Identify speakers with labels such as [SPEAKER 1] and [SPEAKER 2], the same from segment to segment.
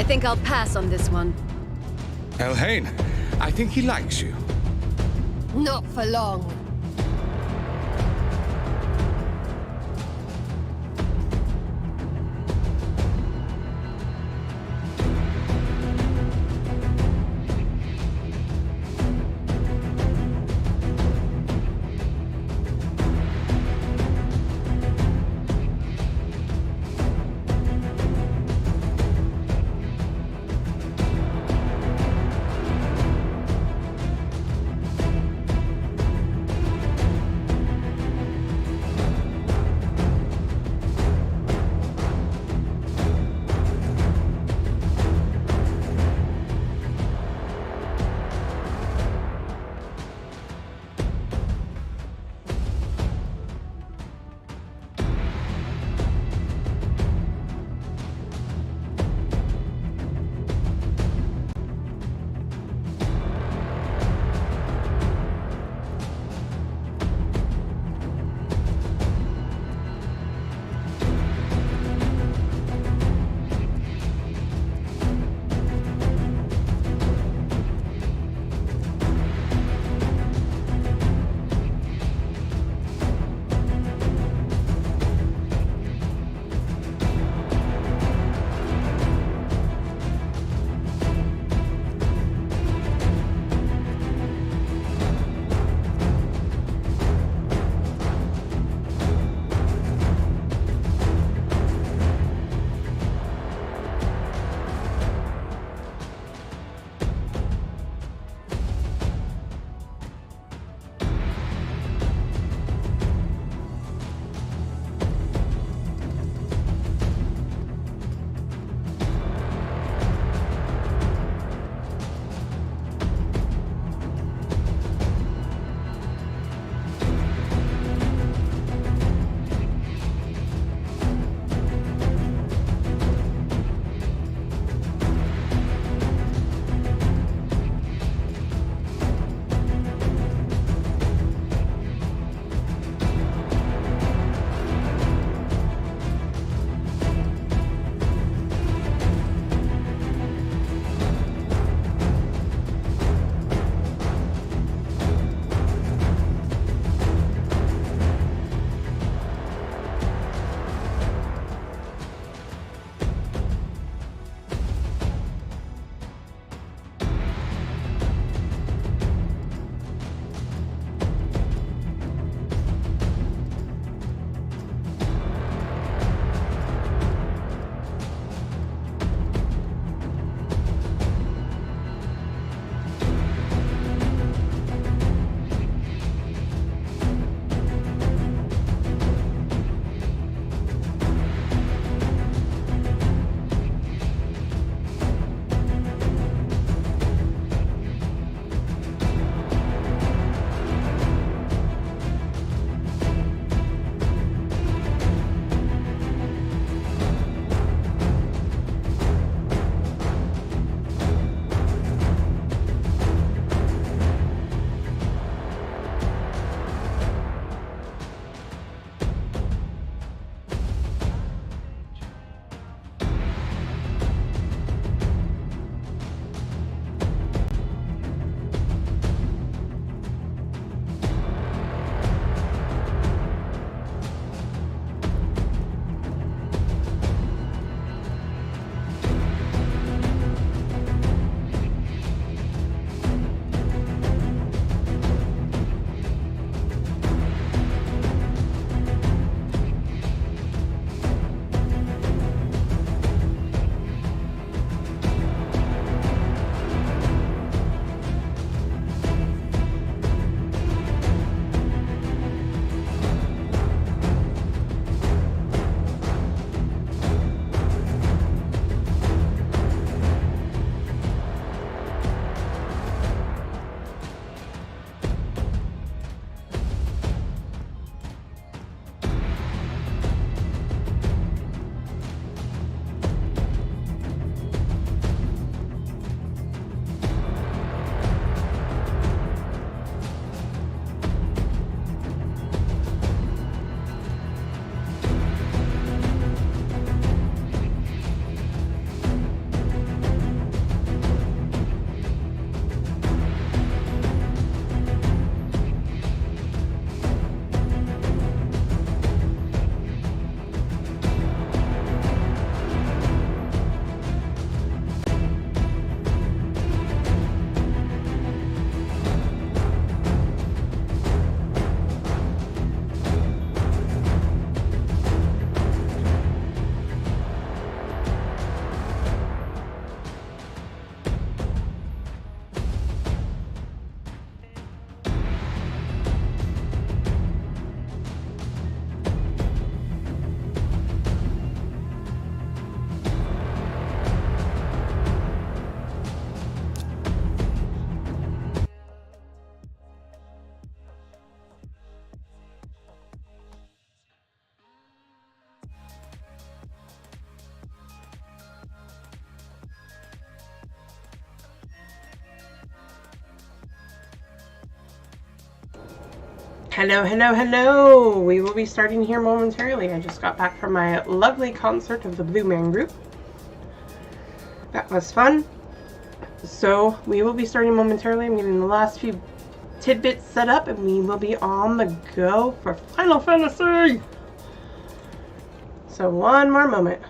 [SPEAKER 1] think I'll pass on this one.
[SPEAKER 2] Elhain, I think he likes you.
[SPEAKER 3] Not for long.
[SPEAKER 1] Hello. We will be starting here momentarily. I just got back from my lovely concert of the Blue Man Group. That was fun. So we will be starting momentarily. I'm getting the last few tidbits set up and we will be on the go for Final Fantasy. So one more moment.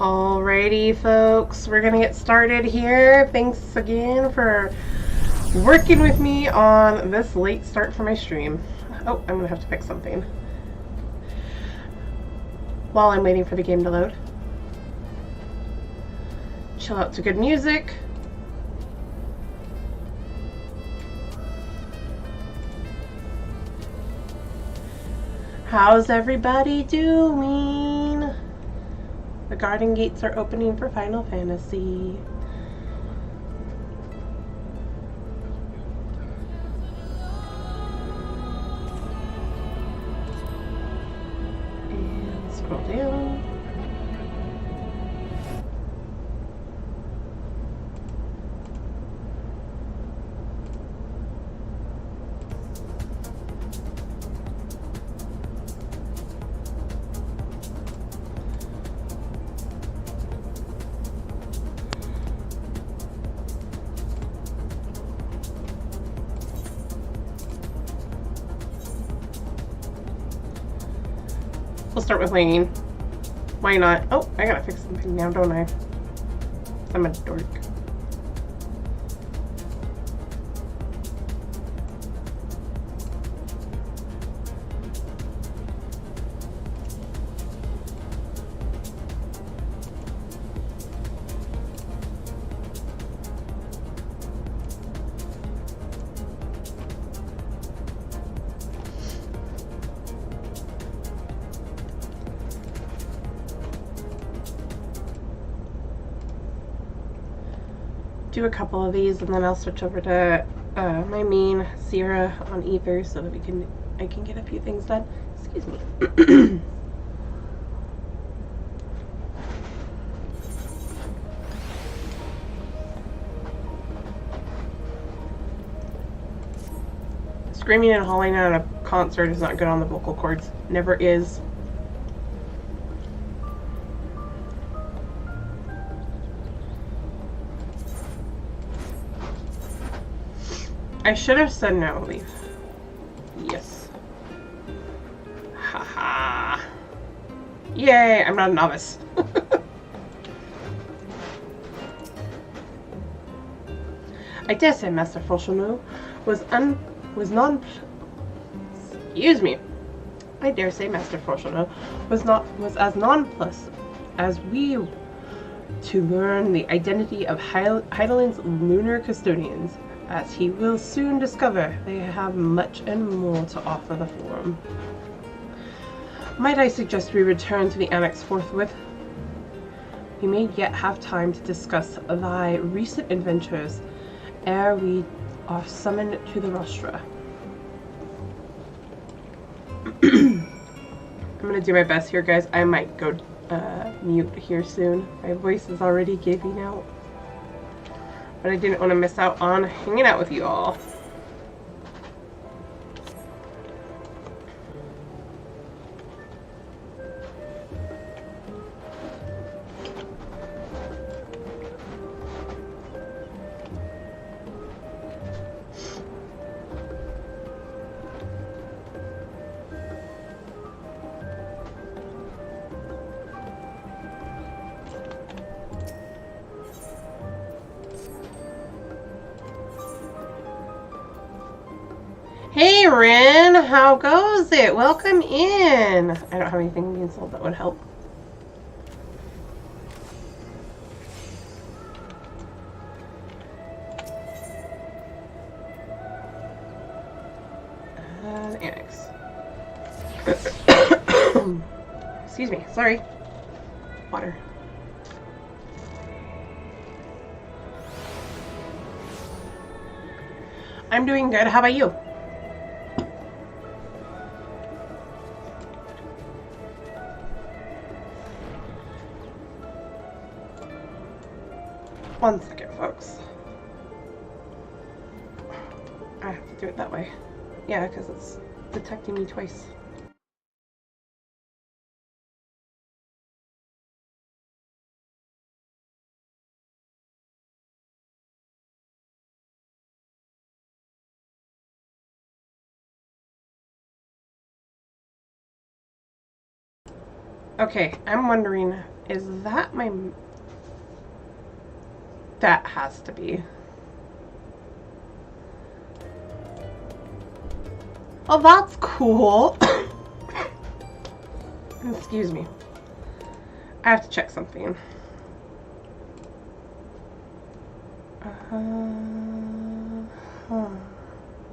[SPEAKER 1] Alrighty, folks, we're gonna get started here. Thanks again for working with me on this late start for my stream. Oh, I'm gonna have to fix something while I'm waiting for the game to load. Chill out to good music. How's everybody doing? The garden gates are opening for Final Fantasy. And scroll down. We'll start with Lane. Why not? Oh, I gotta fix something now, don't I? I'm a dork. Do a couple of these and then I'll switch over to my main Sierra on ether so that I can get a few things done. Excuse me. Screaming and hauling at a concert is not good on the vocal cords. Never is. I should have said no, Leaf. Yes. Haha. Yay, I'm not a novice. I dare say Master Fauchelevent was excuse me. I dare say Master Fauchelevent was as nonplussed as we to learn the identity of Heidelin's lunar custodians. As he will soon discover, they have much and more to offer the Forum. Might I suggest we return to the Annex forthwith? We may yet have time to discuss thy recent adventures ere we are summoned to the rostra. I'm gonna do my best here, guys. I might go mute here soon. My voice is already giving out. But I didn't want to miss out on hanging out with you all. Hey Rin, how goes it? Welcome in. I don't have anything being sold that would help. Annex. Excuse me, sorry. Water. I'm doing good. How about you? One second, folks. I have to do it that way. Yeah, because it's detecting me twice. Okay, I'm wondering, is that my... That has to be. Oh, that's cool. Excuse me. I have to check something.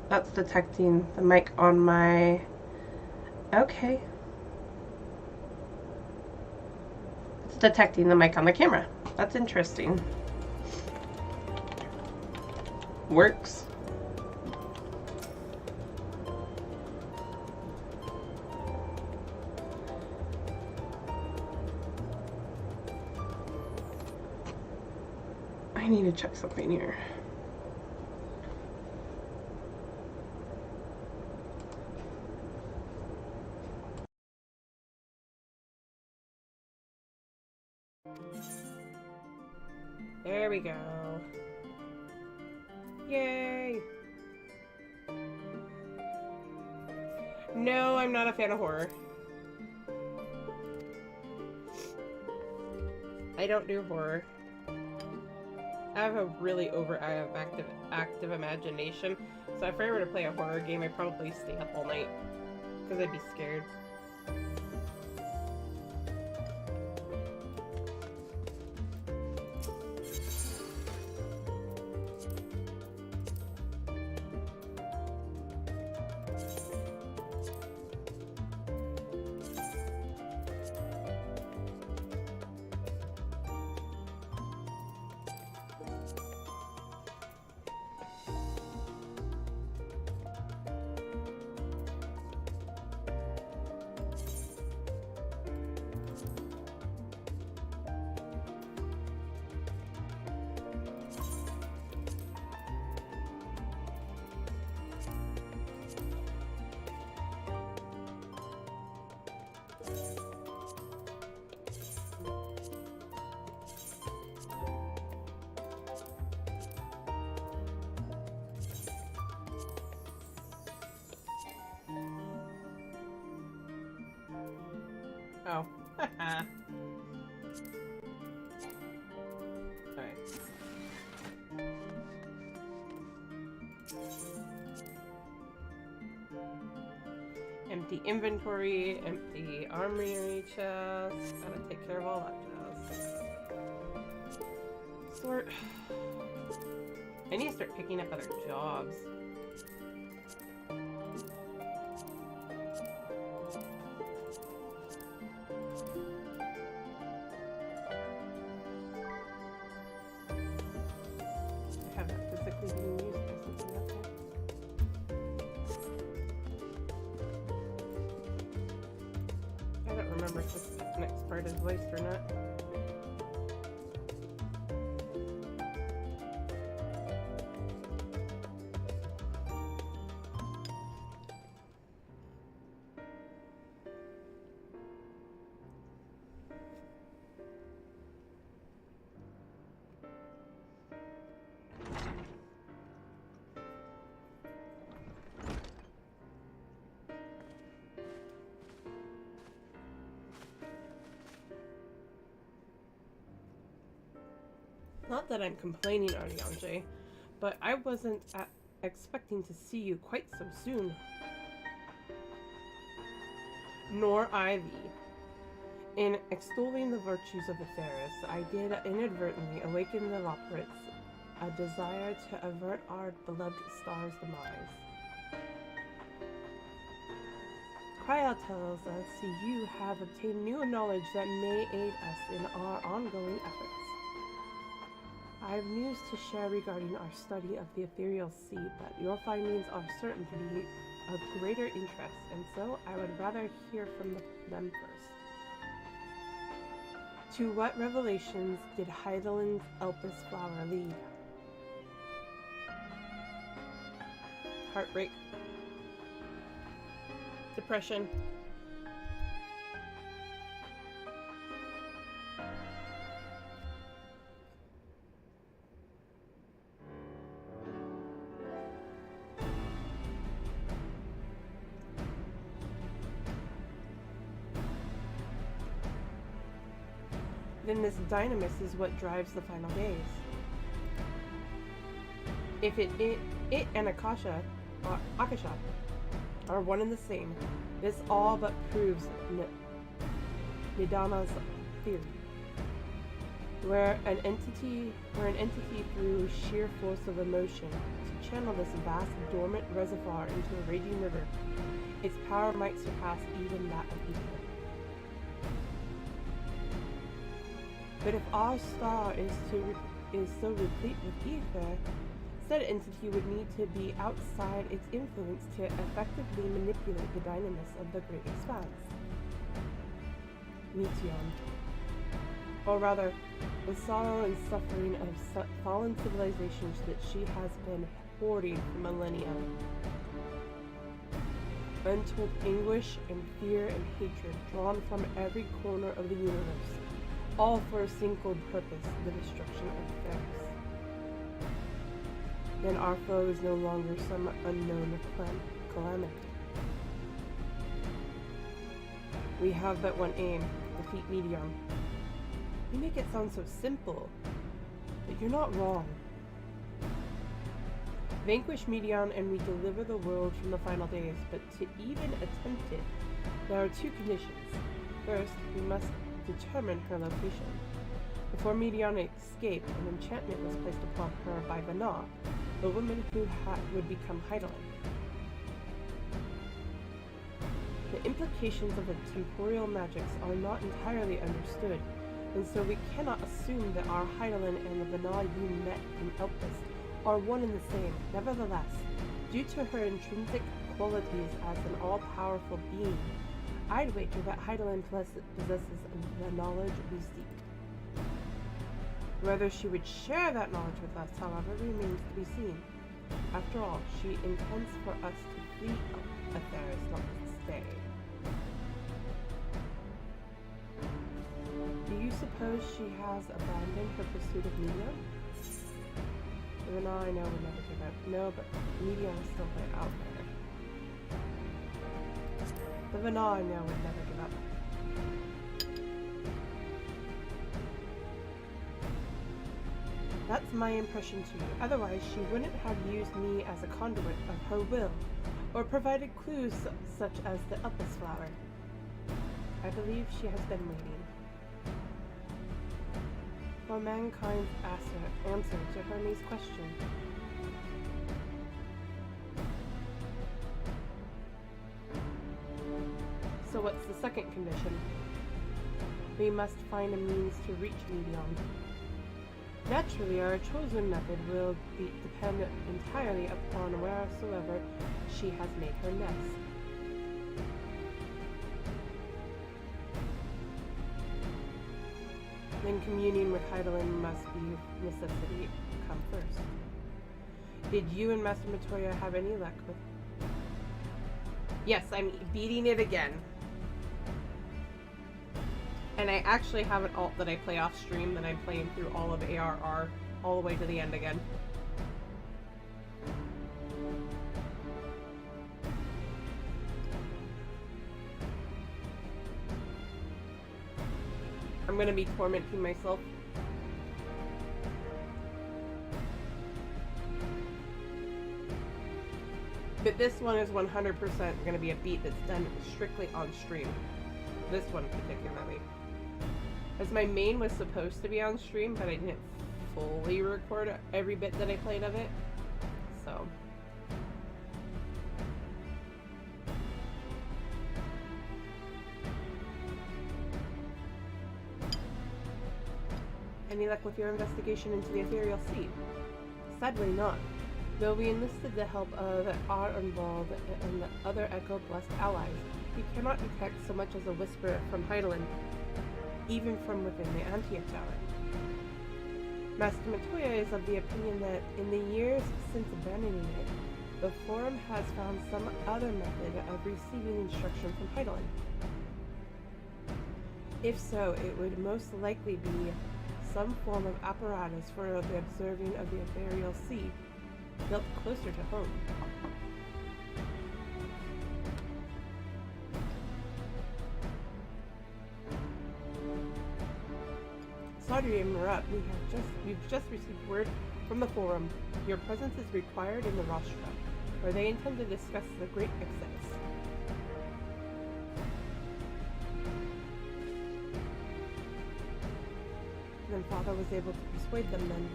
[SPEAKER 1] That's detecting the mic on my... Okay. It's detecting the mic on the camera. That's interesting. Works. I need to check something here. There we go. Yay! No, I'm not a fan of horror. I don't do horror. I have a really active imagination, so if I were to play a horror game, I'd probably stay up all night because I'd be scared. Oh. Alright. Empty inventory, empty armory chest. Gotta take care of all that jazz. Sort. I need to start picking up other jobs. Is voiced or not. Not that I'm complaining, Ariange, but I wasn't expecting to see you quite so soon. Nor I thee. In extolling the virtues of the fairest, I did inadvertently awaken the Loporits a desire to avert our beloved star's demise. Cryo tells us you have obtained new knowledge that may aid us in our ongoing efforts. I have news to share regarding our study of the ethereal sea, but your findings are certain to be of greater interest, and so I would rather hear from them first. To what revelations did Heidelin's Elpis flower lead? Heartbreak. Depression. Then this dynamis is what drives the final days. If it and Akasha are one and the same, this all but proves Nidana's theory. Where an entity through sheer force of emotion to channel this vast dormant reservoir into a raging river, its power might surpass even that of ether. But if our star is so replete with ether, said entity would need to be outside its influence to effectively manipulate the dynamis of the great expanse. Meteon. Or rather, the sorrow and suffering of fallen civilizations that she has been hoarding for millennia. Untold anguish and fear and hatred drawn from every corner of the universe, all for a single purpose, the destruction of the fairest. Then our foe is no longer some unknown calamity. We have but one aim, defeat Meteon. You make it sound so simple, but you're not wrong. Vanquish Medion and we deliver the world from the final days, but to even attempt it, there are two conditions. First, we must determine her location. Before Medion escaped, an enchantment was placed upon her by Vana, the woman who would become Heidelin. The implications of the temporal magics are not entirely understood, and so we cannot assume that our Heidelin and the Vana you met in Elpis are one and the same. Nevertheless, due to her intrinsic qualities as an all-powerful being, I'd wager that Heidelin possesses the knowledge we seek. Whether she would share that knowledge with us, however, remains to be seen. After all, she intends for us to flee Atheris, not to stay. Do you suppose she has abandoned her pursuit of Medion? The Vana I know would never give up. No, but Medion is still out there. The Vana I know would never give up. That's my impression too. Otherwise, she wouldn't have used me as a conduit of her will, or provided clues such as the Elpis flower. I believe she has been waiting for mankind's answer to Hermes' question. So what's the second condition? We must find a means to reach Medion. Naturally, our chosen method will depend entirely upon wheresoever she has made her nest. Then communion with Heidelin must be necessity come first. Did you and Master Matoya have any luck with? Yes, I'm beating it again. And I actually have an alt that I play off stream that I'm playing through all of ARR all the way to the end again. I'm gonna be tormenting myself. But this one is 100% gonna be a beat that's done strictly on stream. This one particularly. As my main was supposed to be on stream, but I didn't fully record every bit that I played of it. So. Any luck with your investigation into the Ethereal Sea? Sadly not. Though we enlisted the help of Arnvald and the other Echo-blessed allies, we cannot detect so much as a whisper from Heidelin, even from within the Antia Tower. Master Matoya is of the opinion that in the years since abandoning it, the Forum has found some other method of receiving instruction from Heidelin. If so, it would most likely be some form of apparatus for the observing of the Ethereal Sea, built closer to home. Saudi and Murat, we've just received word from the Forum. Your presence is required in the Rostra, where they intend to discuss the Great Exodus. Then Father was able to persuade them then.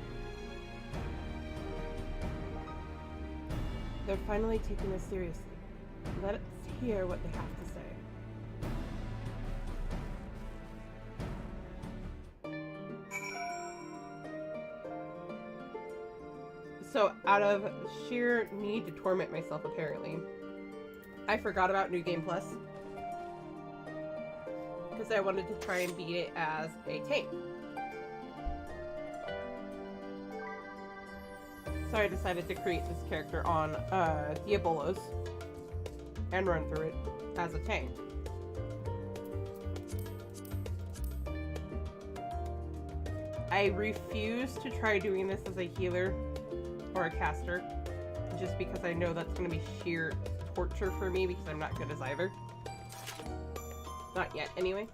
[SPEAKER 1] They're finally taking us seriously. Let us hear what they have to say. So, out of sheer need to torment myself, apparently, I forgot about New Game Plus. Because I wanted to try and beat it as a tank. So I decided to create this character on Diabolos and run through it as a tank. I refuse to try doing this as a healer or a caster, just because I know that's going to be sheer torture for me because I'm not good as either. Not yet, anyway.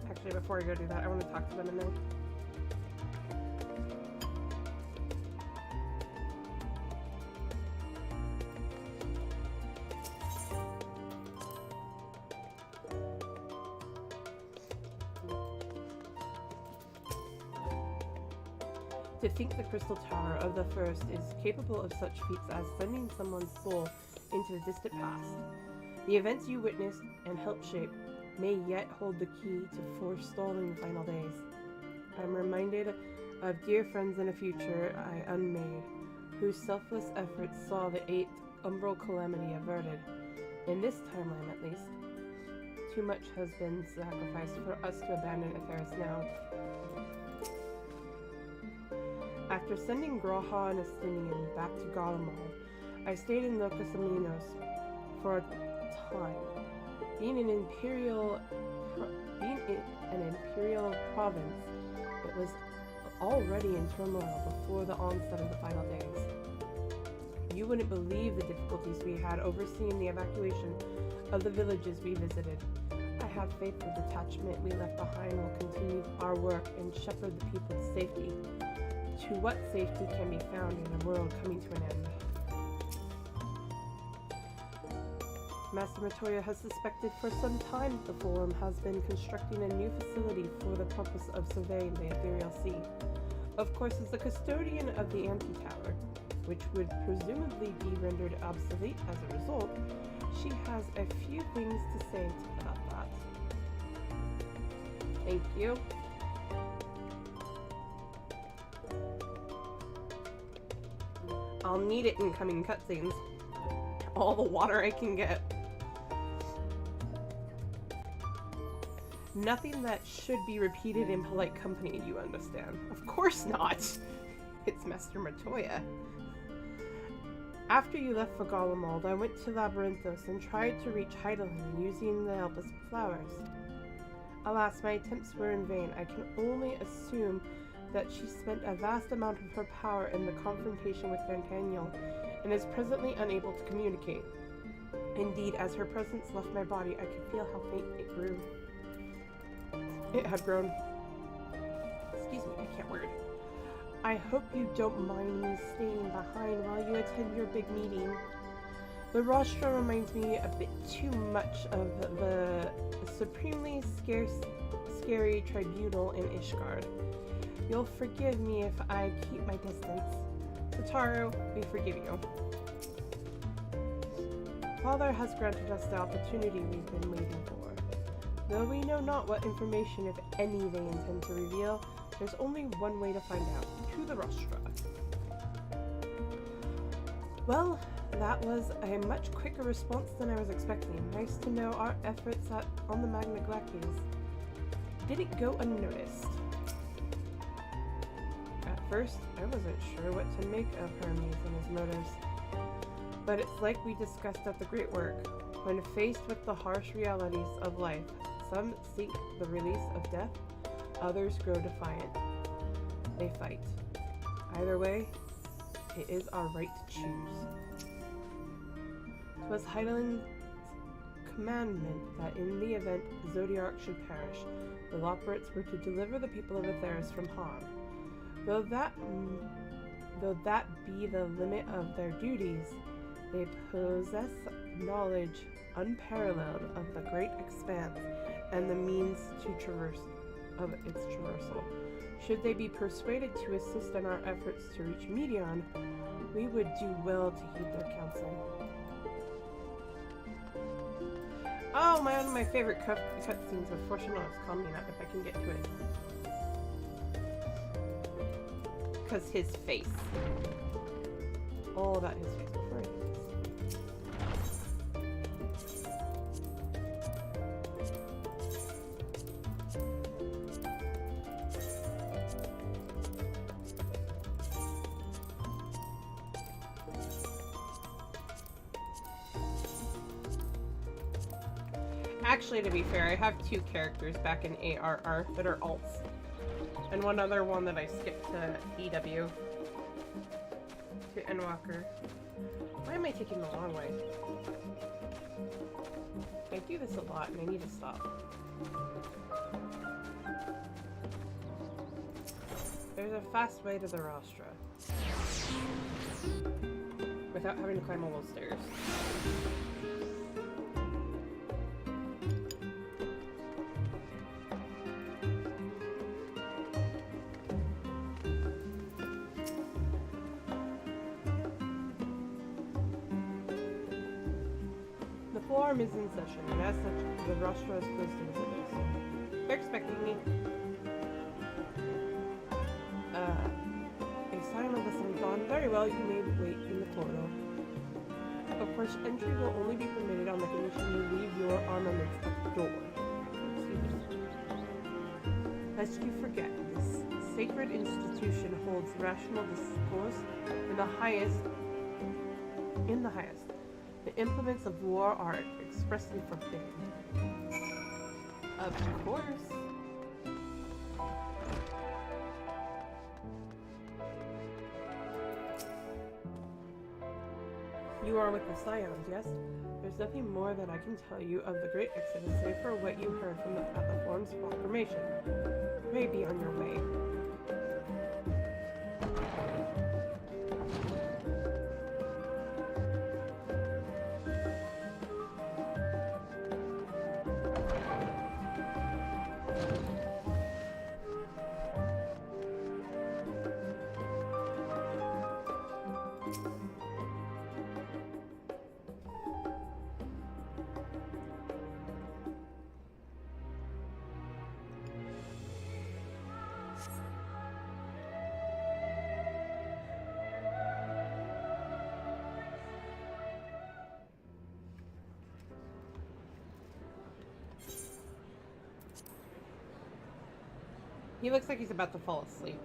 [SPEAKER 1] Actually, before I go do that, I want to talk to them in there. To think the crystal tower of the first is capable of such feats as sending someone's soul into the distant past. The events you witnessed and helped shape may yet hold the key to forestalling the final days. I'm reminded of dear friends in a future I unmade, whose selfless efforts saw the 8th umbral calamity averted. In this timeline, at least, too much has been sacrificed for us to abandon Atheris now. After sending Graha and Estinian back to Garlemald, I stayed in Locus Aminos for a time. Being an imperial province, it was already in turmoil before the onset of the final days. You wouldn't believe the difficulties we had overseeing the evacuation of the villages we visited. I have faith the detachment we left behind will continue our work and shepherd the people to safety. To what safety can be found in a world coming to an end? Master Matoya has suspected for some time that the Forum has been constructing a new facility for the purpose of surveying the ethereal sea. Of course, as the custodian of the anti-tower, which would presumably be rendered obsolete as a result, she has a few things to say about that. Thank you. I'll need it in coming cutscenes. All the water I can get. Nothing that should be repeated in polite company, you understand. Of course not! It's Master Matoya. After you left for Garlemald, I went to Labyrinthos and tried to reach Heidelin using the help of flowers. Alas, my attempts were in vain. I can only assume that she spent a vast amount of her power in the confrontation with Vantaniel and is presently unable to communicate. Indeed, as her presence left my body, I could feel how faint it grew. It had grown. Excuse me, I can't word. I hope you don't mind me staying behind while you attend your big meeting. The rostra reminds me a bit too much of the supremely scary tribunal in Ishgard. You'll forgive me if I keep my distance. Sataru, we forgive you. Father has granted us the opportunity we've been waiting for. Though we know not what information, if any, they intend to reveal, there's only one way to find out. To the rostra. Well, that was a much quicker response than I was expecting. Nice to know our efforts on the Magna Glacies didn't go unnoticed. At first, I wasn't sure what to make of Hermes and his motives. But it's like we discussed at the Great Work. When faced with the harsh realities of life, some seek the release of death, others grow defiant. They fight. Either way, it is our right to choose. 'Twas Heidelin's commandment that in the event Zodiark should perish, the Loporrits were to deliver the people of Atheris from harm. Though that be the limit of their duties, they possess knowledge unparalleled of the great expanse and the means to its traversal. Should they be persuaded to assist in our efforts to reach Medion, we would do well to heed their counsel. Oh, one of my favorite cutscenes with Fortunatus coming up, if I can get to it. Because his face. All about his face before I do this. Actually, to be fair, I have two characters back in ARR that are alts. And one other one that I skipped to EW. To Endwalker. Why am I taking the long way? I do this a lot and I need to stop. There's a fast way to the rostra. Without having to climb all those stairs. The forum is in session, and as such, the rostra is closed to visitors. They're expecting me. A sign of the sun's gone. Very well, you may wait in the corridor. Of course, entry will only be permitted on the condition you leave your armaments at the door. Excuse me. Lest you forget, this sacred institution holds rational discourse in the highest. The implements of war are expressly forbidden. Of course. You are with the Scions, yes? There's nothing more that I can tell you of the Great Exodus save for what you heard from at the Forum's proclamation. You may be on your way. He looks like he's about to fall asleep.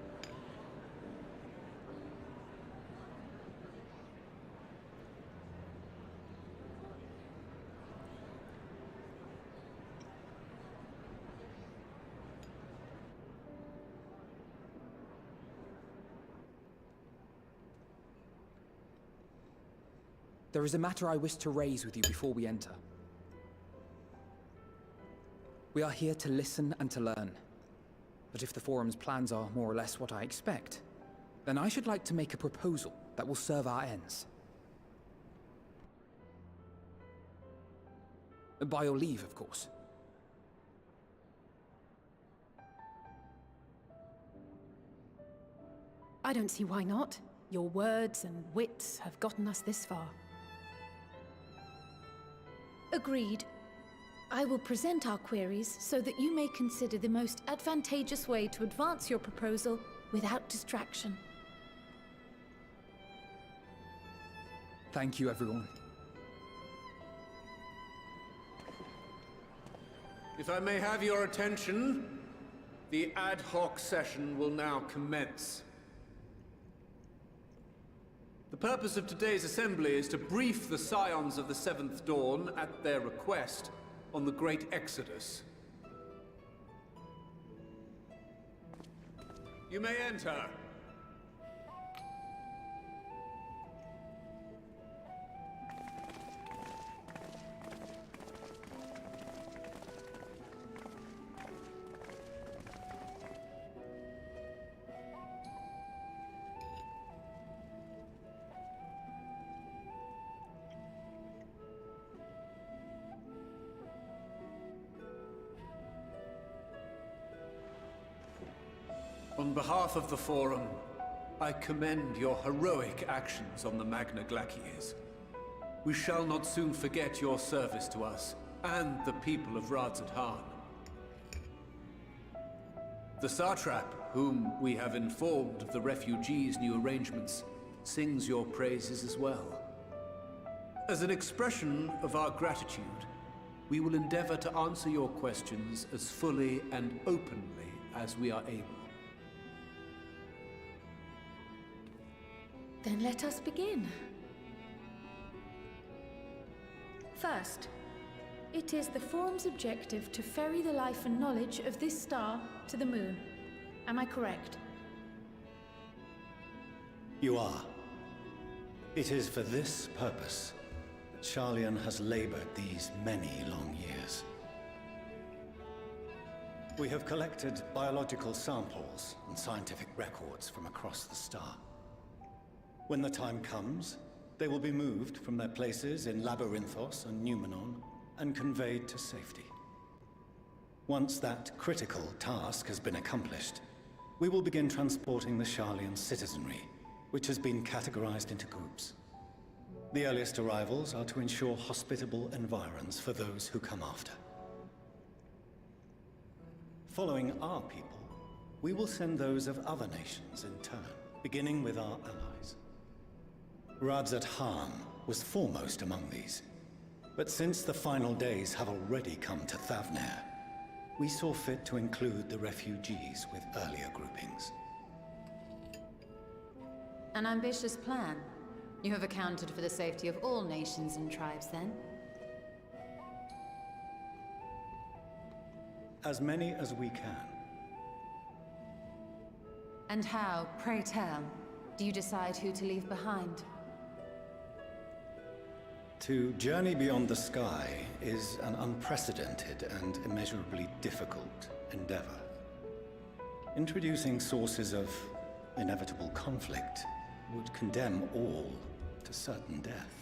[SPEAKER 4] There is a matter I wish to raise with you before we enter. We are here to listen and to learn. But if the Forum's plans are more or less what I expect, then I should like to make a proposal that will serve our ends. By your leave, of course.
[SPEAKER 5] I don't see why not. Your words and wits have gotten us this far.
[SPEAKER 6] Agreed. I will present our queries so that you may consider the most advantageous way to advance your proposal without distraction.
[SPEAKER 4] Thank you, everyone.
[SPEAKER 7] If I may have your attention, the ad hoc session will now commence. The purpose of today's assembly is to brief the Scions of the Seventh Dawn, at their request, on the Great Exodus. You may enter. On behalf of the Forum, I commend your heroic actions on the Magna Glacies. We shall not soon forget your service to us and the people of Radzadhan. The Satrap, whom we have informed of the refugees' new arrangements, sings your praises as well. As an expression of our gratitude, we will endeavor to answer your questions as fully and openly as we are able.
[SPEAKER 6] Then let us begin. First, it is the Forum's objective to ferry the life and knowledge of this star to the moon. Am I correct?
[SPEAKER 8] You are. It is for this purpose that Charlian has labored these many long years. We have collected biological samples and scientific records from across the star. When the time comes, they will be moved from their places in Labyrinthos and Numenon and conveyed to safety. Once that critical task has been accomplished, we will begin transporting the Charlian citizenry, which has been categorized into groups. The earliest arrivals are to ensure hospitable environs for those who come after. Following our people, we will send those of other nations in turn, beginning with our allies. Radzat Han was foremost among these, but since the final days have already come to Thavnair, we saw fit to include the refugees with earlier groupings.
[SPEAKER 9] An ambitious plan. You have accounted for the safety of all nations and tribes, then?
[SPEAKER 8] As many as we can.
[SPEAKER 9] And how, pray tell, do you decide who to leave behind?
[SPEAKER 8] To journey beyond the sky is an unprecedented and immeasurably difficult endeavor. Introducing sources of inevitable conflict would condemn all to certain death.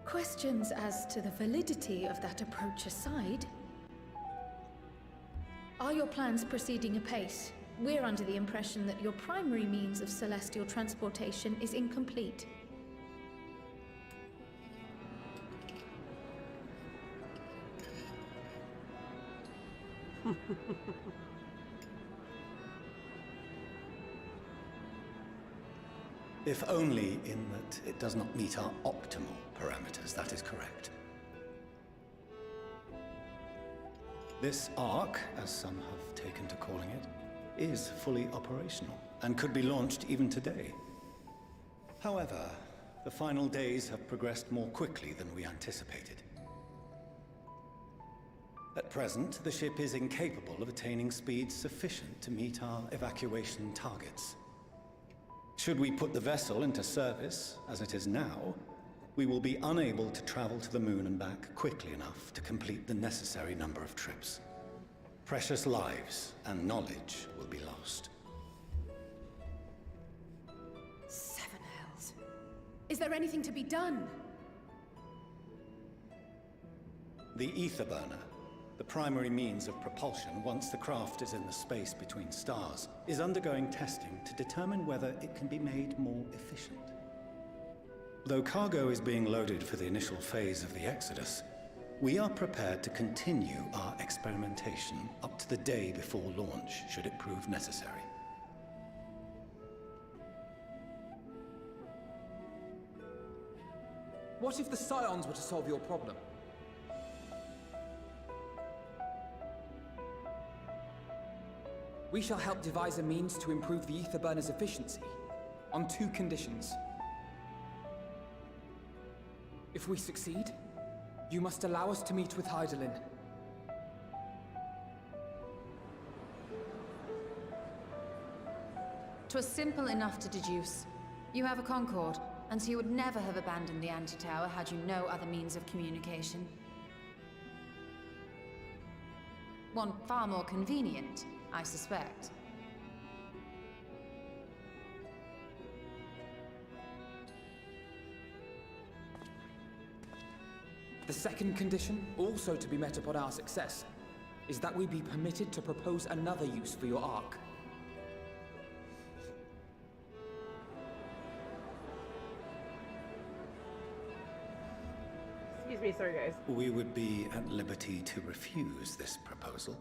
[SPEAKER 6] Questions as to the validity of that approach aside, are your plans proceeding apace? We're under the impression that your primary means of celestial transportation is incomplete.
[SPEAKER 8] If only in that it does not meet our optimal parameters, that is correct. This Ark, as some have taken to calling it, is fully operational and could be launched even today. However, the final days have progressed more quickly than we anticipated. At present, the ship is incapable of attaining speeds sufficient to meet our evacuation targets. Should we put the vessel into service, as it is now, we will be unable to travel to the moon and back quickly enough to complete the necessary number of trips. Precious lives and knowledge will be lost.
[SPEAKER 5] Seven hells. Is there anything to be done?
[SPEAKER 8] The ether burner, the primary means of propulsion once the craft is in the space between stars, is undergoing testing to determine whether it can be made more efficient. Though cargo is being loaded for the initial phase of the Exodus, we are prepared to continue our experimentation up to the day before launch, should it prove necessary.
[SPEAKER 4] What if the Scions were to solve your problem? We shall help devise a means to improve the ether burner's efficiency, on 2 conditions. If we succeed, you must allow us to meet with Hydaelyn.
[SPEAKER 9] 'Twas simple enough to deduce. You have a Concord, and so you would never have abandoned the Antitower had you no other means of communication. One far more convenient, I suspect.
[SPEAKER 4] The second condition, also to be met upon our success, is that we be permitted to propose another use for your Ark.
[SPEAKER 1] Excuse me, sorry guys.
[SPEAKER 8] We would be at liberty to refuse this proposal.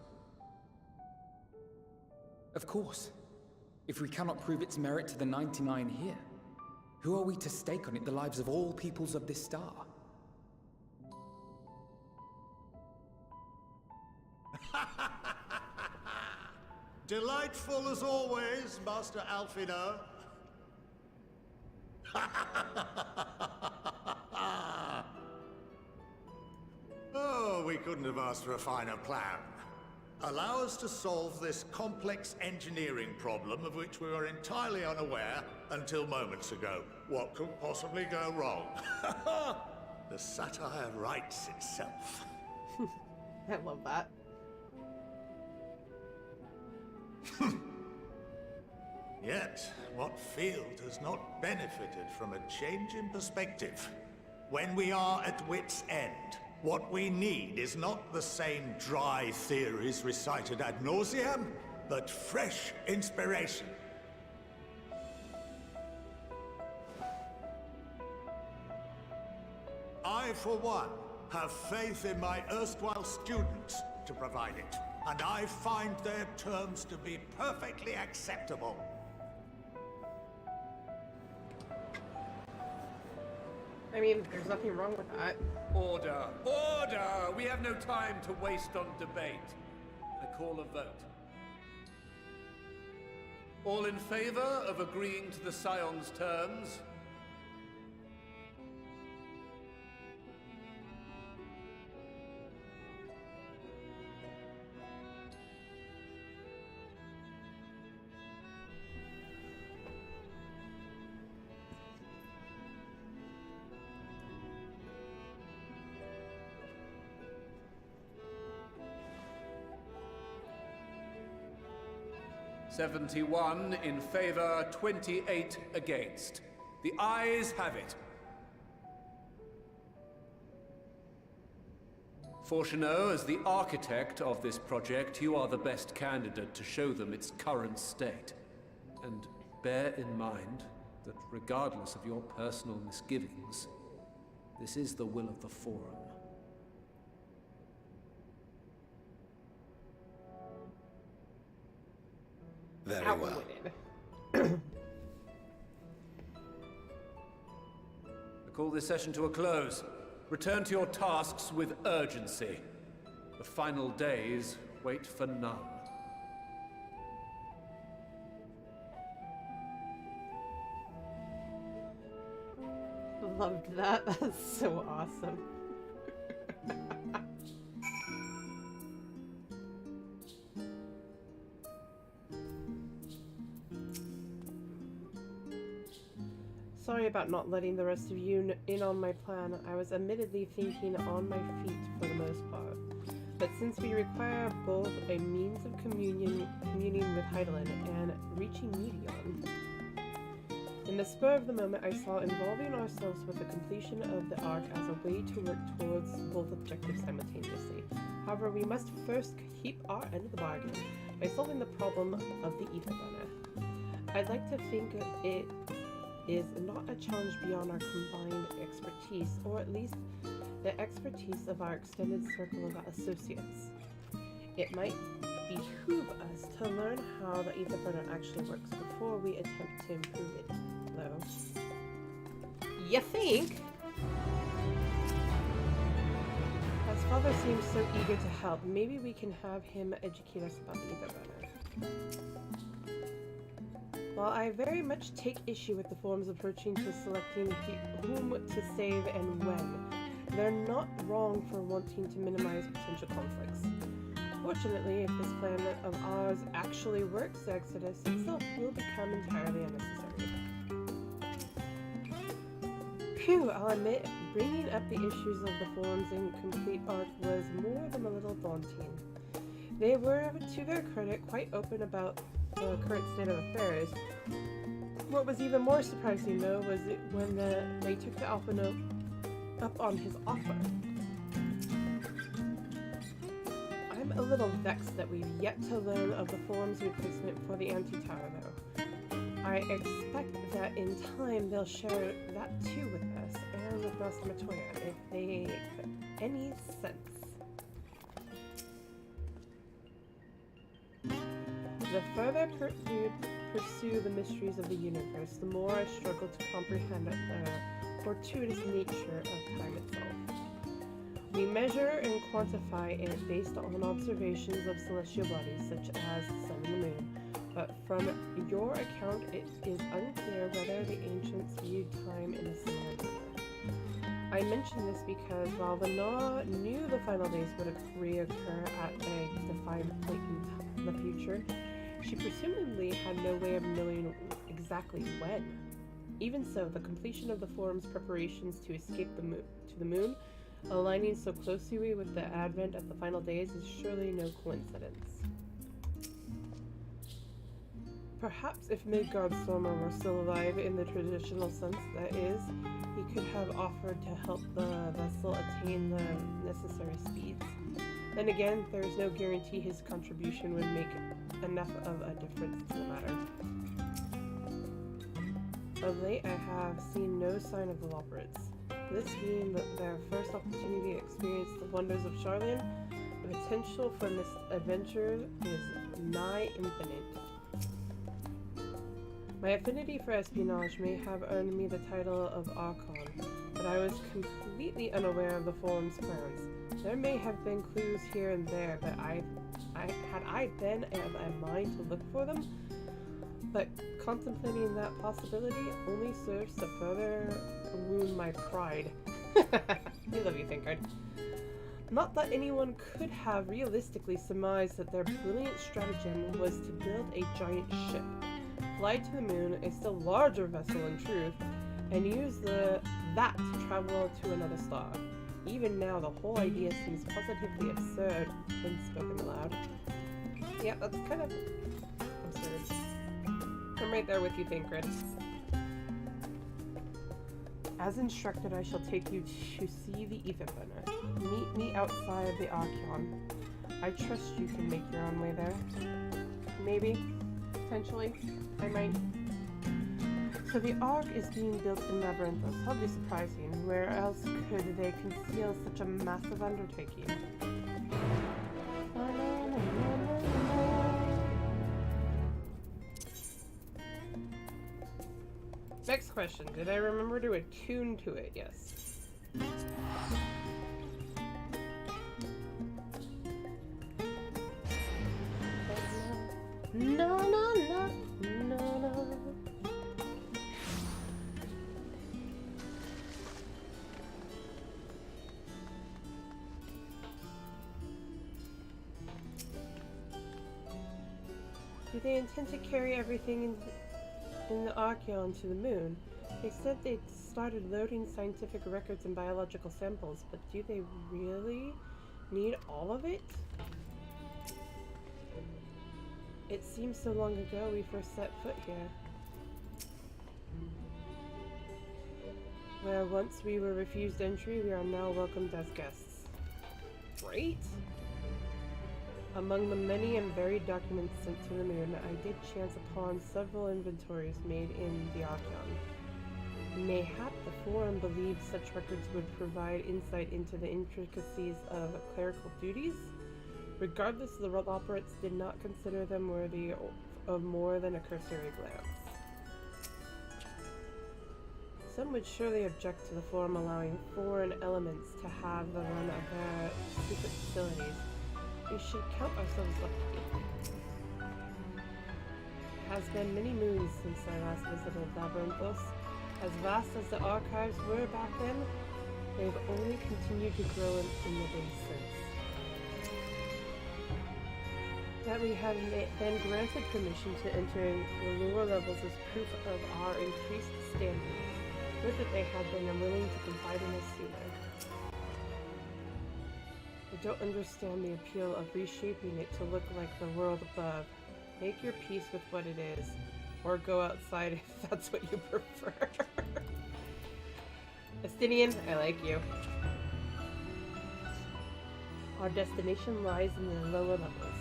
[SPEAKER 4] Of course. If we cannot prove its merit to the 99 here, who are we to stake on it the lives of all peoples of this star?
[SPEAKER 10] Delightful as always, Master Alfino. Oh, we couldn't have asked for a finer plan. Allow us to solve this complex engineering problem of which we were entirely unaware until moments ago. What could possibly go wrong? The satire writes itself.
[SPEAKER 1] I love that.
[SPEAKER 10] Yet, what field has not benefited from a change in perspective? When we are at wit's end, what we need is not the same dry theories recited ad nauseam, but fresh inspiration. I, for one, have faith in my erstwhile students to provide it, and I find their terms to be perfectly acceptable.
[SPEAKER 1] I mean, there's nothing wrong with that.
[SPEAKER 7] Order! Order! We have no time to waste on debate. I call a vote. All in favor of agreeing to the Scion's terms? "71 in favor, 28 against. The ayes have it. Fourcheneau, as the architect of this project, you are the best candidate to show them its current state. And bear in mind that regardless of your personal misgivings, this is the will of the Forum.
[SPEAKER 8] Very well.
[SPEAKER 1] Outwitted.
[SPEAKER 7] I call this session to a close. Return to your tasks with urgency. The final days wait for none.
[SPEAKER 1] Loved that. That's so awesome. Sorry about not letting the rest of you in on my plan. I was admittedly thinking on my feet for the most part. But since we require both a means of communing with Heidelin and reaching Medion, in the spur of the moment I saw involving ourselves with the completion of the Ark as a way to work towards both objectives simultaneously. However, we must first keep our end of the bargain by solving the problem of the Ether Burner. I'd like to think it is not a challenge beyond our combined expertise, or at least the expertise of our extended circle of associates. It might behoove us to learn how the Ether Burner actually works before we attempt to improve it, though. You think? As Father seems so eager to help, maybe we can have him educate us about the Ether Burner. While I very much take issue with the Forum's approaching to selecting whom to save and when, they're not wrong for wanting to minimize potential conflicts. Fortunately, if this plan of ours actually works, the Exodus itself will become entirely unnecessary. Phew, I'll admit, bringing up the issues of the Forum's incomplete arc was more than a little daunting. They were, to their credit, quite open about the current state of affairs. What was even more surprising, though, was when they took the Alpha Note up on his offer. I'm a little vexed that we've yet to learn of the Forum's replacement for the Anti-Tower, though. I expect that in time they'll share that too with us, and with Master Matoya, if they make any sense. The further you pursue the mysteries of the universe, the more I struggle to comprehend the fortuitous nature of time itself. We measure and quantify it based on observations of celestial bodies such as the sun and the moon, but from your account it is unclear whether the ancients viewed time in a similar manner. I mention this because while the Gnaw knew the final days would reoccur at a time point in the future, she presumably had no way of knowing exactly when. Even so, the completion of the Forum's preparations to escape to the moon, aligning so closely with the advent of the final days, is surely no coincidence. Perhaps if Midgard-Stormer were still alive in the traditional sense, that is, he could have offered to help the vessel attain the necessary speeds. Then again, there is no guarantee his contribution would make enough of a difference to the matter. Of late, I have seen no sign of the Loporrits. This being their first opportunity to experience the wonders of Sharlayan, the potential for misadventure is nigh infinite. My affinity for espionage may have earned me the title of Archon, but I was completely unaware of the Forum's plans. There may have been clues here and there, but had I been a mind to look for them, but contemplating that possibility only serves to further wound my pride. I love you, Thinkard. Not that anyone could have realistically surmised that their brilliant stratagem was to build a giant ship, fly to the moon, a still larger vessel in truth, and use that to travel to another star. Even now, the whole idea seems positively absurd when spoken aloud. Yeah, that's kind of absurd. I'm right there with you, Thinkard. As instructed, I shall take you to see the ether burner. Meet me outside the Archeon. I trust you can make your own way there. Maybe. Potentially. I might. So the Ark is being built in Labyrinthos. Hardly surprising. Where else could they conceal such a massive undertaking? Next question. Did I remember to attune to it? Yes. No, no, no, no, no. Do they intend to carry everything in the Archeon to the moon? They said they'd started loading scientific records and biological samples, but do they really need all of it? It seems so long ago we first set foot here. Where once we were refused entry, we are now welcomed as guests. Right? Among the many and varied documents sent to the moon, I did chance upon several inventories made in the Archeon. Mayhap the Forum believed such records would provide insight into the intricacies of clerical duties. Regardless, the Loporrits did not consider them worthy of more than a cursory glance. Some would surely object to the Forum allowing foreign elements to have the run of their secret facilities. We should count ourselves lucky. It has been many moons since I last visited Labyrinthos. As vast as the archives were back then, they've only continued to grow in the days since. That we have been granted permission to enter the lower levels is proof of our increased standing. Would that they had been unwilling to confide in us sooner. I don't understand the appeal of reshaping it to look like the world above. Make your peace with what it is, or go outside if that's what you prefer. Estinian, I like you. Our destination lies in the lower levels.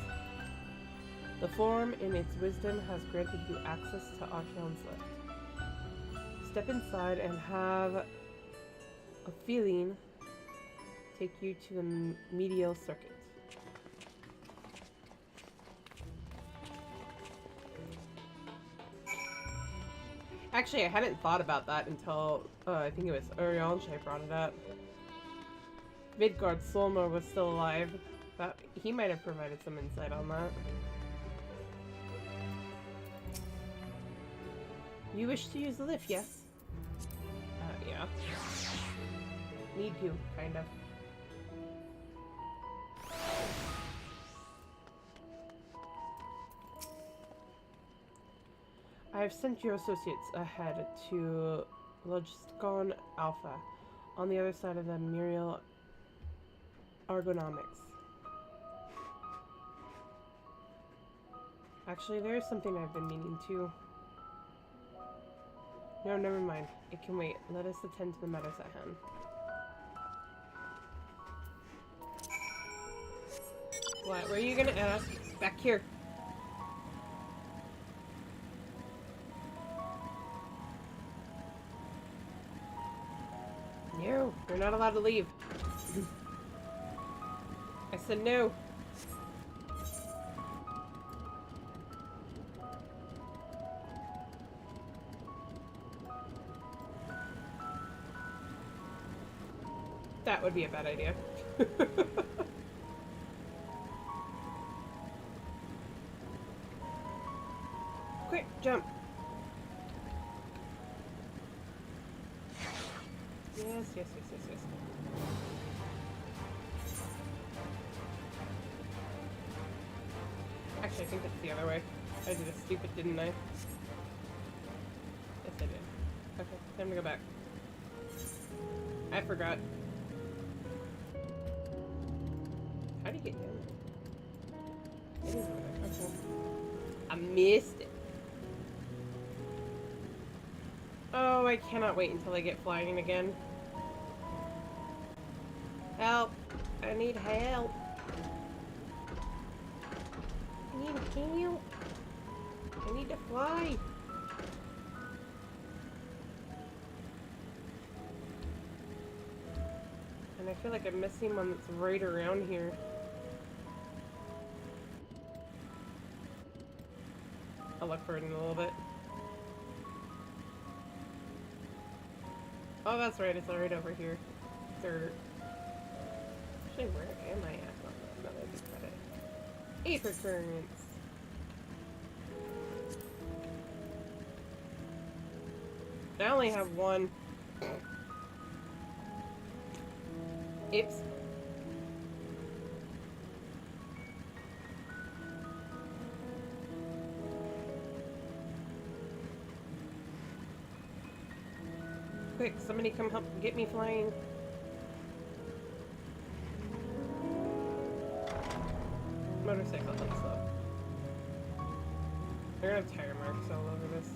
[SPEAKER 1] The Forum, in its wisdom, has granted you access to Archeon's lift. Step inside and have a feeling take you to the medial circuit. Actually, I hadn't thought about that until I think it was Urianshe brought it up. Midgard-Solmer was still alive. But he might have provided some insight on that. You wish to use the lift, yes? Yeah. Need to, kind of. I have sent your associates ahead to Logisticon Alpha, on the other side of the Muriel Argonomics. Actually, there is something I've been meaning to. No, never mind. It can wait. Let us attend to the matters at hand. What were you gonna ask? Back here. No, you're not allowed to leave. I said no. That would be a bad idea. Quick, jump. Yes, yes, yes, yes, yes. Actually, I think that's the other way. I did it stupid, didn't I? Yes, I did. Okay, time to go back. I forgot. How do you get down there? It is over there. Okay. I missed it. Oh, I cannot wait until I get flying again. Help! I need help. I need help. I need to fly. And I feel like I'm missing one that's right around here. I'll look for it in a little bit. Oh, that's right. It's right over here. Third. Actually, where am I at? Oh, no, that'd be credit. Aether currents. I only have one. Oops. Quick, somebody come help get me flying. Motorcycle helps though. They're gonna have tire marks all over this.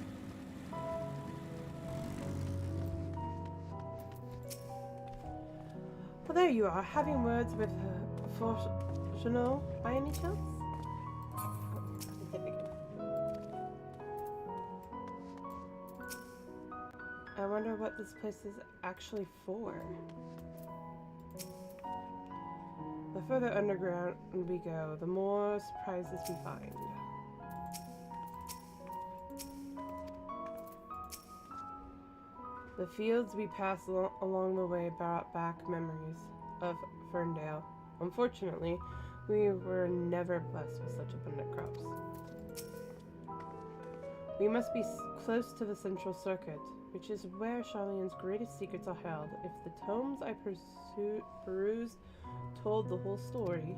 [SPEAKER 1] Well, there you are, having words with Fortunal by any chance? I wonder what this place is actually for. The further underground we go, the more surprises we find. The fields we pass along the way brought back memories of Ferndale. Unfortunately, we were never blessed with such abundant crops. We must be close to the central circuit, which is where Charlene's greatest secrets are held. If the tomes I perused told the whole story.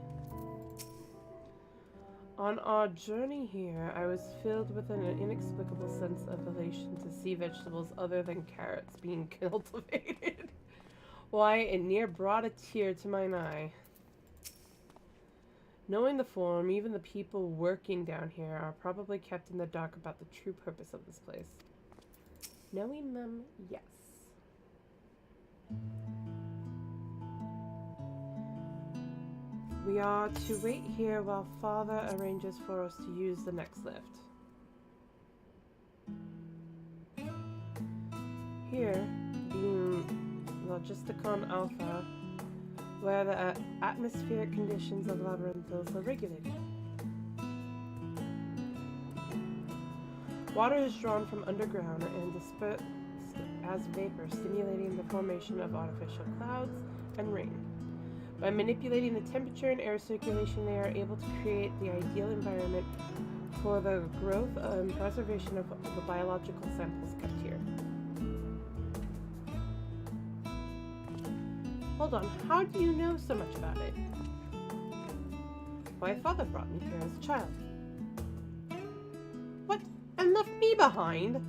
[SPEAKER 1] On our journey here, I was filled with an inexplicable sense of elation to see vegetables other than carrots being cultivated. Why, it near brought a tear to mine eye. Knowing the form, even the people working down here are probably kept in the dark about the true purpose of this place. Knowing them, yes. We are to wait here while Father arranges for us to use the next lift. Here, being Logisticon Alpha, where the atmospheric conditions of Labyrinthos are regulated. Water is drawn from underground and dispersed as vapor, stimulating the formation of artificial clouds and rain. By manipulating the temperature and air circulation, they are able to create the ideal environment for the growth and preservation of the biological samples kept here. Hold on, how do you know so much about it? My father brought me here as a child. What? and left me behind.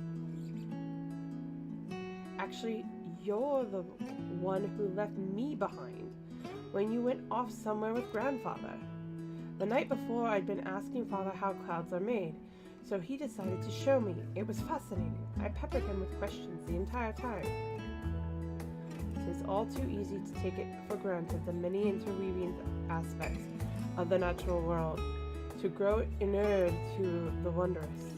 [SPEAKER 1] Actually, you're the one who left me behind when you went off somewhere with Grandfather. The night before, I'd been asking Father how clouds are made, so he decided to show me. It was fascinating. I peppered him with questions the entire time. It is all too easy to take it for granted the many interweaving aspects of the natural world, to grow inured to the wondrous.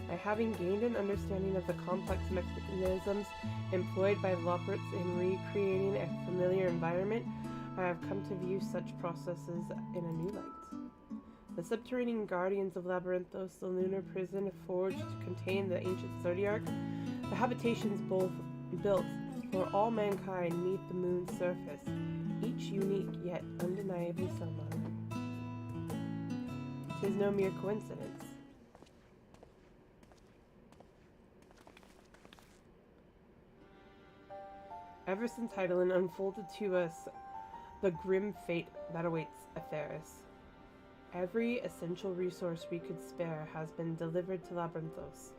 [SPEAKER 1] By having gained an understanding of the complex mechanisms employed by Loports in recreating a familiar environment, I have come to view such processes in a new light. The subterranean guardians of Labyrinthos, the lunar prison forged to contain the ancient Zodiac, the habitations both built for all mankind neath the moon's surface, each unique yet undeniably so modern. 'Tis no mere coincidence. Ever since Hydaelyn unfolded to us the grim fate that awaits Atheris, every essential resource we could spare has been delivered to Labyrinthos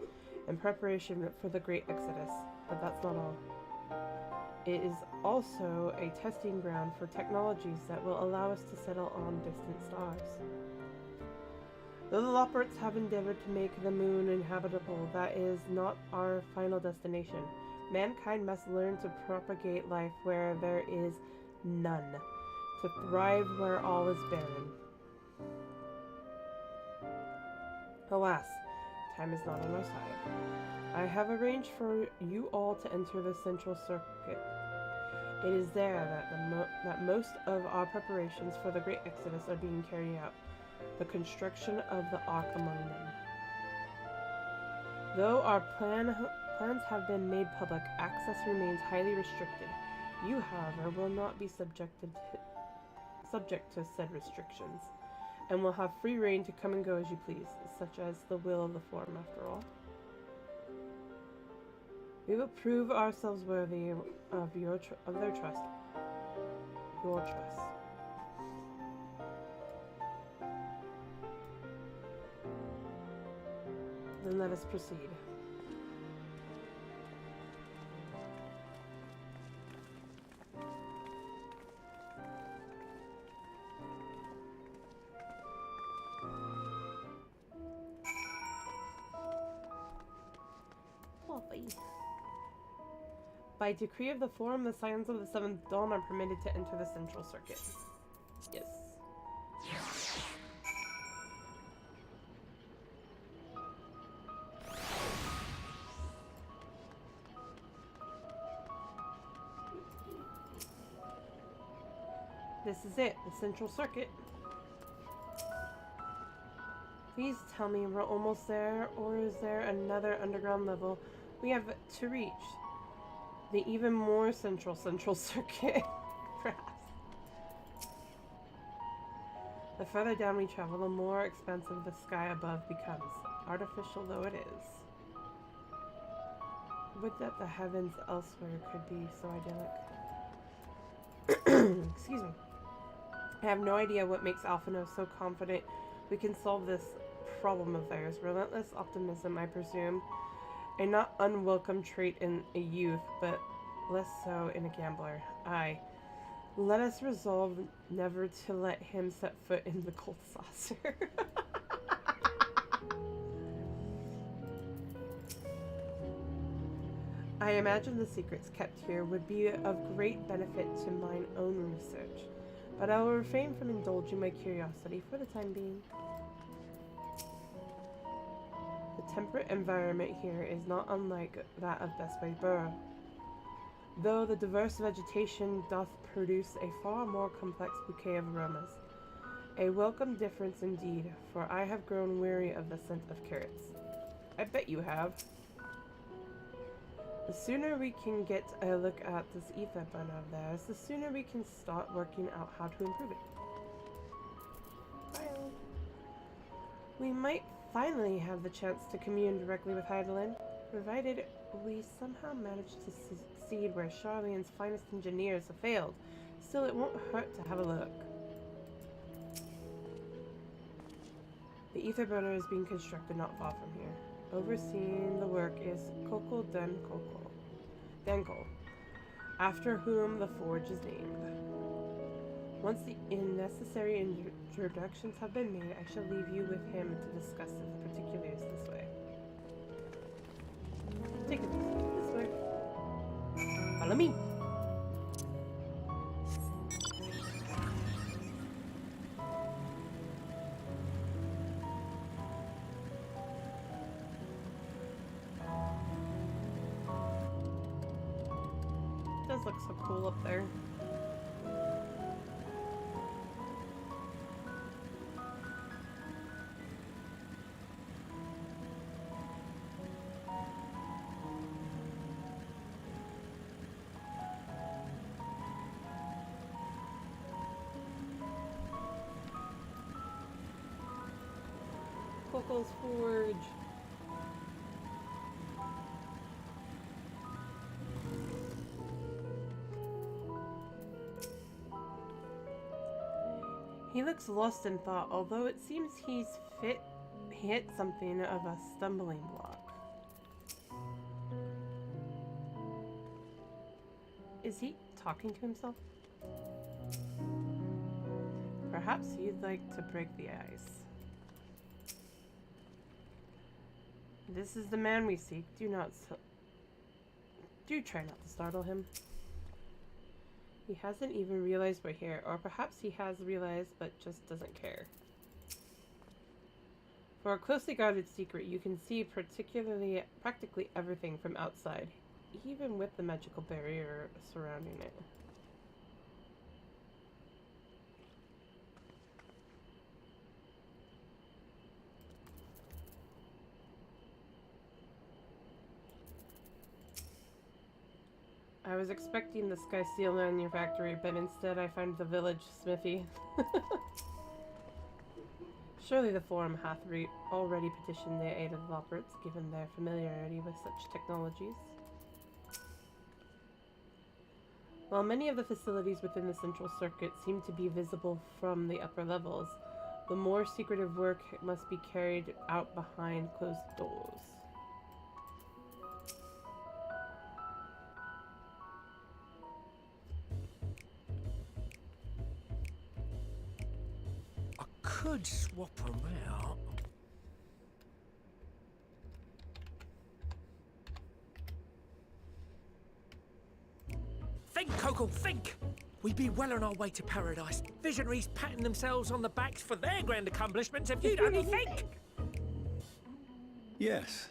[SPEAKER 1] in preparation for the Great Exodus, but that's not all. It is also a testing ground for technologies that will allow us to settle on distant stars. Though the Loports have endeavored to make the moon inhabitable, that is not our final destination. Mankind must learn to propagate life where there is none, to thrive where all is barren. Alas, time is not on our side. I have arranged for you all to enter the central circuit. It is there that most of our preparations for the Great Exodus are being carried out, the construction of the Ark among them. Though our plans have been made public, access remains highly restricted. You, however, will not be subject to said restrictions, and will have free reign to come and go as you please, such as the will of the Forum, after all. We will prove ourselves worthy of their trust. Your trust. Then let us proceed. By decree of the Forum, the Scions of the Seventh Dawn are permitted to enter the Central Circuit. Yes. This is it, the Central Circuit. Please tell me we're almost there, or is there another underground level we have to reach? The even more central circuit, perhaps. The further down we travel, the more expansive the sky above becomes, artificial though it is. Would that the heavens elsewhere could be so idyllic. Excuse me. I have no idea what makes Alphinaud so confident we can solve this problem of theirs. Relentless optimism, I presume. A not unwelcome trait in a youth, but less so in a gambler. Aye. Let us resolve never to let him set foot in the cold saucer. I imagine the secrets kept here would be of great benefit to mine own research, but I will refrain from indulging my curiosity for the time being. The temperate environment here is not unlike that of Bestway Burrow, though the diverse vegetation doth produce a far more complex bouquet of aromas. A welcome difference indeed, for I have grown weary of the scent of carrots. I bet you have. The sooner we can get a look at this ether burner of theirs, the sooner we can start working out how to improve it. Well, we might finally have the chance to commune directly with Hydaelyn, provided we somehow manage to succeed where Charlene's finest engineers have failed. Still, it won't hurt to have a look. The ether burner is being constructed not far from here. Overseeing the work is Kokol Denko, after whom the forge is named. Once the necessary introductions have been made, I shall leave you with him to discuss the particulars this way. Take it this way. Follow me. Does look so cool up there. Coco's Forge. He looks lost in thought, although it seems he's hit something of a stumbling block. Is he talking to himself? Perhaps he'd like to break the ice. This is the man we seek. Do try not to startle him. He hasn't even realized we're here, or perhaps he has realized but just doesn't care. For a closely guarded secret, you can see practically everything from outside, even with the magical barrier surrounding it. I was expecting the Sky Steel Manufactory, but instead I find the village smithy. Surely the Forum hath already petitioned the aid of the Loports, given their familiarity with such technologies. While many of the facilities within the central circuit seem to be visible from the upper levels, the more secretive work must be carried out behind closed doors.
[SPEAKER 11] Could swap them out. Think, Coco, think! We'd be well on our way to paradise. Visionaries patting themselves on the backs for their grand accomplishments if you'd only think!
[SPEAKER 8] Yes,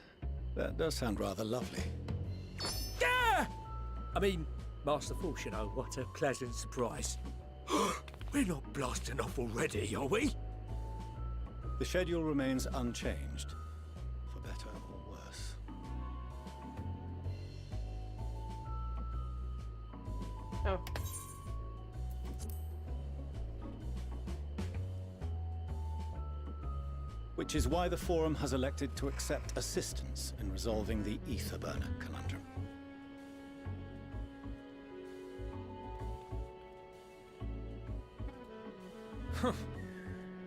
[SPEAKER 8] that does sound rather lovely.
[SPEAKER 11] Yeah! I mean, Master Force, you know, what a pleasant surprise. We're not blasting off already, are we?
[SPEAKER 8] The schedule remains unchanged, for better or worse.
[SPEAKER 1] Oh.
[SPEAKER 8] Which is why the Forum has elected to accept assistance in resolving the ether burner conundrum.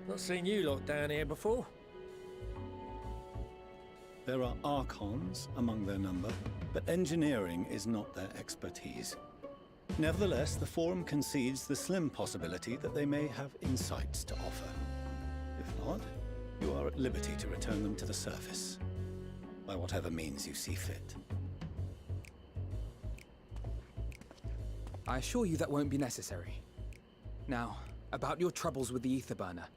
[SPEAKER 11] Not seen you lot down here before.
[SPEAKER 8] There are Archons among their number, but engineering is not their expertise. Nevertheless, the Forum concedes the slim possibility that they may have insights to offer. If not, you are at liberty to return them to the surface, by whatever means you see fit.
[SPEAKER 4] I assure you that won't be necessary. Now, about your troubles with the ether burner.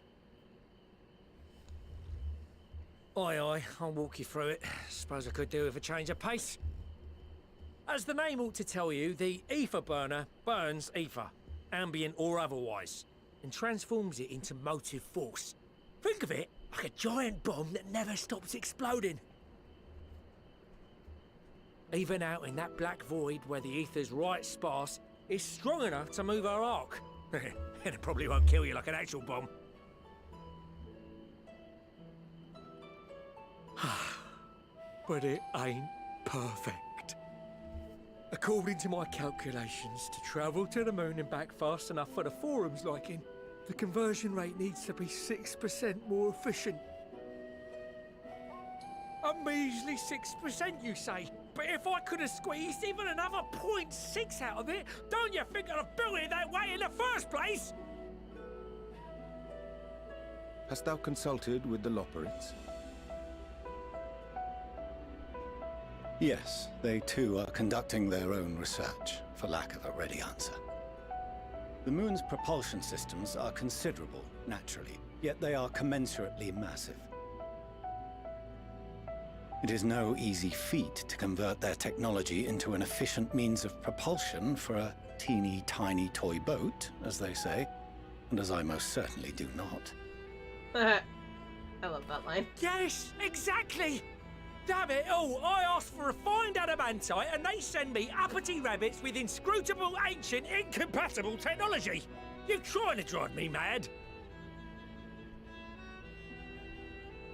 [SPEAKER 11] Aye, aye, I'll walk you through it. Suppose I could do with a change of pace. As the name ought to tell you, the ether burner burns ether, ambient or otherwise, and transforms it into motive force. Think of it like a giant bomb that never stops exploding. Even out in that black void where the ether's right sparse, it's strong enough to move our arc. And it probably won't kill you like an actual bomb. But it ain't perfect. According to my calculations, to travel to the moon and back fast enough for the Forum's liking, the conversion rate needs to be 6% more efficient. measly 6%, you say? But if I could have squeezed even another 0.6 out of it, don't you think I'd have built it that way in the first place?
[SPEAKER 12] Hast thou consulted with the Loperids?
[SPEAKER 8] Yes, they too are conducting their own research, for lack of a ready answer. The moon's propulsion systems are considerable, naturally, yet they are commensurately massive. It is no easy feat to convert their technology into an efficient means of propulsion for a teeny tiny toy boat, as they say, and as I most certainly do not.
[SPEAKER 1] I love that line.
[SPEAKER 11] Yes, exactly! Damn it all, I asked for refined adamantite and they send me uppity rabbits with inscrutable, ancient, incompatible technology! You're trying to drive me mad!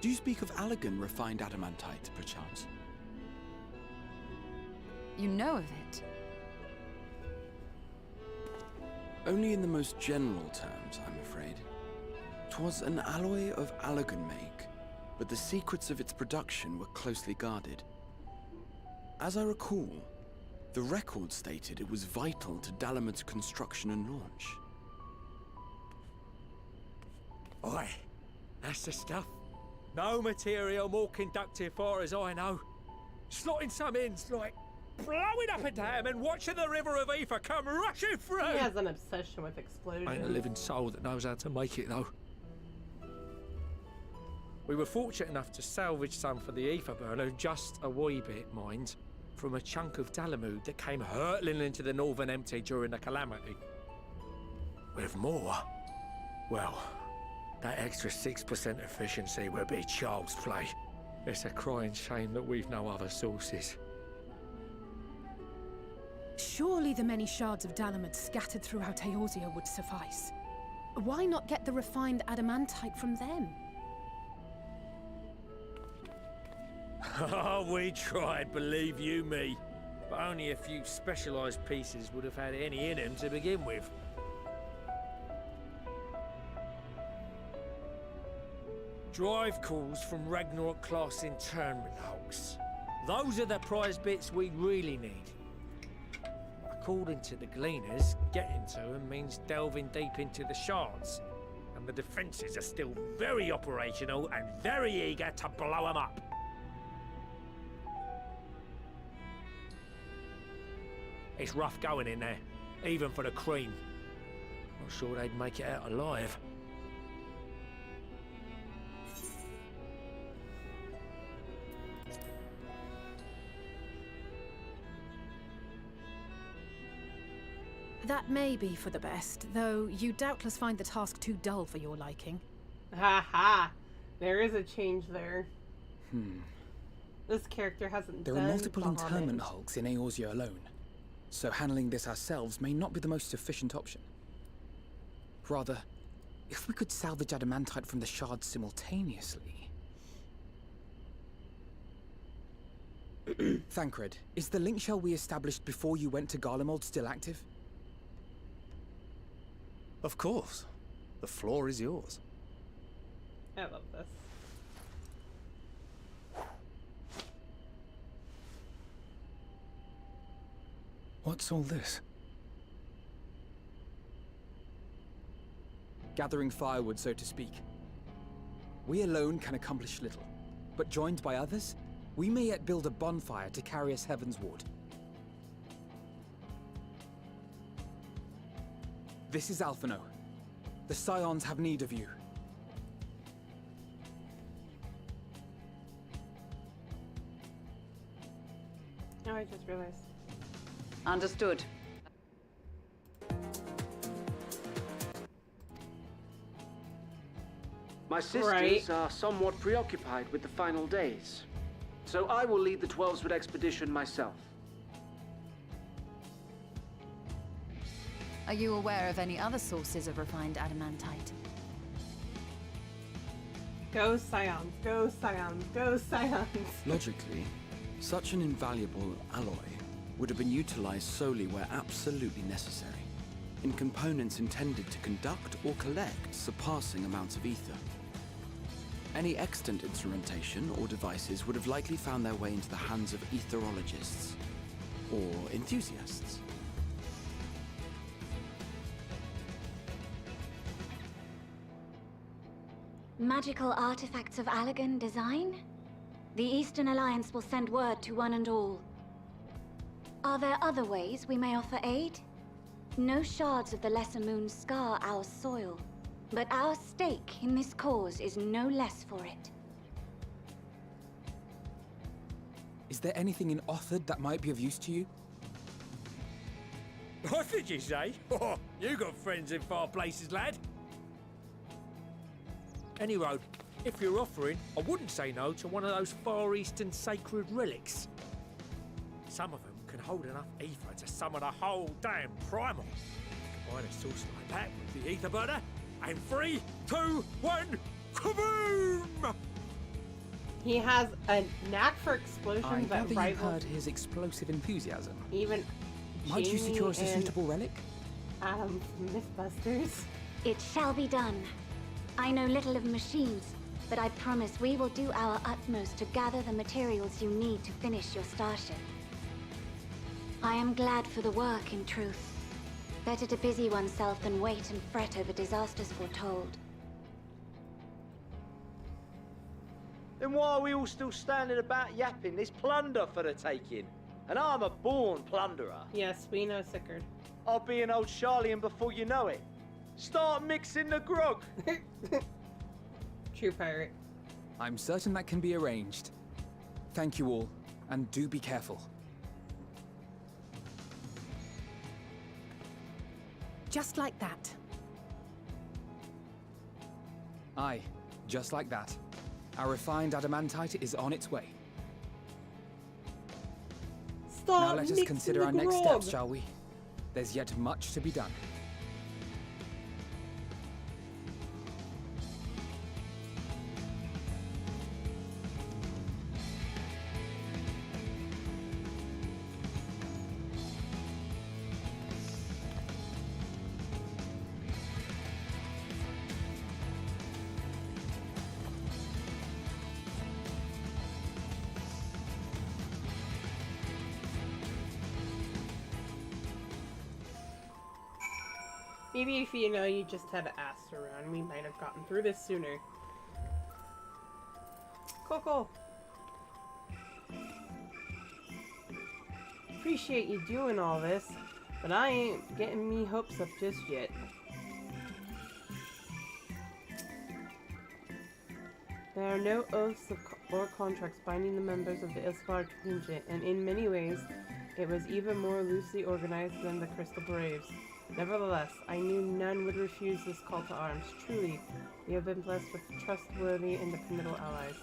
[SPEAKER 13] Do you speak of Allegan refined adamantite, perchance?
[SPEAKER 9] You know of it?
[SPEAKER 13] Only in the most general terms, I'm afraid. 'Twas an alloy of Allegan make, but the secrets of its production were closely guarded. As I recall, the record stated it was vital to Dalamud's construction and launch.
[SPEAKER 11] Aye, that's the stuff. No material more conductive far as I know. Slotting some ends like blowing up a dam and watching the river of ether come rushing through.
[SPEAKER 1] He has an obsession with explosions.
[SPEAKER 11] Ain't a living soul that knows how to make it though. We were fortunate enough to salvage some for the ether burner, just a wee bit, mind, from a chunk of Dalamud that came hurtling into the Northern Empty during the calamity. With more, well, that extra 6% efficiency would be child's play. It's a crying shame that we've no other sources.
[SPEAKER 5] Surely the many shards of Dalamud scattered throughout Eorzea would suffice. Why not get the refined adamantite from them?
[SPEAKER 11] Oh, we tried, believe you me. But only a few specialised pieces would have had any in them to begin with. Drive calls from Ragnarok-class internment hulks. Those are the prize bits we really need. According to the Gleaners, getting to them means delving deep into the shards. And the defences are still very operational and very eager to blow them up. It's rough going in there, even for the cream. Not sure they'd make it out alive.
[SPEAKER 5] That may be for the best, though you doubtless find the task too dull for your liking.
[SPEAKER 1] Ha ha! There is a change there. This character hasn't
[SPEAKER 4] There
[SPEAKER 1] done
[SPEAKER 4] are multiple
[SPEAKER 1] vomit.
[SPEAKER 4] internment hulks in Eorzea alone, so handling this ourselves may not be the most efficient option. Rather, if we could salvage adamantite from the shards simultaneously... Thancred, is the link shell we established before you went to Garlemald still active?
[SPEAKER 12] Of course. The floor is yours.
[SPEAKER 1] I love this.
[SPEAKER 8] What's all this?
[SPEAKER 4] Gathering firewood, so to speak. We alone can accomplish little, but joined by others, we may yet build a bonfire to carry us heavensward. This is Alphino. The Scions have need of you.
[SPEAKER 1] Oh, I just realized.
[SPEAKER 9] Understood.
[SPEAKER 14] My sisters are somewhat preoccupied with the final days, so I will lead the 12-Sword expedition myself.
[SPEAKER 9] Are you aware of any other sources of refined adamantite?
[SPEAKER 1] Go Scions, go Scions, go Scions!
[SPEAKER 13] Logically, such an invaluable alloy would have been utilized solely where absolutely necessary, in components intended to conduct or collect surpassing amounts of ether. Any extant instrumentation or devices would have likely found their way into the hands of etherologists. Or enthusiasts.
[SPEAKER 15] Magical artifacts of Allagan design? The Eastern Alliance will send word to one and all. Are there other ways we may offer aid? No shards of the Lesser Moon scar our soil, but our stake in this cause is no less for it.
[SPEAKER 4] Is there anything in Othard that might be of use to you?
[SPEAKER 11] What did you say? Oh, you got friends in far places, lad. Anyway, if you're offering, I wouldn't say no to one of those Far Eastern sacred relics. Some of them can hold enough ether to summon a whole damn primal. Combine a source like that with the ether burner, and 3, 2, 1, kaboom!
[SPEAKER 1] He has a knack for explosions
[SPEAKER 4] I
[SPEAKER 1] that
[SPEAKER 4] gather you
[SPEAKER 1] rival
[SPEAKER 4] heard his explosive enthusiasm.
[SPEAKER 1] even
[SPEAKER 4] Might you
[SPEAKER 1] Jamie
[SPEAKER 4] secure us a
[SPEAKER 1] and
[SPEAKER 4] suitable relic?
[SPEAKER 1] Adam's Mythbusters.
[SPEAKER 15] It shall be done. I know little of machines, but I promise we will do our utmost to gather the materials you need to finish your starship. I am glad for the work, in truth. Better to busy oneself than wait and fret over disasters foretold.
[SPEAKER 16] Then why are we all still standing about yapping? There's plunder for the taking. And I'm a born plunderer.
[SPEAKER 1] Yes, we know, Sickard.
[SPEAKER 16] I'll be an old Charlian before you know it. Start mixing the grog.
[SPEAKER 1] True pirate.
[SPEAKER 4] I'm certain that can be arranged. Thank you all, and do be careful.
[SPEAKER 5] Just like that.
[SPEAKER 4] Aye, just like that. Our refined adamantite is on its way.
[SPEAKER 1] Stop
[SPEAKER 4] now let us consider our next steps, shall we? There's yet much to be done.
[SPEAKER 1] Maybe if you just had asked around, we might have gotten through this sooner. Cool. Appreciate you doing all this, but I ain't getting me hopes up just yet. There are no oaths or contracts binding the members of the Ilsvar contingent, and in many ways, it was even more loosely organized than the Crystal Braves. Nevertheless, I knew none would refuse this call to arms. Truly, we have been blessed with trustworthy and dependable allies.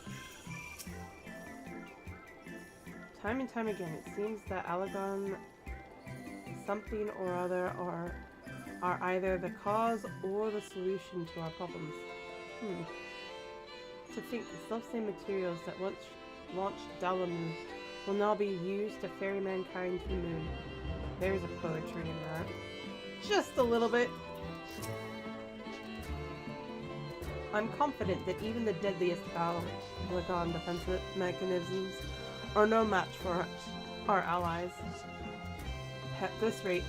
[SPEAKER 1] Time and time again, it seems that Allagan, something or other, are either the cause or the solution to our problems. To think the selfsame materials that once launched Dalamun will now be used to ferry mankind to the moon. There's a poetry in that. Just a little bit. I'm confident that even the deadliest Allagan defensive mechanisms are no match for our allies. At this rate,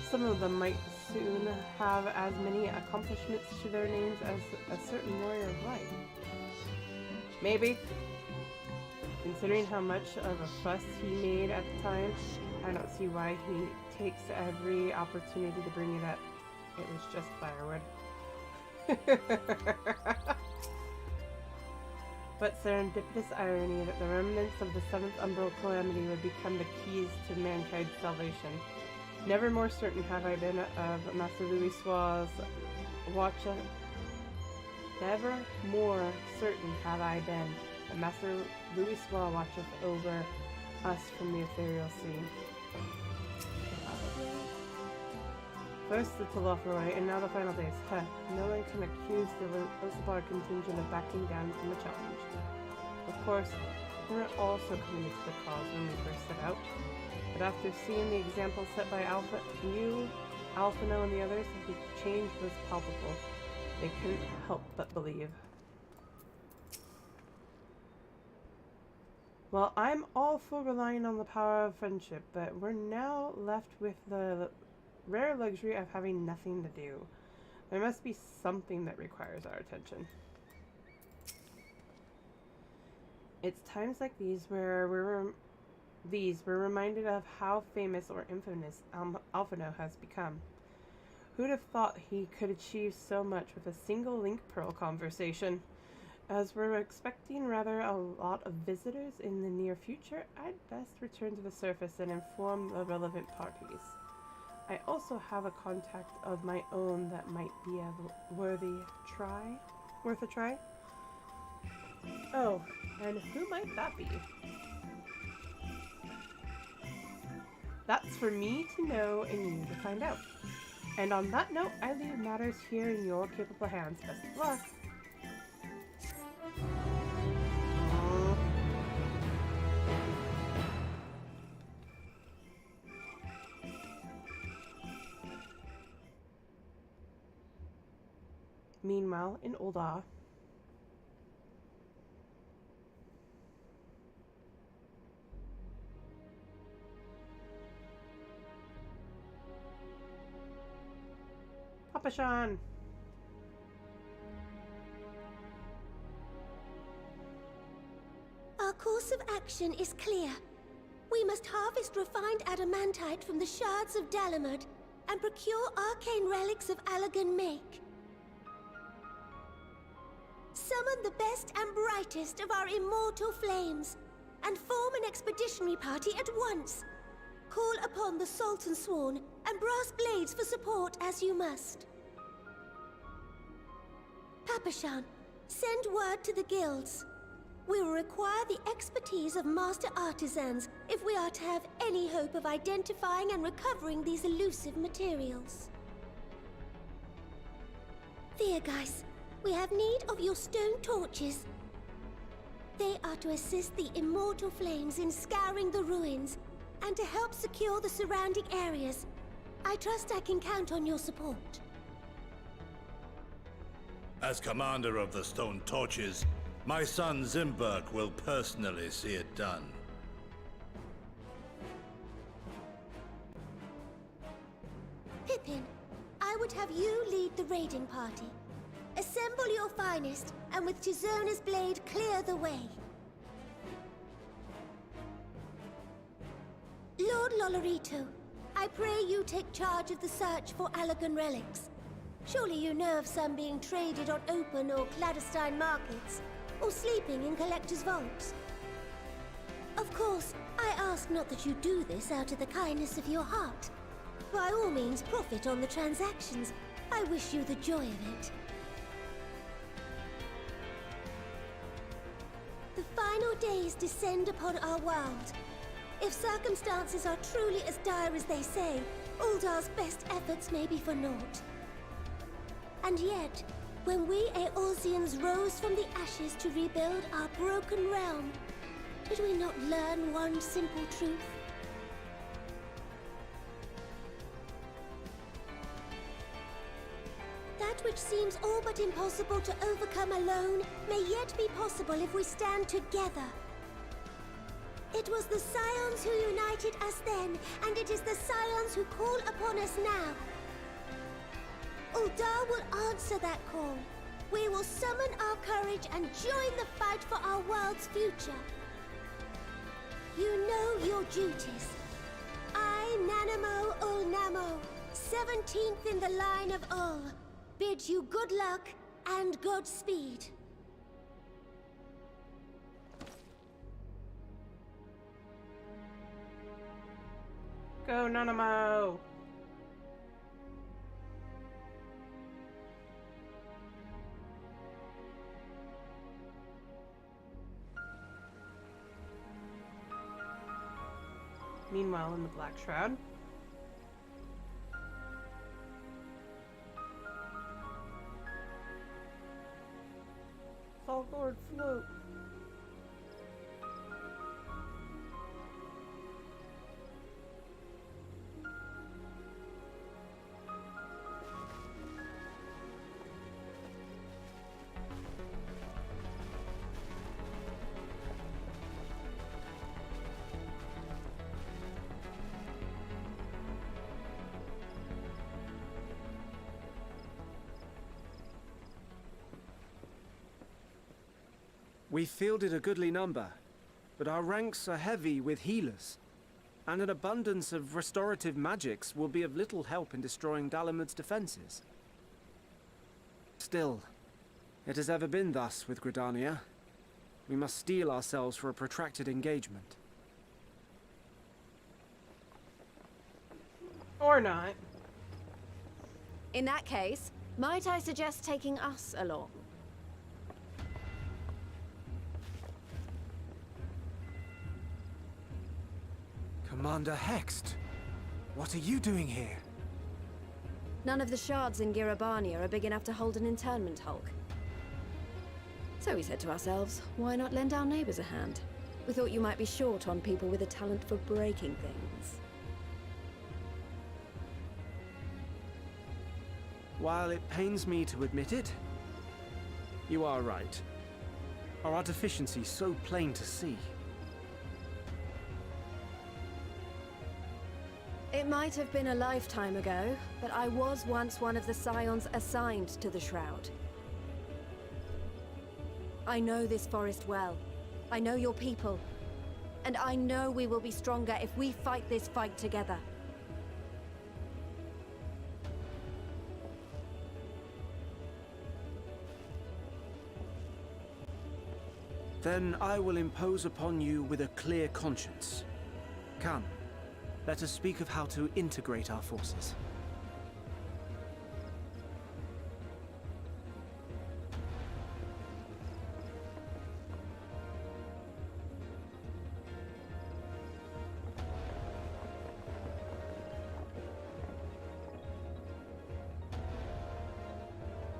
[SPEAKER 1] some of them might soon have as many accomplishments to their names as a certain warrior of light. Maybe. Considering how much of a fuss he made at the time, I don't see why he takes every opportunity to bring it up. It was just firewood. But serendipitous irony that the remnants of the seventh umbral calamity would become the keys to mankind's salvation. Never more certain have I been of Master Louis Swall's watch. Never more certain have I been that Master Louis Swall watcheth over us from the ethereal sea. First the Telophoroi, and now the final days. No one can accuse the Ilsvar contingent of backing down from the challenge. Of course, we weren't all so committed to the cause when we first set out, but after seeing the example set by Alphino and the others, the change was palpable. They couldn't help but believe. Well, I'm all for relying on the power of friendship, but we're now left with the rare luxury of having nothing to do. There must be something that requires our attention. It's times like these where we're reminded of how famous or infamous Alphino has become. Who'd have thought he could achieve so much with a single link pearl conversation? As we're expecting rather a lot of visitors in the near future, I'd best return to the surface and inform the relevant parties. I also have a contact of my own that might be worth a try. Oh, and who might that be? That's for me to know and you to find out. And on that note, I leave matters here in your capable hands. Best of luck. Meanwhile, in Ul'dah, Papa Sean.
[SPEAKER 17] Our course of action is clear. We must harvest refined adamantite from the shards of Dalamud and procure arcane relics of Allagan make. Summon the best and brightest of our immortal flames and form an expeditionary party at once. Call upon the Sultan Sworn and Brass Blades for support as you must. Papashan, send word to the guilds. We will require the expertise of master artisans if we are to have any hope of identifying and recovering these elusive materials. Thiergeist, we have need of your stone torches. They are to assist the immortal flames in scouring the ruins and to help secure the surrounding areas. I trust I can count on your support.
[SPEAKER 10] As commander of the Stone Torches, my son Zimberg will personally see it done.
[SPEAKER 17] Pippin, I would have you lead the raiding party. Assemble your finest, and with Tizona's blade clear the way. Lord Lolorito, I pray you take charge of the search for Allagan relics. Surely you know of some being traded on open or clandestine markets, or sleeping in collectors' vaults. Of course, I ask not that you do this out of the kindness of your heart. By all means, profit on the transactions. I wish you the joy of it. The final days descend upon our world. If circumstances are truly as dire as they say, Uldah's best efforts may be for naught. And yet, when we Eorzeans rose from the ashes to rebuild our broken realm, did we not learn one simple truth? That which seems all but impossible to overcome alone may yet be possible if we stand together. It was the Scions who united us then, and it is the Scions who call upon us now. Ul'dah will answer that call. We will summon our courage and join the fight for our world's future. You know your duties. I, Nanamo Ul'Namo, 17th in the line of Ul, bid you good luck and Godspeed.
[SPEAKER 1] Go, Nanamo! Meanwhile, in the Black Shroud, Falgord float.
[SPEAKER 14] We fielded a goodly number, but our ranks are heavy with healers, and an abundance of restorative magics will be of little help in destroying Dalamud's defenses. Still, it has ever been thus with Gridania. We must steel ourselves for a protracted engagement.
[SPEAKER 1] Or not.
[SPEAKER 18] In that case, might I suggest taking us along?
[SPEAKER 14] Commander Hext, what are you doing here?
[SPEAKER 18] None of the shards in Girabania are big enough to hold an internment hulk. So we said to ourselves, why not lend our neighbors a hand? We thought you might be short on people with a talent for breaking things.
[SPEAKER 14] While it pains me to admit it, you are right. Our deficiency so plain to see.
[SPEAKER 18] It might have been a lifetime ago, but I was once one of the scions assigned to the Shroud. I know this forest well. I know your people. And I know we will be stronger if we fight this fight together.
[SPEAKER 14] Then I will impose upon you with a clear conscience. Come, let us speak of how to integrate our forces.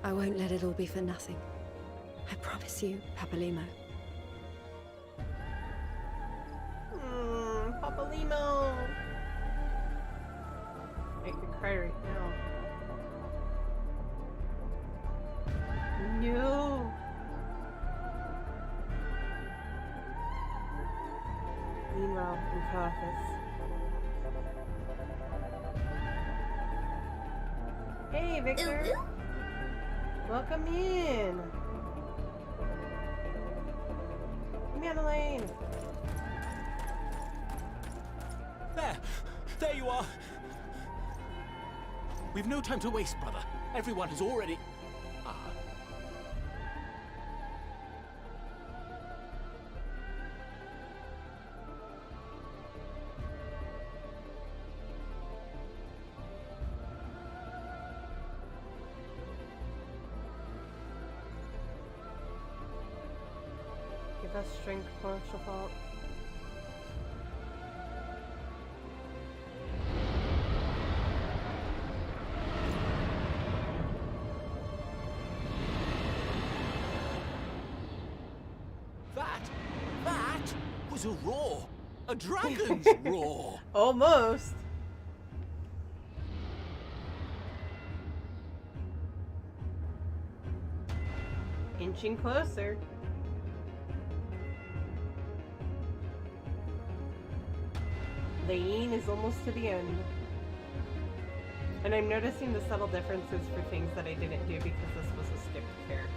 [SPEAKER 18] I won't let it all be for nothing. I promise you, Papalimo.
[SPEAKER 1] Papalimo! I could cry right now. No! Meanwhile, in Carthus. Hey, Victor! Welcome in! Madeline!
[SPEAKER 19] There you are! We've no time to waste, brother. Everyone has already...
[SPEAKER 1] Give us strength, martial fault.
[SPEAKER 19] That was a roar! A dragon's roar!
[SPEAKER 1] Almost! Inching closer. Lane is almost to the end. And I'm noticing the subtle differences for things that I didn't do because this was a skipped character.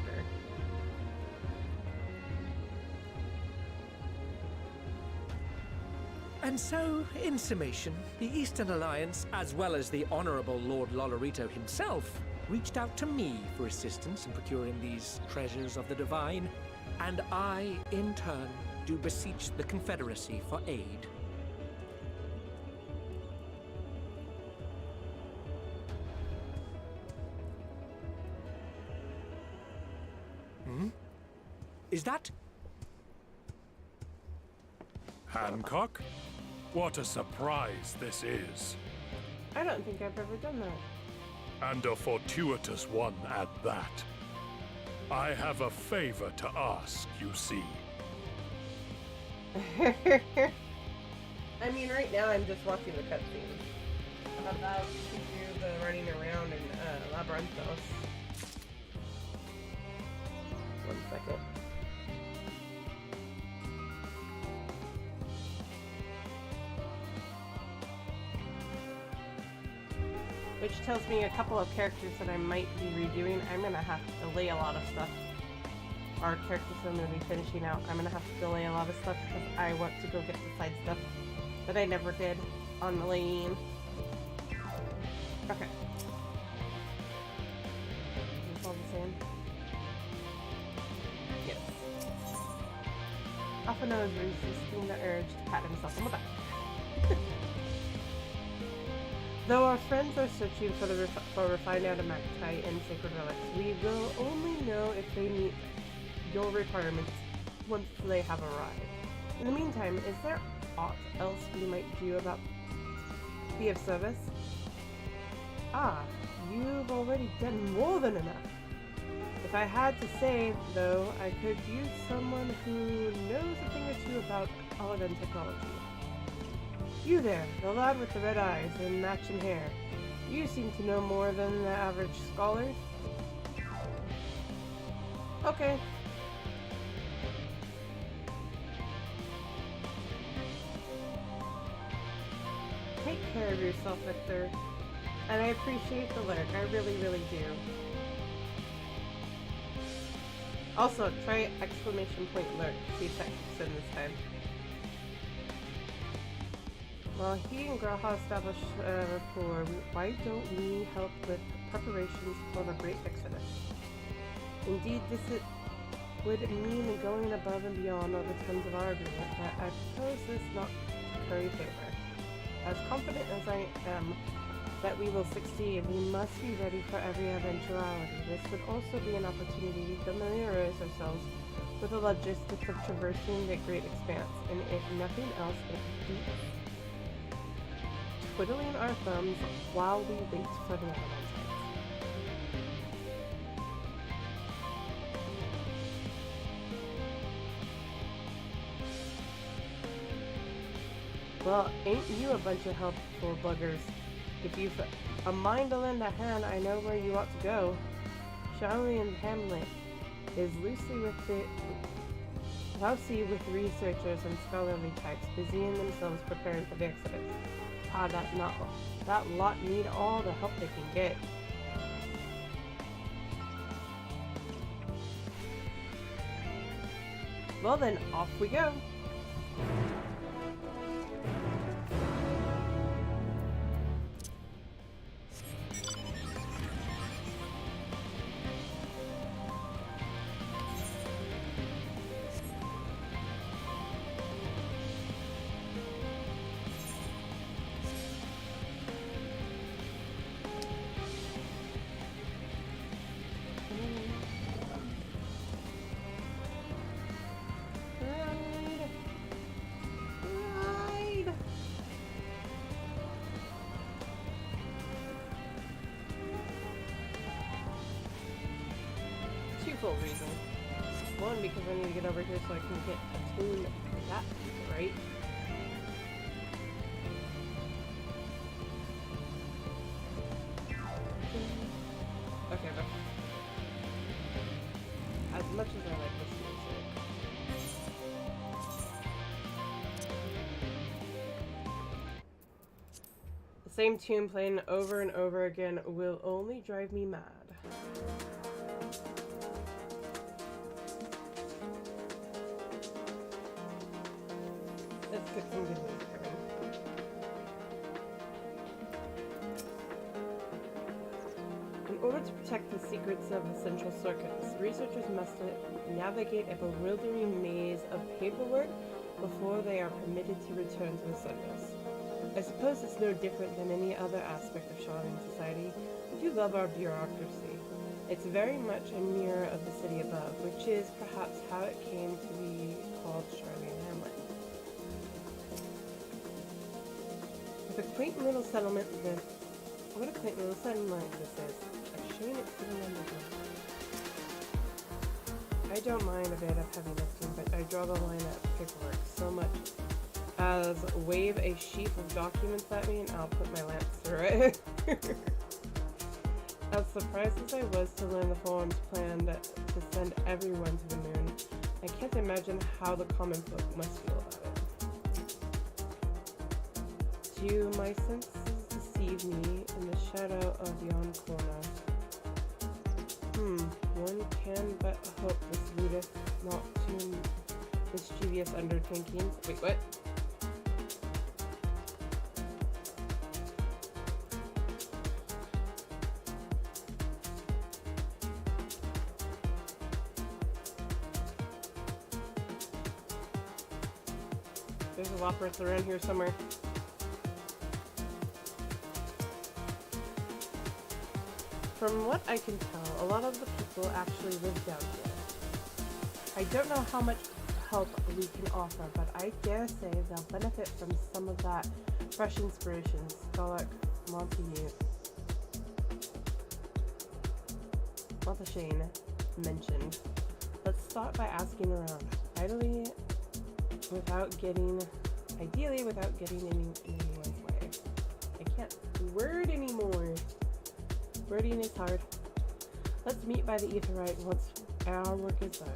[SPEAKER 11] And so, in summation, the Eastern Alliance, as well as the Honourable Lord Lolorito himself, reached out to me for assistance in procuring these treasures of the divine, and I, in turn, do beseech the Confederacy for aid. Is that...
[SPEAKER 20] Hancock? What a surprise this is.
[SPEAKER 1] I don't think I've ever done that.
[SPEAKER 20] And a fortuitous one at that. I have a favor to ask, you see.
[SPEAKER 1] I mean, right now I'm just watching the cutscenes. I'm about to do the running around in Labyrinthos. 1 second. Which tells me a couple of characters that I might be redoing. I'm gonna have to delay a lot of stuff our characters are going to be finishing out. I'm going to have to delay a lot of stuff because I want to go get the side stuff that I never did on the lane. Okay. Is this all the same? Yes. Alphino is resisting the urge to pat himself on the back. Though our friends are searching for refined adamantite and sacred relics, we will only know if they meet your requirements once they have arrived. In the meantime, is there aught else we might do about be of service? Ah, you've already done more than enough. If I had to say, though, I could use someone who knows a thing or two about Alagan technology. You there, the lad with the red eyes and matching hair. You seem to know more than the average scholar. Okay. Take care of yourself, Victor. And I appreciate the lurk, I really, really do. Also, try exclamation point lurk, see if that kicks in this time. While he and Graha establish a rapport, why don't we help with preparations for the Great Exodus? Indeed, would mean going above and beyond all the terms of our agreement, but I propose this not to curry favor. As confident as I am that we will succeed, we must be ready for every eventuality. This would also be an opportunity to familiarize ourselves with the logistics of traversing the great expanse, and if nothing else, it beats twiddling our thumbs while we wait for the adamantite. Well, ain't you a bunch of helpful buggers? If you've a mind to lend a hand, I know where you ought to go. Charlian Hamlet is lousy with researchers and scholarly types, busying themselves preparing for the Exodus. Ah, that lot need all the help they can get. Well then, off we go. Twofold reason. One, because I need to get over here so I can get attuned to that right. Okay, but as much as I like this music, the same tune playing over and over again will only drive me mad. Let's get some good news coming. In order to protect the secrets of the central circuits, researchers must navigate a bewildering maze of paperwork before they are permitted to return to the surface. I suppose it's no different than any other aspect of Charlene society. We do love our bureaucracy. It's very much a mirror of the city above, which is perhaps how it came to be called Charlene Hamlet. What a quaint little settlement this is. A shame it's sitting on the ground. I don't mind a bit of heavy lifting, but I draw the line at paperwork so much as wave a sheaf of documents at me and I'll put my lance through it. As surprised as I was to learn the forums planned to send everyone to the moon, I can't imagine how the common folk must feel about it. Do my senses deceive me in the shadow of yon corner? One can but hope this leadeth not to mischievous undertaking. Wait, what? There's a Loporith around here somewhere. From what I can tell, a lot of the people actually live down here. I don't know how much help we can offer, but I dare say they'll benefit from some of that fresh inspiration Skolak Montashane mentioned. Let's start by asking around. Ideally, without getting in anyone's way. I can't word anymore. Wording is hard. Let's meet by the Aetheryte once our work is done.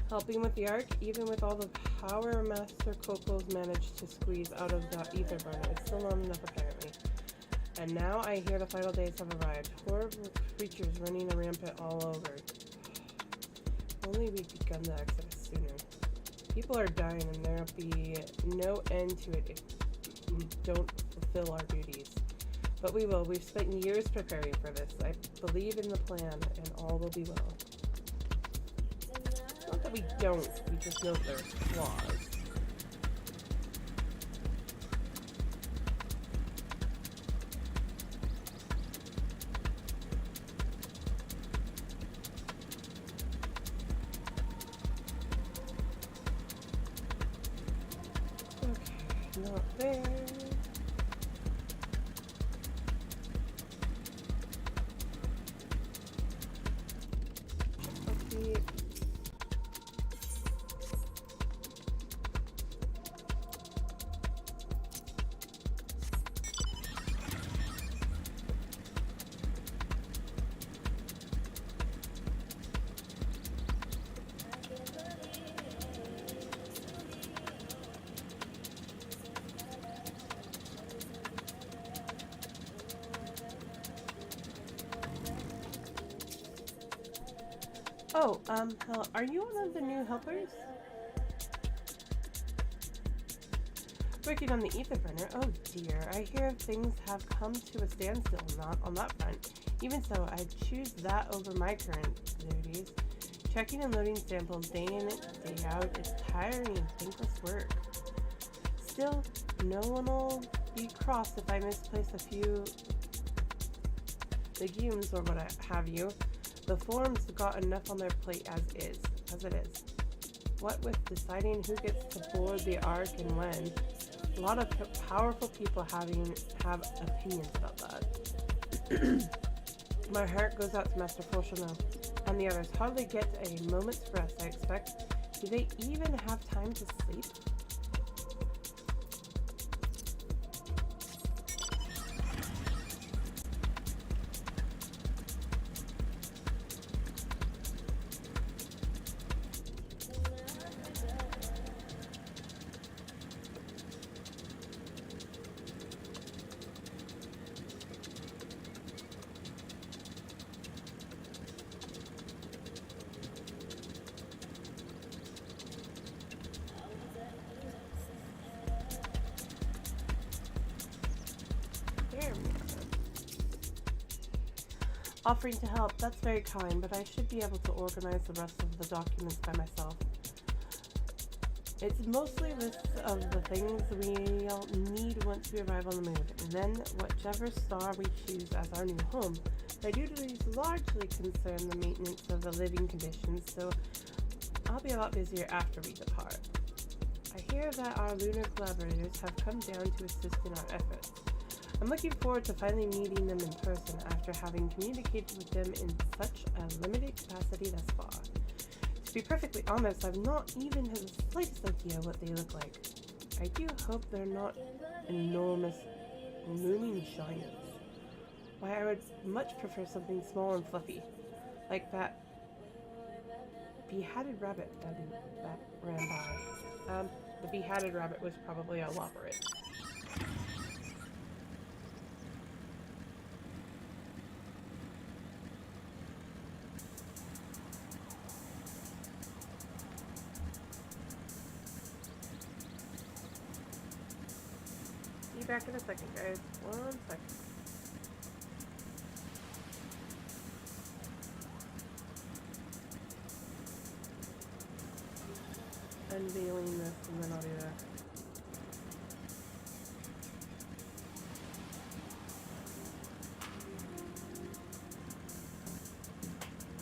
[SPEAKER 1] Helping with the Ark, even with all the power Master Coco's managed to squeeze out of the ether burner, it's still not enough apparently. And now I hear the final days have arrived. Horrible creatures running rampant all over. If only we'd begun the exodus sooner. People are dying and there'll be no end to it if we don't fulfill our duties. But we will. We've spent years preparing for this. I believe in the plan and all will be well. Not that we don't, we just know there's flaws. Okay, not there. Let's see. Oh, hello. Are you one of the new helpers? Working on the ether burner? Oh dear, I hear things have come to a standstill on that front. Even so, I'd choose that over my current duties. Checking and loading samples day in, day out is tiring and thankless work. Still, no one will be cross if I misplace a few legumes or what have you. The forum's got enough on their plate as it is. What with deciding who gets to board the Ark and when, a lot of powerful people have opinions about that. My heart goes out to Master Fulshano and the others. Hardly get a moment's rest, I expect. Do they even have time to sleep? Offering to help, that's very kind, but I should be able to organize the rest of the documents by myself. It's mostly lists of the things we'll need once we arrive on the moon, and then whichever star we choose as our new home. My duties largely concern the maintenance of the living conditions, so I'll be a lot busier after we depart. I hear that our lunar collaborators have come down to assist in our efforts. I'm looking forward to finally meeting them in person after having communicated with them in such a limited capacity thus far. To be perfectly honest, I've not even had the slightest idea what they look like. I do hope they're not enormous looming giants. Why, I would much prefer something small and fluffy, like that beheaded rabbit that ran by. The beheaded rabbit was probably a loperit. See you back in a second, guys. 1 second. Unveiling this, and then I'll do that.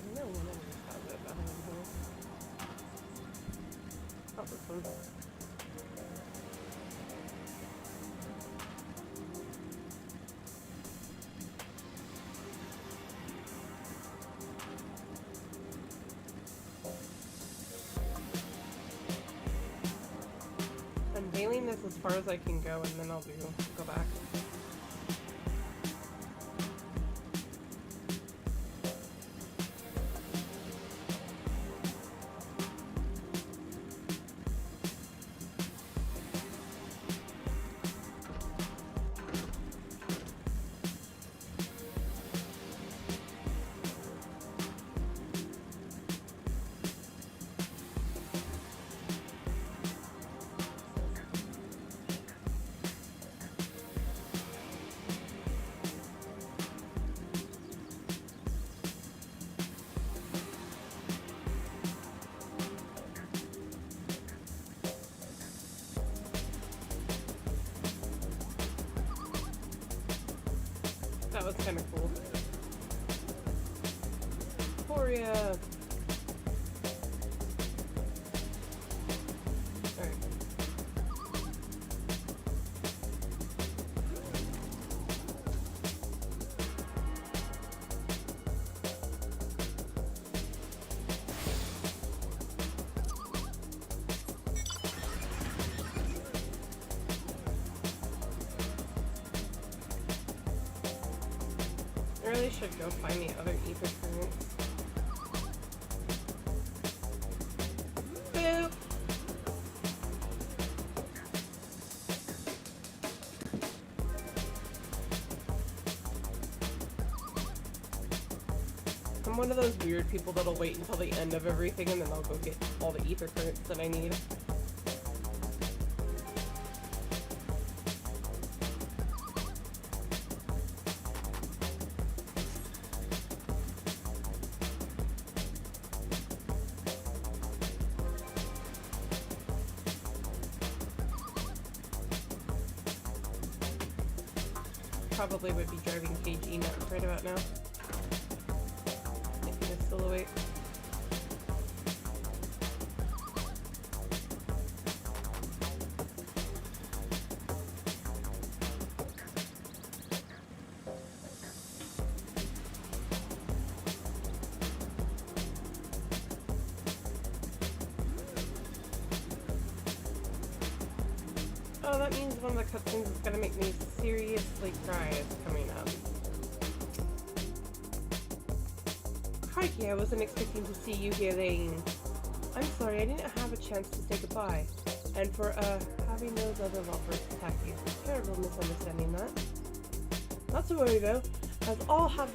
[SPEAKER 1] I know one of these has it behind here. Oh, this one. Unveiling this as far as I can go, and then I'll go back. That was kind of cool. Victoria! Alright. I really should go find the other ether currents. Boop! I'm one of those weird people that'll wait until the end of everything and then I'll go get all the ether currents that I need. Probably would be driving KG nuts right about now. If he was still awake. Oh, that means one of the cutscenes is gonna make me seriously cry is coming up. Crikey, I wasn't expecting to see you here, Lane. I'm sorry, I didn't have a chance to say goodbye. And for, having those other loppers attack you. Terrible misunderstanding that. Not to worry though, as all have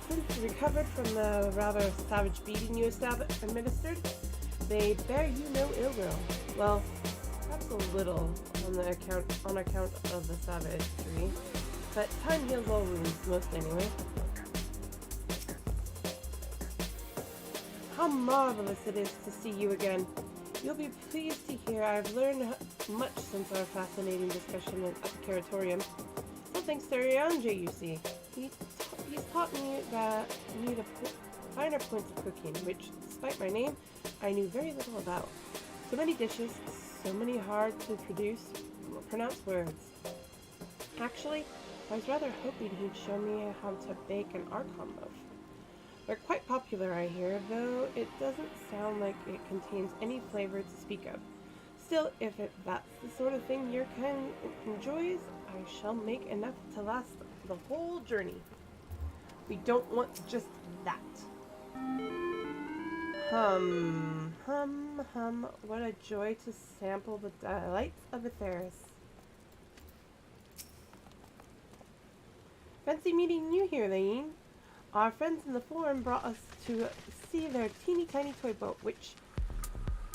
[SPEAKER 1] since recovered from the rather savage beating you administered, they bear you no ill will. Well, perhaps a little on account of the savagery, but time heals all wounds, most anyway. How marvelous it is to see you again. You'll be pleased to hear I've learned much since our fascinating discussion at the Curatorium. All thanks to Arianje, you see. He's taught me that I need finer points of cooking, which, despite my name, I knew very little about. So many dishes, so many hard to pronounce words. Actually, I was rather hoping he'd show me how to bake an Archon loaf. They're quite popular, I hear, though it doesn't sound like it contains any flavor to speak of. Still, if that's the sort of thing your kind enjoys, I shall make enough to last the whole journey. We don't want just that. Hum, what a joy to sample the delights of Etheris. Fancy meeting you here, Layeen. Our friends in the forum brought us to see their teeny tiny toy boat, which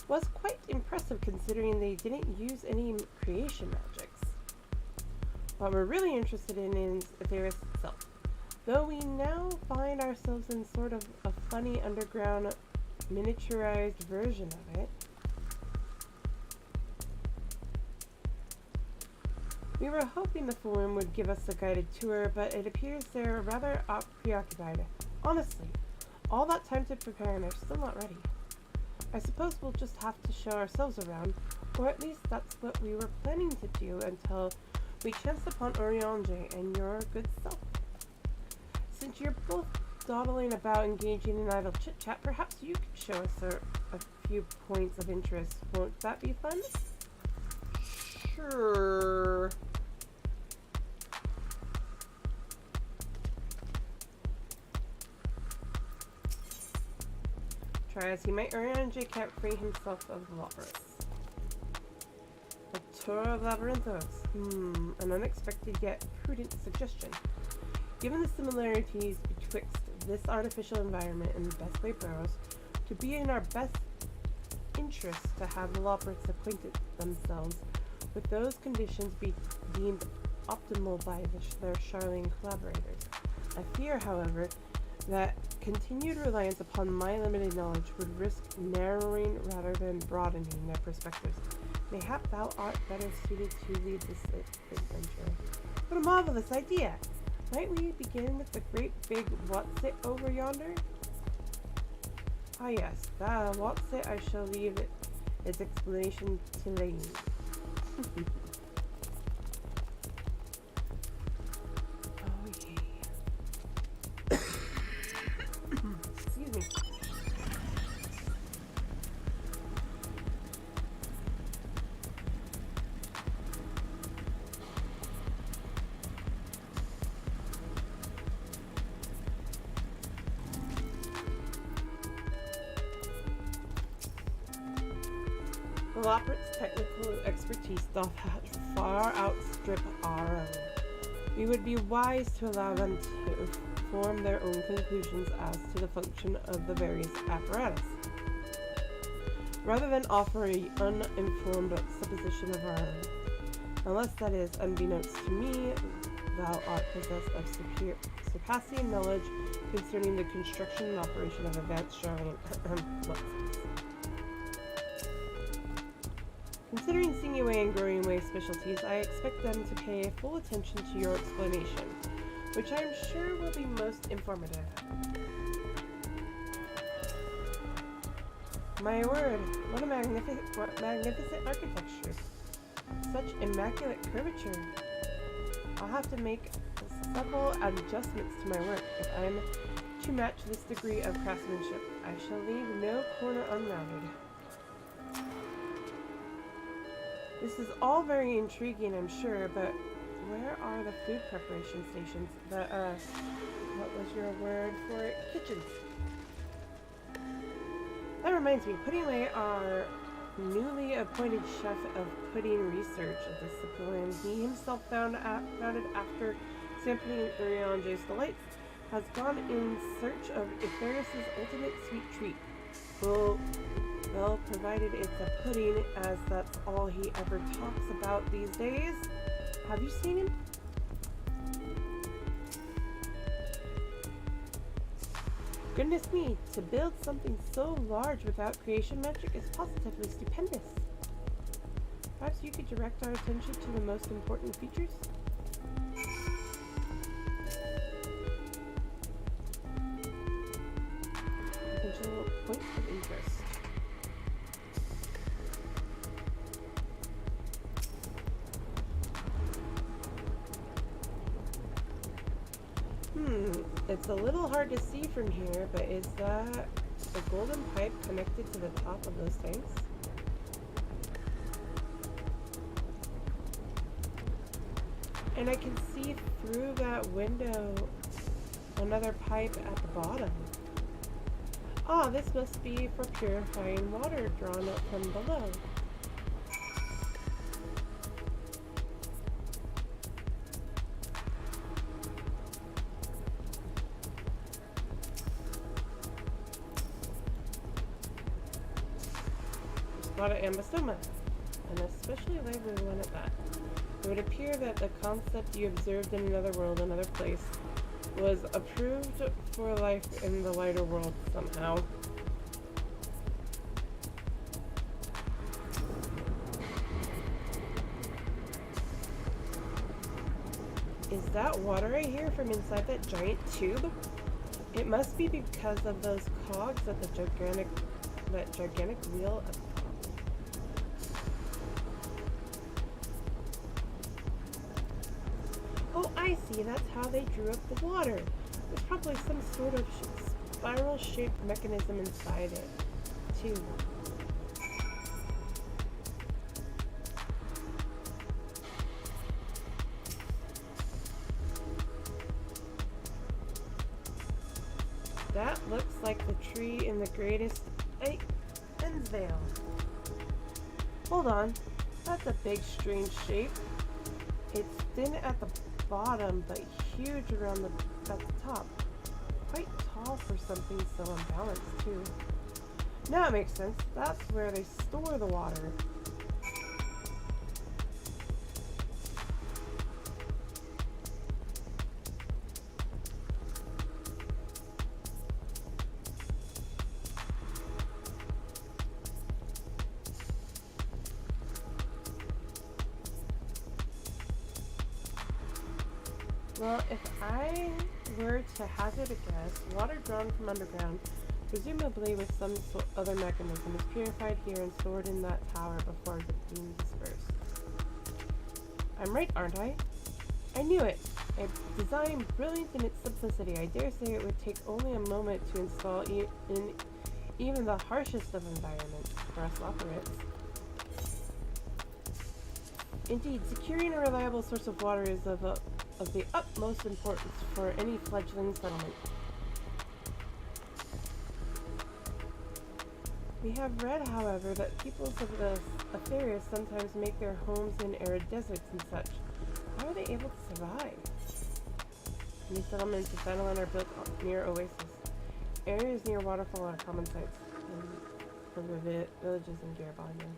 [SPEAKER 1] was quite impressive considering they didn't use any creation magics. What we're really interested in is Etheris itself, though we now find ourselves in sort of a funny underground miniaturized version of it. We were hoping the forum would give us a guided tour, but it appears they're rather preoccupied. Honestly, all that time to prepare and they're still not ready. I suppose we'll just have to show ourselves around, or at least that's what we were planning to do until we chanced upon Urianger and your good self. Since you're both dawdling about engaging in idle chit-chat, perhaps you could show us a few points of interest. Won't that be fun? Sure. Try as he might, Urianger can't free himself of the labyrinth. A tour of Labyrinthos. An unexpected yet prudent suggestion. Given the similarities betwixt this artificial environment and the Bethway Burrows, to be in our best interest to have the Loporrits acquainted themselves with those conditions be deemed optimal by their Charlene collaborators. I fear, however, that continued reliance upon my limited knowledge would risk narrowing rather than broadening their perspectives. Mayhap thou art better suited to lead this adventure. What a marvelous idea! Might we begin with the great big what's-it over yonder? Ah yes, that what's-it I shall leave its explanation to Layeen. Excuse me. The Loporrits' technical expertise doth far outstrip our own. We would be wise to allow them to form their own conclusions as to the function of the various apparatus, rather than offer an uninformed supposition of our own. Unless that is, unbeknownst to me, thou art possessed of surpassing knowledge concerning the construction and operation of advanced Charlene weapons. Considering seeing away and growing away specialties, I expect them to pay full attention to your explanation, which I am sure will be most informative. My word, what a magnificent architecture. Such immaculate curvature. I'll have to make several adjustments to my work if I'm to match this degree of craftsmanship. I shall leave no corner unrounded. This is all very intriguing, I'm sure, but where are the food preparation stations? The, what was your word for it? Kitchens. That reminds me, putting away our newly appointed chef of pudding research, a discipline he himself founded after sampling Urianger's delights, has gone in search of Etheris' ultimate sweet treat. Well, provided it's a pudding, as that's all he ever talks about these days. Have you seen him? Goodness me, to build something so large without creation magic is positively stupendous. Perhaps you could direct our attention to the most important features? Potential points of interest. It's a little hard to see from here, but is that a golden pipe connected to the top of those tanks? And I can see through that window another pipe at the bottom. Ah, this must be for purifying water drawn up from below. There's a lot of ambystoma, and especially lively one at that. It would appear that the concept you observed in another world, another place, was approved for life in the lighter world somehow. Is that water I hear from inside that giant tube? It must be because of those cogs at the gigantic wheel at the top. Oh, I see. That's how they drew up the water. There's probably some sort of spiral-shaped mechanism inside it, too. That looks like the tree in the greatest Ensvale. Hold on. That's a big, strange shape. It's thin at the bottom, but huge around at the top. Quite tall for something so unbalanced, too. Now it makes sense. That's where they store the water. Well, if I were to hazard a guess, water drawn from underground, presumably with some other mechanism, is purified here and stored in that tower before being dispersed. I'm right, aren't I? I knew it! A design brilliant in its simplicity. I dare say it would take only a moment to install in even the harshest of environments for us operates. Indeed, securing a reliable source of water is of the utmost importance for any fledgling settlement. We have read, however, that peoples of the Aetherius sometimes make their homes in arid deserts and such. How are they able to survive? Many settlements of Fenelon are built near oases. Areas near waterfall are common sites for the villages in Garabania.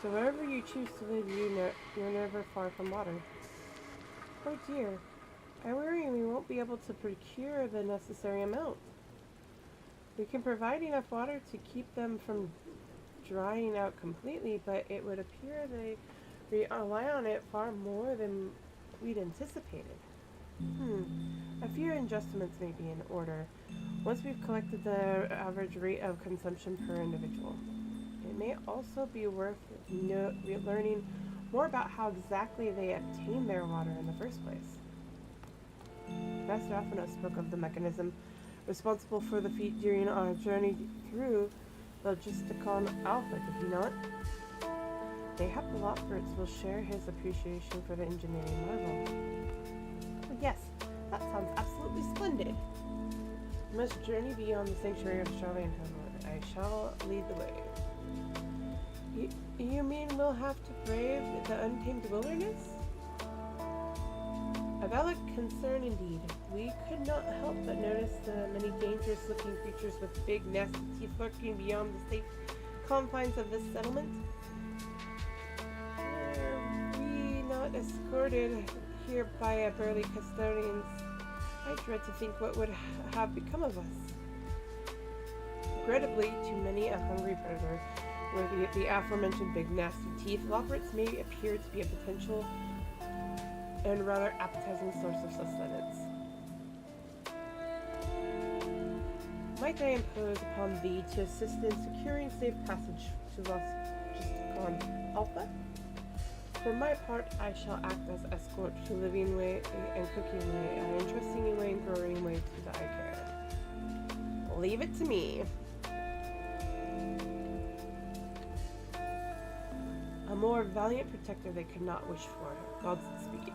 [SPEAKER 1] So wherever you choose to live, you're never far from water. Oh dear, I worry we won't be able to procure the necessary amount. We can provide enough water to keep them from drying out completely, but it would appear they rely on it far more than we'd anticipated. A few adjustments may be in order, once we've collected the average rate of consumption per individual. It may also be worth learning more about how exactly they obtain their water in the first place. Master Alphanos spoke of the mechanism responsible for the feat during our journey through Logisticon Alpha, did he not? Mayhap the Lotfords will share his appreciation for the engineering marvel. Oh, yes, that sounds absolutely splendid. We must journey beyond the sanctuary of Charlene, however. I shall lead the way. You mean we'll have to brave the untamed wilderness? A valid concern indeed. We could not help but notice the many dangerous-looking creatures with big, nasty teeth lurking beyond the safe confines of this settlement. Were we not escorted here by a burly custodians? I dread to think what would have become of us. Regrettably, to many a hungry predator, where the aforementioned big nasty teeth, Loporits may appear to be a potential and rather appetizing source of sustenance. Might I impose upon thee to assist in securing safe passage to Logisticon Alpha? For my part, I shall act as escort to living way and cooking way, entrusting way and growing way to thy care. Leave it to me. A more valiant protector they could not wish for. Godspeed.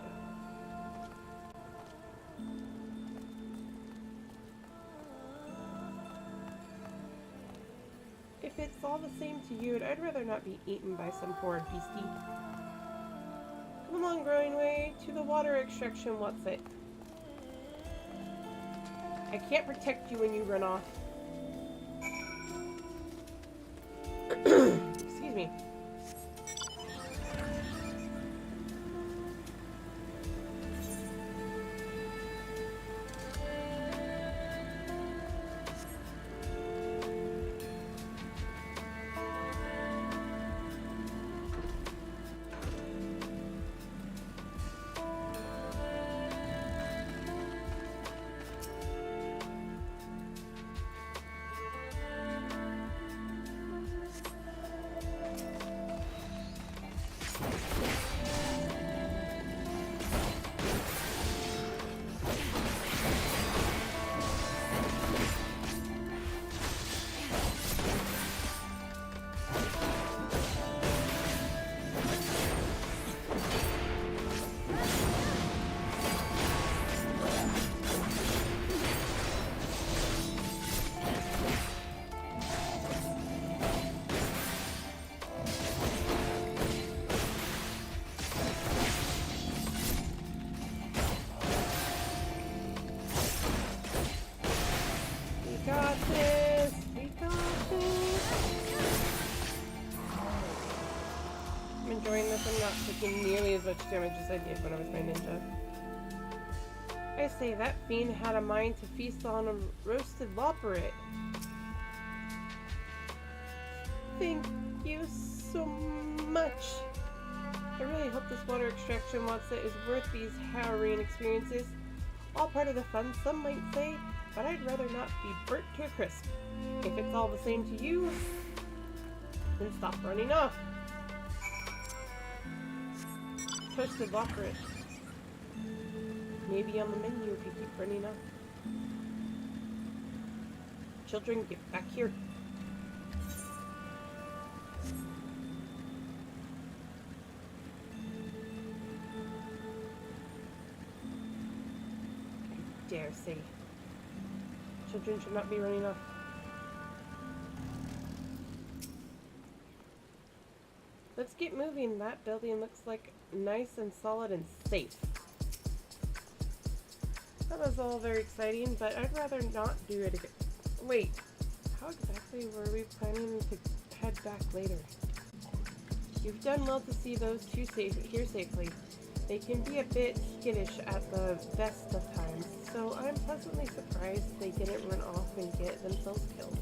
[SPEAKER 1] If it's all the same to you, I'd rather not be eaten by some poor beastie. Come along, growing way, to the water extraction, what's it? I can't protect you when you run off. Excuse me. I'm not taking nearly as much damage as I did when I was my ninja. I say, that fiend had a mind to feast on a roasted loperate. Thank you so much. I really hope this water extraction Watsa is worth these harrowing experiences. All part of the fun, some might say, but I'd rather not be burnt to a crisp. If it's all the same to you, then stop running off. Toasted loperate. Maybe on the menu if you keep running off. Children, get back here. I dare say. Children should not be running off. Let's get moving. That building looks like nice and solid and safe. That was all very exciting, but I'd rather not do it again. Wait, how exactly were we planning to head back later? You've done well to see those two here safely. They can be a bit skittish at the best of times, so I'm pleasantly surprised they didn't run off and get themselves killed.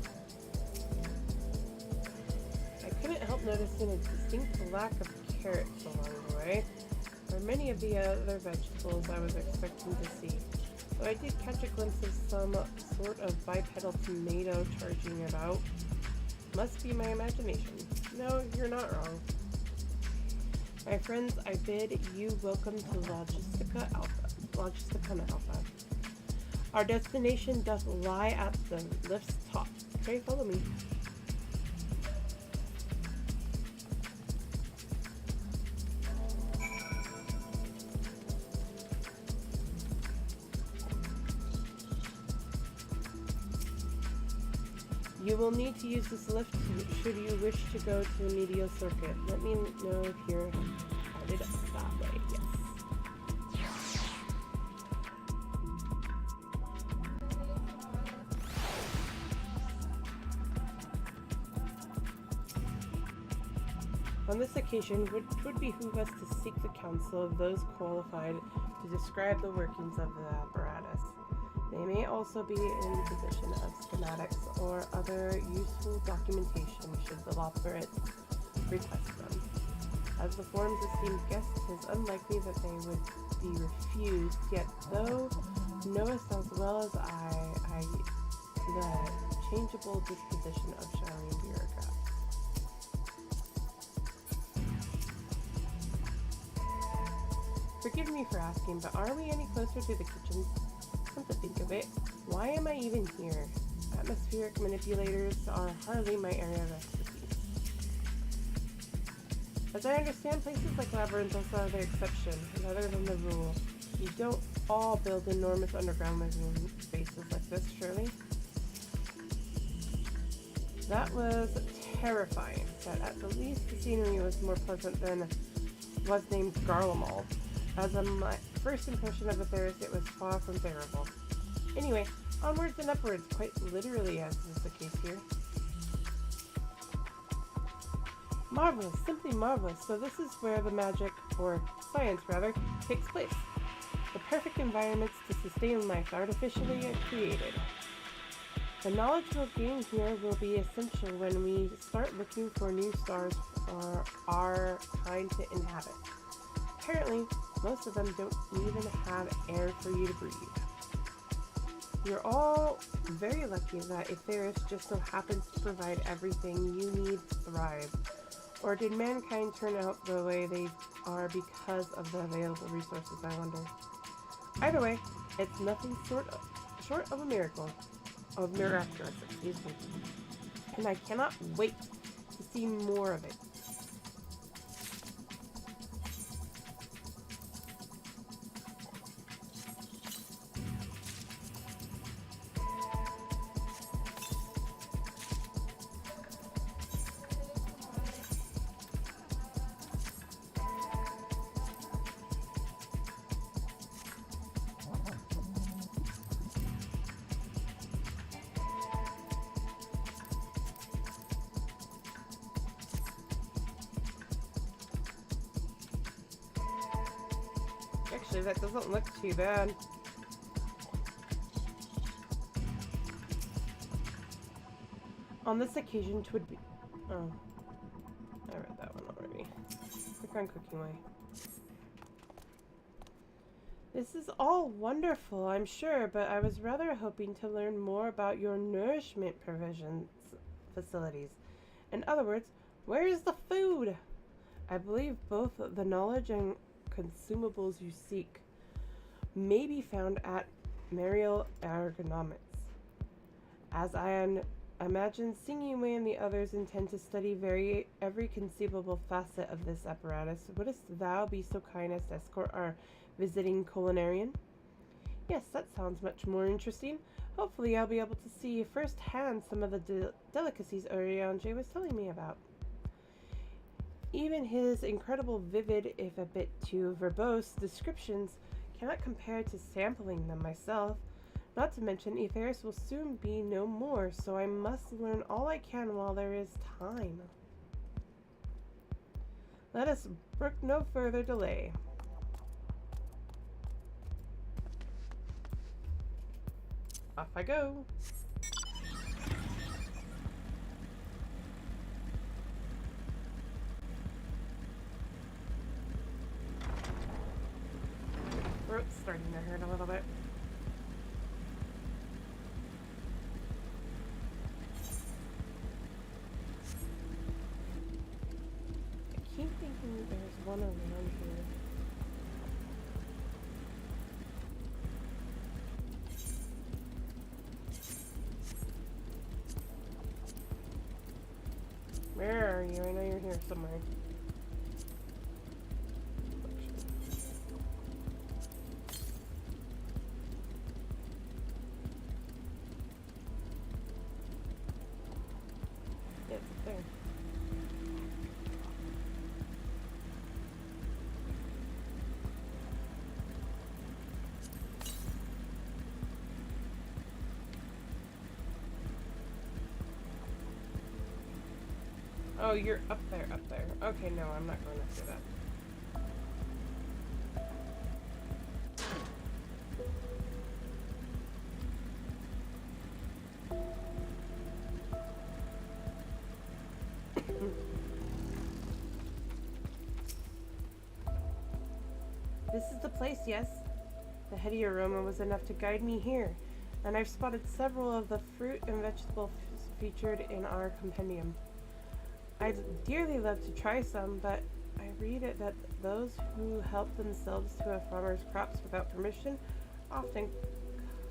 [SPEAKER 1] I couldn't help noticing a distinct lack of carrots along the way, or many of the other vegetables I was expecting to see. Though I did catch a glimpse of some sort of bipedal tomato charging about. Must be my imagination. No, you're not wrong. My friends, I bid you welcome to Logistica Alpha. Our destination doth lie at the lift's top. Okay, follow me. You will need to use this lift should you wish to go to the medial circuit. Let me know if you're headed that way. Yes. On this occasion, it would behoove us to seek the counsel of those qualified to describe the workings of the apparatus. They may also be in possession of schematics or other useful documentation should the operate request them. As the form's esteemed guests, it is unlikely that they would be refused, yet thou knowest as well as I the changeable disposition of showering bureaucrats. Forgive me for asking, but are we any closer to the kitchen? Come to think of it, why am I even here? Atmospheric manipulators are hardly my area of expertise. As I understand, places like Labyrinthos are the exception, rather than the rule. You don't all build enormous underground living spaces like this, surely? That was terrifying, but at the least the scenery was more pleasant than was named Garlemald. As of my first impression of Aetheris, it was far from bearable. Anyway, onwards and upwards, quite literally, as is the case here. Marvelous, simply marvelous. So this is where the magic, or science rather, takes place. The perfect environments to sustain life artificially created. The knowledge we'll gain here will be essential when we start looking for new stars for our kind to inhabit. Apparently, most of them don't even have air for you to breathe. You're all very lucky that Aetheris just so happens to provide everything you need to thrive. Or did mankind turn out the way they are because of the available resources, I wonder? Either way, it's nothing short of a miracle. Of miraculous, excuse me. And I cannot wait to see more of it. Actually, that doesn't look too bad. On this occasion, 'twould be... Oh. I read that one already. Click on Cooking Way. This is all wonderful, I'm sure, but I was rather hoping to learn more about your nourishment provisions facilities. In other words, where is the food? I believe both the knowledge and consumables you seek may be found at Mariel Ergonomics. As I imagine, Singing and the others intend to study every conceivable facet of this apparatus. Wouldst thou be so kind as to escort our visiting culinarian? Yes, that sounds much more interesting. Hopefully I'll be able to see firsthand some of the delicacies Oriange was telling me about. Even his incredible vivid, if a bit too verbose, descriptions cannot compare to sampling them myself. Not to mention, Aetheris will soon be no more, so I must learn all I can while there is time. Let us brook no further delay. Off I go. Throat's starting to hurt a little bit. I keep thinking there's one around here. Where are you? I know you're here somewhere. Yeah, it's up there. Oh, you're up there, up there. Okay, no, I'm not going after that. This is the place, yes? The heady aroma was enough to guide me here, and I've spotted several of the fruit and vegetables featured in our compendium. I'd dearly love to try some, but I read it that those who help themselves to a farmer's crops without permission are often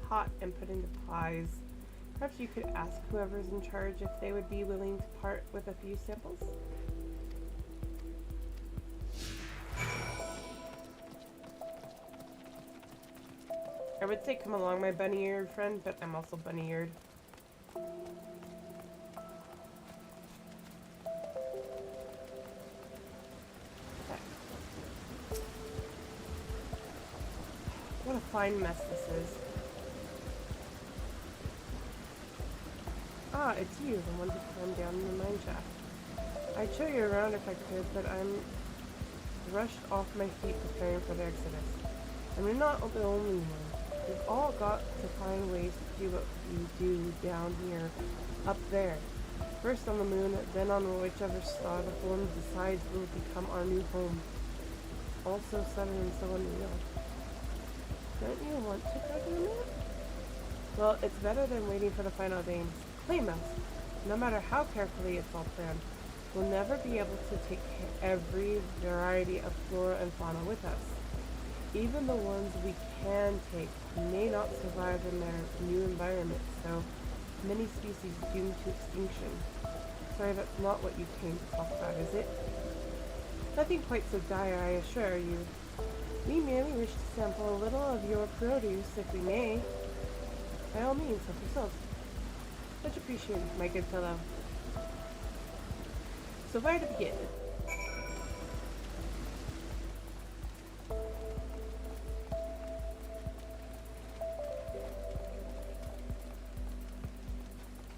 [SPEAKER 1] caught and put into pies. Perhaps you could ask whoever's in charge if they would be willing to part with a few samples? would say come along, my bunny-eared friend, but I'm also bunny-eared. What a fine mess this is. Ah, it's you, the one who climbed down in the mine shaft. I'd show you around if I could, but I'm rushed off my feet preparing for the exodus. I'm not the only one. We've all got to find ways to do what we do down here, up there. First on the moon, then on whichever star the form decides will become our new home. All so sudden and so unreal. Don't you want to go to the moon? Well, it's better than waiting for the final day. Claim us. No matter how carefully it's all planned, we'll never be able to take every variety of flora and fauna with us. Even the ones we can take may not survive in their new environment, so many species doomed to extinction. Sorry, that's not what you came to talk about, is it? Nothing quite so dire, I assure you. We merely wish to sample a little of your produce, if we may. By all means, help yourselves. Much appreciated, my good fellow. So where to begin?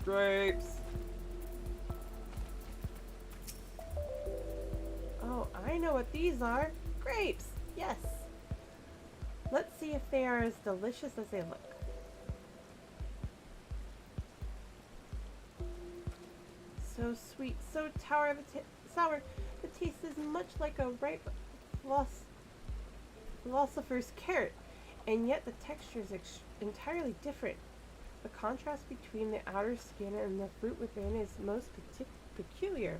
[SPEAKER 1] Grapes. Oh, I know what these are. Grapes. Yes. Let's see if they are as delicious as they look. So sweet, so sour. The taste is much like a ripe philosopher's carrot, and yet the texture is entirely different. The contrast between the outer skin and the fruit within is most peculiar,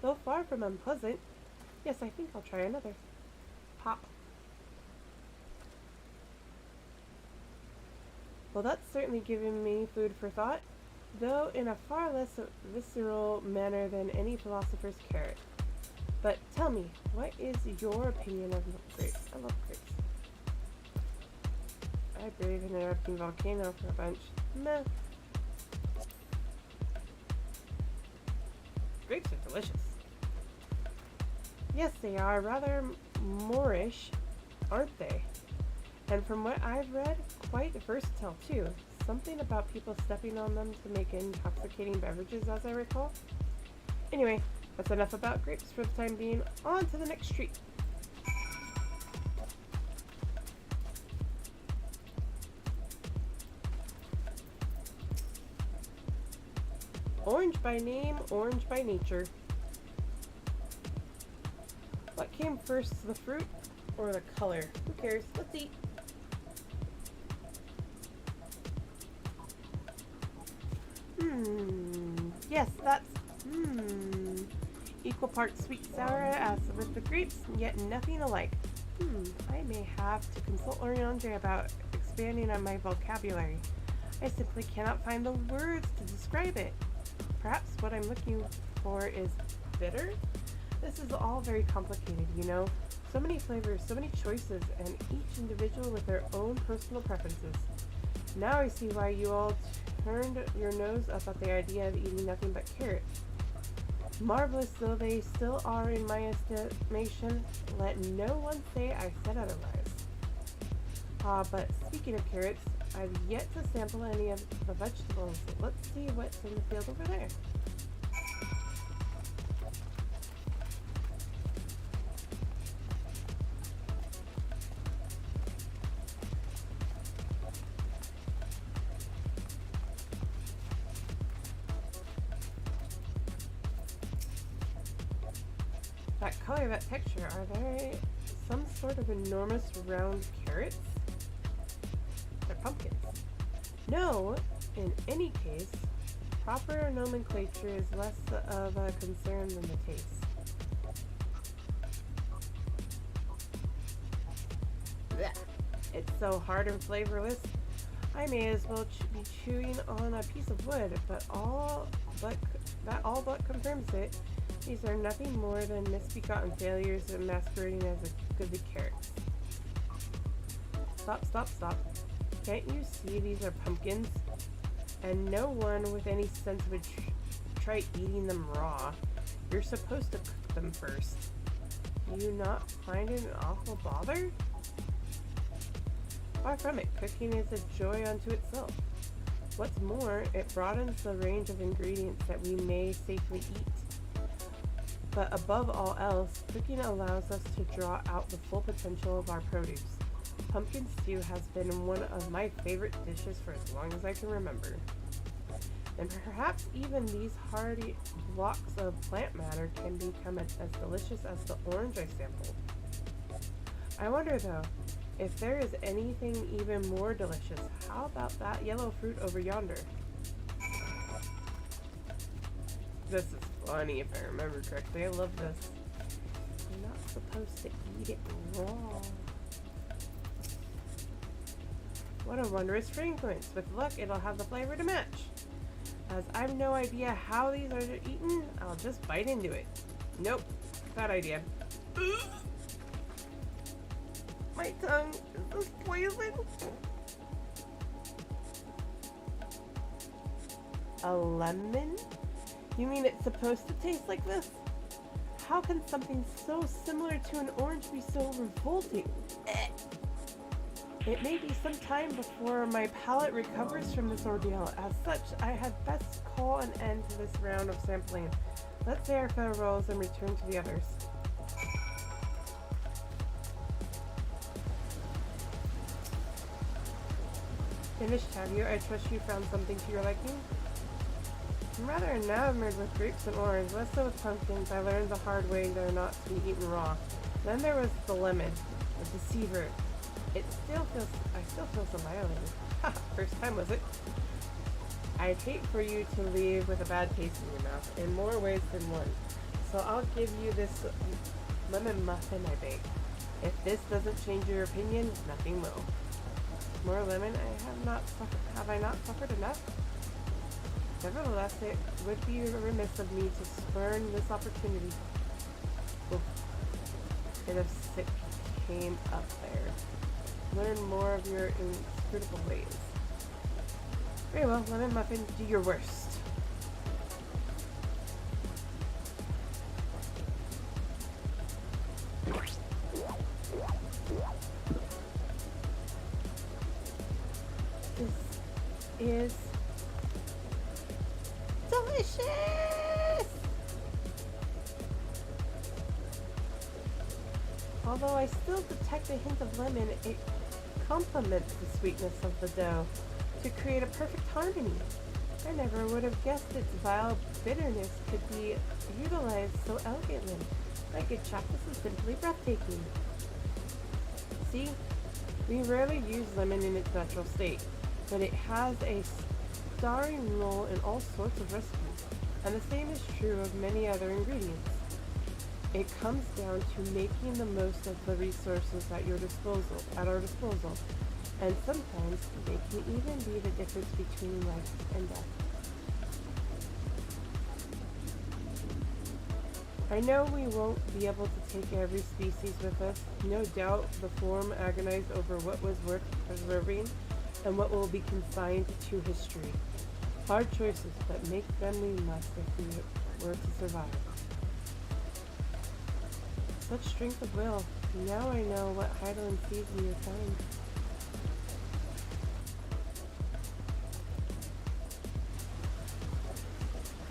[SPEAKER 1] though far from unpleasant. Yes, I think I'll try another. Pop. Well, that's certainly given me food for thought, though in a far less visceral manner than any philosopher's carrot. But tell me, what is your opinion of grapes? I love grapes. I brave an erupting volcano for a bunch. Meh. Grapes are delicious. Yes, they are rather Moorish, aren't they? And from what I've read, quite versatile too. Something about people stepping on them to make intoxicating beverages, as I recall. Anyway, that's enough about grapes for the time being. On to the next street. Orange by name, orange by nature. What came first, the fruit or the color? Who cares? Let's eat. Yes, that's equal parts sweet sour as with the grapes, yet nothing alike. I may have to consult Oriandre about expanding on my vocabulary. I simply cannot find the words to describe it. Perhaps what I'm looking for is bitter? This is all very complicated, you know. So many flavors, so many choices, and each individual with their own personal preferences. Now I see why you all turned your nose up at the idea of eating nothing but carrots. Marvelous though they still are in my estimation, let no one say I said otherwise. But speaking of carrots, I've yet to sample any of the vegetables. Let's see what's in the field over there. That color, that texture, are they some sort of enormous round carrots? They're pumpkins. No, in any case, proper nomenclature is less of a concern than the taste. Blech. It's so hard and flavorless, I may as well be chewing on a piece of wood, but that all but confirms it. These are nothing more than misbegotten failures masquerading as a good carrots. Stop, stop, stop. Can't you see these are pumpkins? And no one with any sense would try eating them raw. You're supposed to cook them first. Do you not find it an awful bother? Far from it. Cooking is a joy unto itself. What's more, it broadens the range of ingredients that we may safely eat. But above all else, cooking allows us to draw out the full potential of our produce. Pumpkin stew has been one of my favorite dishes for as long as I can remember. And perhaps even these hearty blocks of plant matter can become as delicious as the orange I sampled. I wonder though, if there is anything even more delicious, how about that yellow fruit over yonder? This is funny if I remember correctly. I love this. You're not supposed to eat it raw. What a wondrous fragrance. With luck, it'll have the flavor to match. As I've no idea how these are eaten, I'll just bite into it. Nope. Bad idea. My tongue, is this poison? A lemon? You mean it's supposed to taste like this? How can something so similar to an orange be so revolting? It may be some time before my palate recovers from this ordeal. As such, I had best call an end to this round of sampling. Let's say our farewells and return to the others. Finished, have you? I trust you found something to your liking? I'm rather enamored with grapes and orange, less so with pumpkins. I learned the hard way they're not to be eaten raw. Then there was the lemon, the deceiver. I still feel so violated. Ha! First time, was it? I'd hate for you to leave with a bad taste in your mouth, in more ways than one. So I'll give you this lemon muffin I baked. If this doesn't change your opinion, nothing will. More lemon? Have I not suffered enough? Nevertheless, it would be remiss of me to spurn this opportunity. Oof. Bit of sick came up there. Learn more of your inscrutable ways. Very well, lemon muffin, do your worst. This is delicious! Although I still detect a hint of lemon, it complements the sweetness of the dough to create a perfect harmony. I never would have guessed its vile bitterness could be utilized so elegantly. My good chap, this is simply breathtaking. See, we rarely use lemon in its natural state, but it has a starring role in all sorts of recipes, and the same is true of many other ingredients. It comes down to making the most of the resources at our disposal, and sometimes they can even be the difference between life and death. I know we won't be able to take every species with us. No doubt the forum agonized over what was worth preserving and what will be consigned to history. Hard choices, but make them we must if we were to survive. Such strength of will. Now I know what Hydaelyn sees in your kind.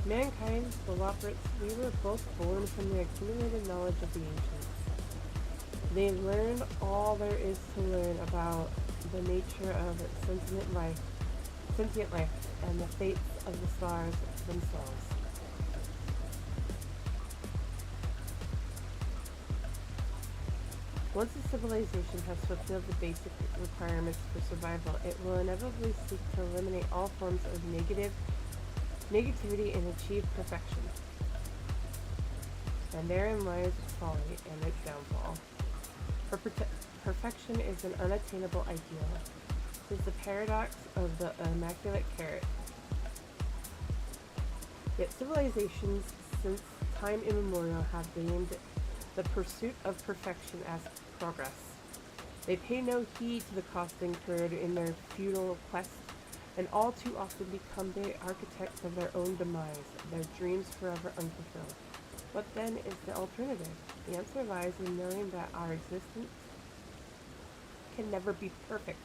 [SPEAKER 1] Mankind, the Loporrits, we were both born from the accumulated knowledge of the ancients. They learned all there is to learn about the nature of sentient life, and the fates of the stars themselves. Once a civilization has fulfilled the basic requirements for survival, it will inevitably seek to eliminate all forms of negativity and achieve perfection. And therein lies its folly and its downfall. For perfection is an unattainable ideal. It is the paradox of the immaculate carrot. Yet civilizations since time immemorial have named the pursuit of perfection as progress. They pay no heed to the cost incurred in their futile quest, and all too often become the architects of their own demise, their dreams forever unfulfilled. What then is the alternative? The answer lies in knowing that our existence can never be perfect.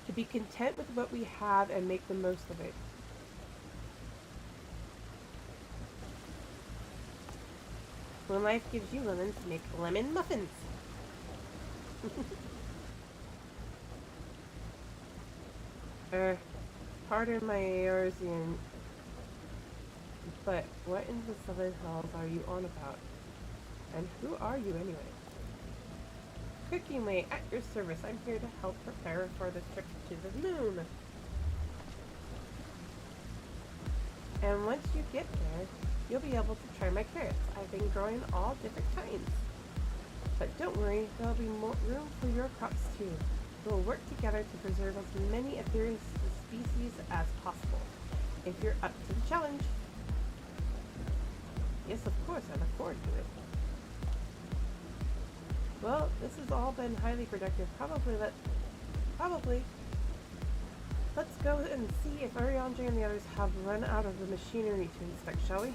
[SPEAKER 1] To be content with what we have and make the most of it. When life gives you lemons, make lemon muffins. Pardon my Eorzean, but what in the southern hells are you on about? And who are you anyway? Cooking Way, at your service. I'm here to help prepare for the trip to the moon. And once you get there, you'll be able to try my carrots. I've been growing all different kinds. But don't worry, there'll be more room for your crops too. We'll work together to preserve as many aetherial species as possible. If you're up to the challenge. Yes, of course, I look forward to it. Well, this has all been highly productive. Probably. Let's go and see if Ariandre and the others have run out of the machinery to inspect, shall we?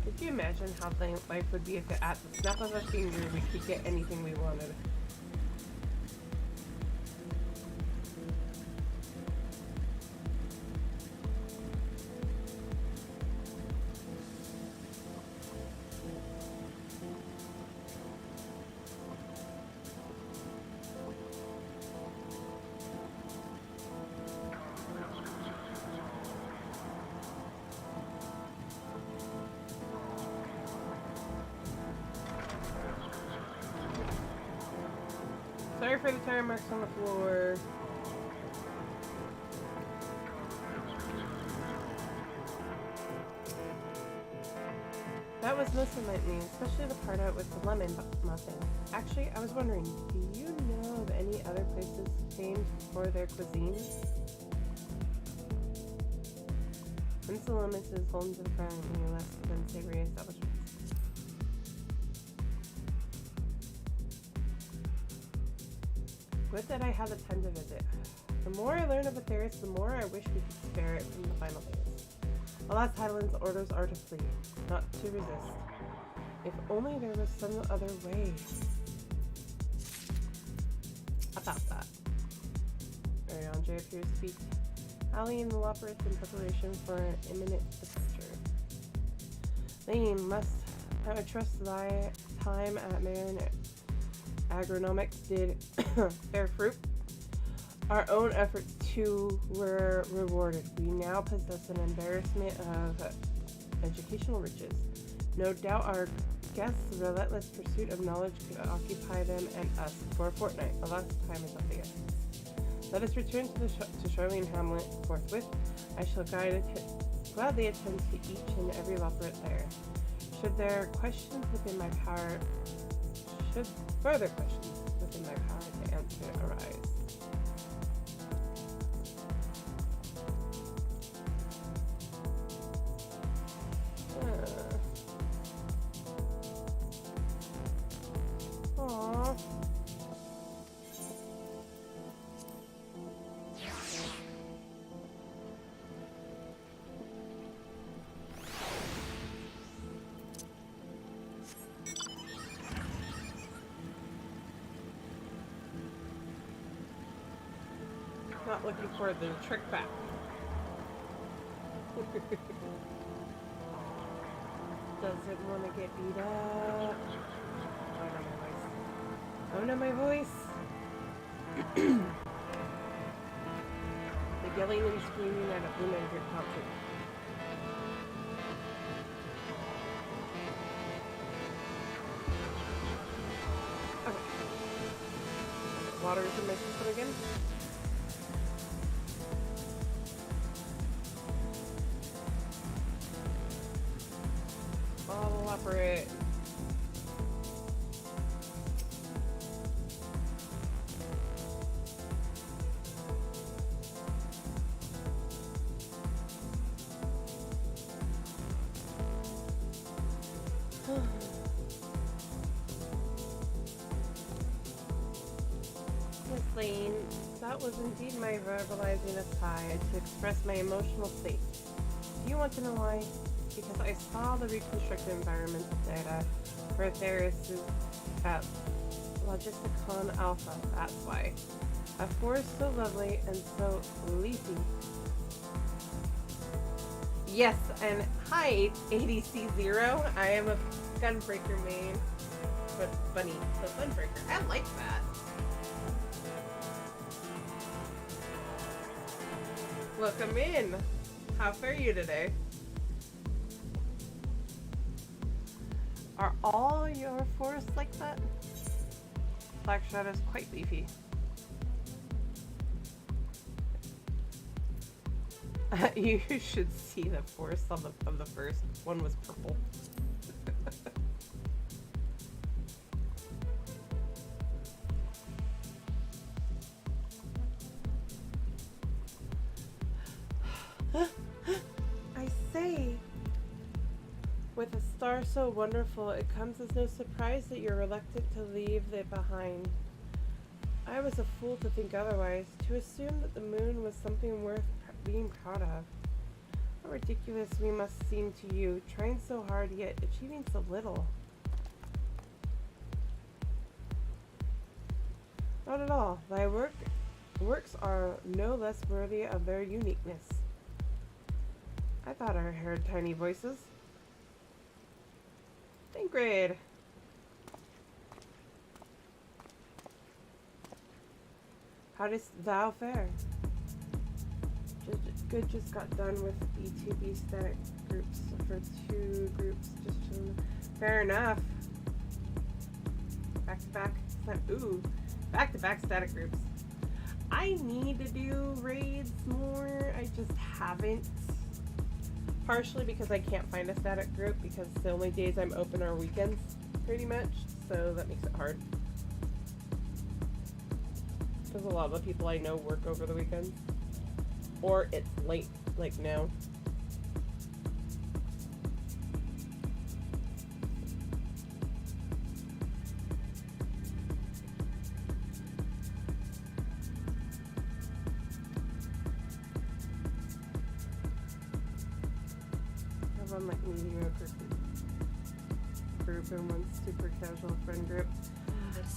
[SPEAKER 1] Could you imagine how life would be if at the snap of a finger we could get anything we wanted? Sorry for the tire marks on the floor. That was most enlightening, especially the part out with the lemon muffin. Actually, I was wondering, do you know of any other places famed for their cuisine? Once the limits is holding to the front in your less than savory establishments. Good that I had the time to visit. The more I learn of Atheris, the more I wish we could spare it from the final days. Alas, Hydaelyn's orders are to flee, not to resist. If only there was some other way. About that. Ariandre appears to be tallying the Loporrits in preparation for an imminent departure. Lane, must I trust thy time at Marin Agronomics did bear fruit? Our own efforts too were rewarded. We now possess an embarrassment of educational riches. No doubt our guests' relentless pursuit of knowledge could occupy them and us for a fortnight. Alas, time is of the essence. Let us return to Charlene Hamlet forthwith. I shall gladly attend to each and every Loporrit there. Should further questions within my power to answer arise. Aww. Not looking for the trick back. Doesn't want to get beat up. Oh no, my voice. The yelling and screaming at a Blue Man Group concert. Okay. Water is in my system again. Bottle operate. Lane, that was indeed my verbalizing a sigh to express my emotional state. Do you want to know why? Because I saw the reconstructed environment data for Theris at Logisticon Alpha, that's why. A forest so lovely and so leafy. Yes, and hi, ADC0. I am a Gunbreaker main. But bunny, so Gunbreaker. I like that. Welcome in. How fare you today? Are all your forests like that? Black Shadow is quite leafy. You should see the forest on the first one was purple. I say, with a star so wonderful, it comes as no surprise that you're reluctant to leave it behind. I was a fool to think otherwise, to assume that the moon was something worth being proud of. How ridiculous we must seem to you, trying so hard yet achieving so little. Not at all. Thy works are no less worthy of their uniqueness. I thought I heard tiny voices. Ingrid! How dost thou fare? Good just got done with E2B static groups for 2 groups. Just chilling. Fair enough. Back to back. Ooh. Back to back static groups. I need to do raids more. I just haven't. Partially because I can't find a static group because the only days I'm open are weekends, pretty much. So that makes it hard. Because a lot of the people I know work over the weekends. Or it's late, like now. I have one like mediocre group and one super casual friend group.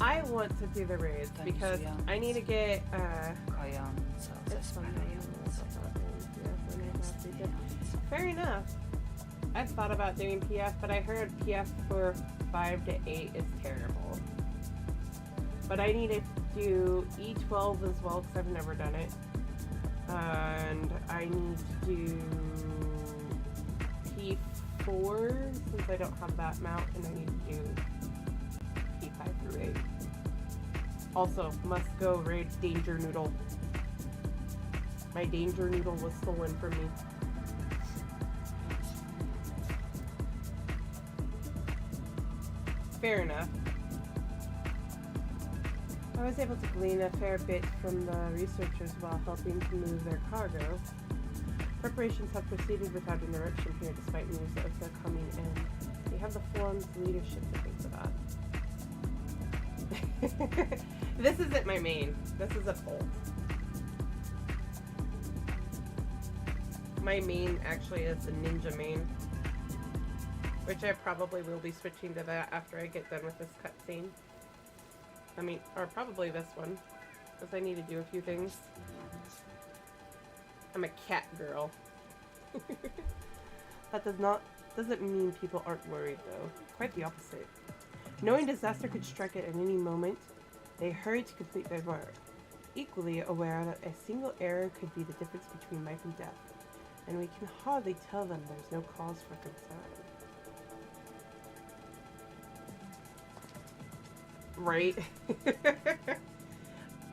[SPEAKER 1] I want to do the raids because I need to get fair enough. I've thought about doing PF, but I heard PF for 5 to 8 is terrible. But I need to do E12 as well because I've never done it. And I need to do P4 since I don't have that mount, and I need to do P5 through 8. Also, must go raid Danger Noodle. My Danger Noodle was stolen from me. Fair enough. I was able to glean a fair bit from the researchers while helping to move their cargo. Preparations have proceeded without interruption here despite news of their coming in. We have the forum's leadership to thank for that. This isn't my main. This is a Bolt. My main actually is the ninja main. Which I probably will be switching to that after I get done with this cutscene. I mean, or probably this one. Because I need to do a few things. I'm a cat girl. That doesn't mean people aren't worried though. Quite the opposite. Knowing disaster could strike at any moment, they hurry to complete their work. Equally aware that a single error could be the difference between life and death. And we can hardly tell them there's no cause for concern. Right?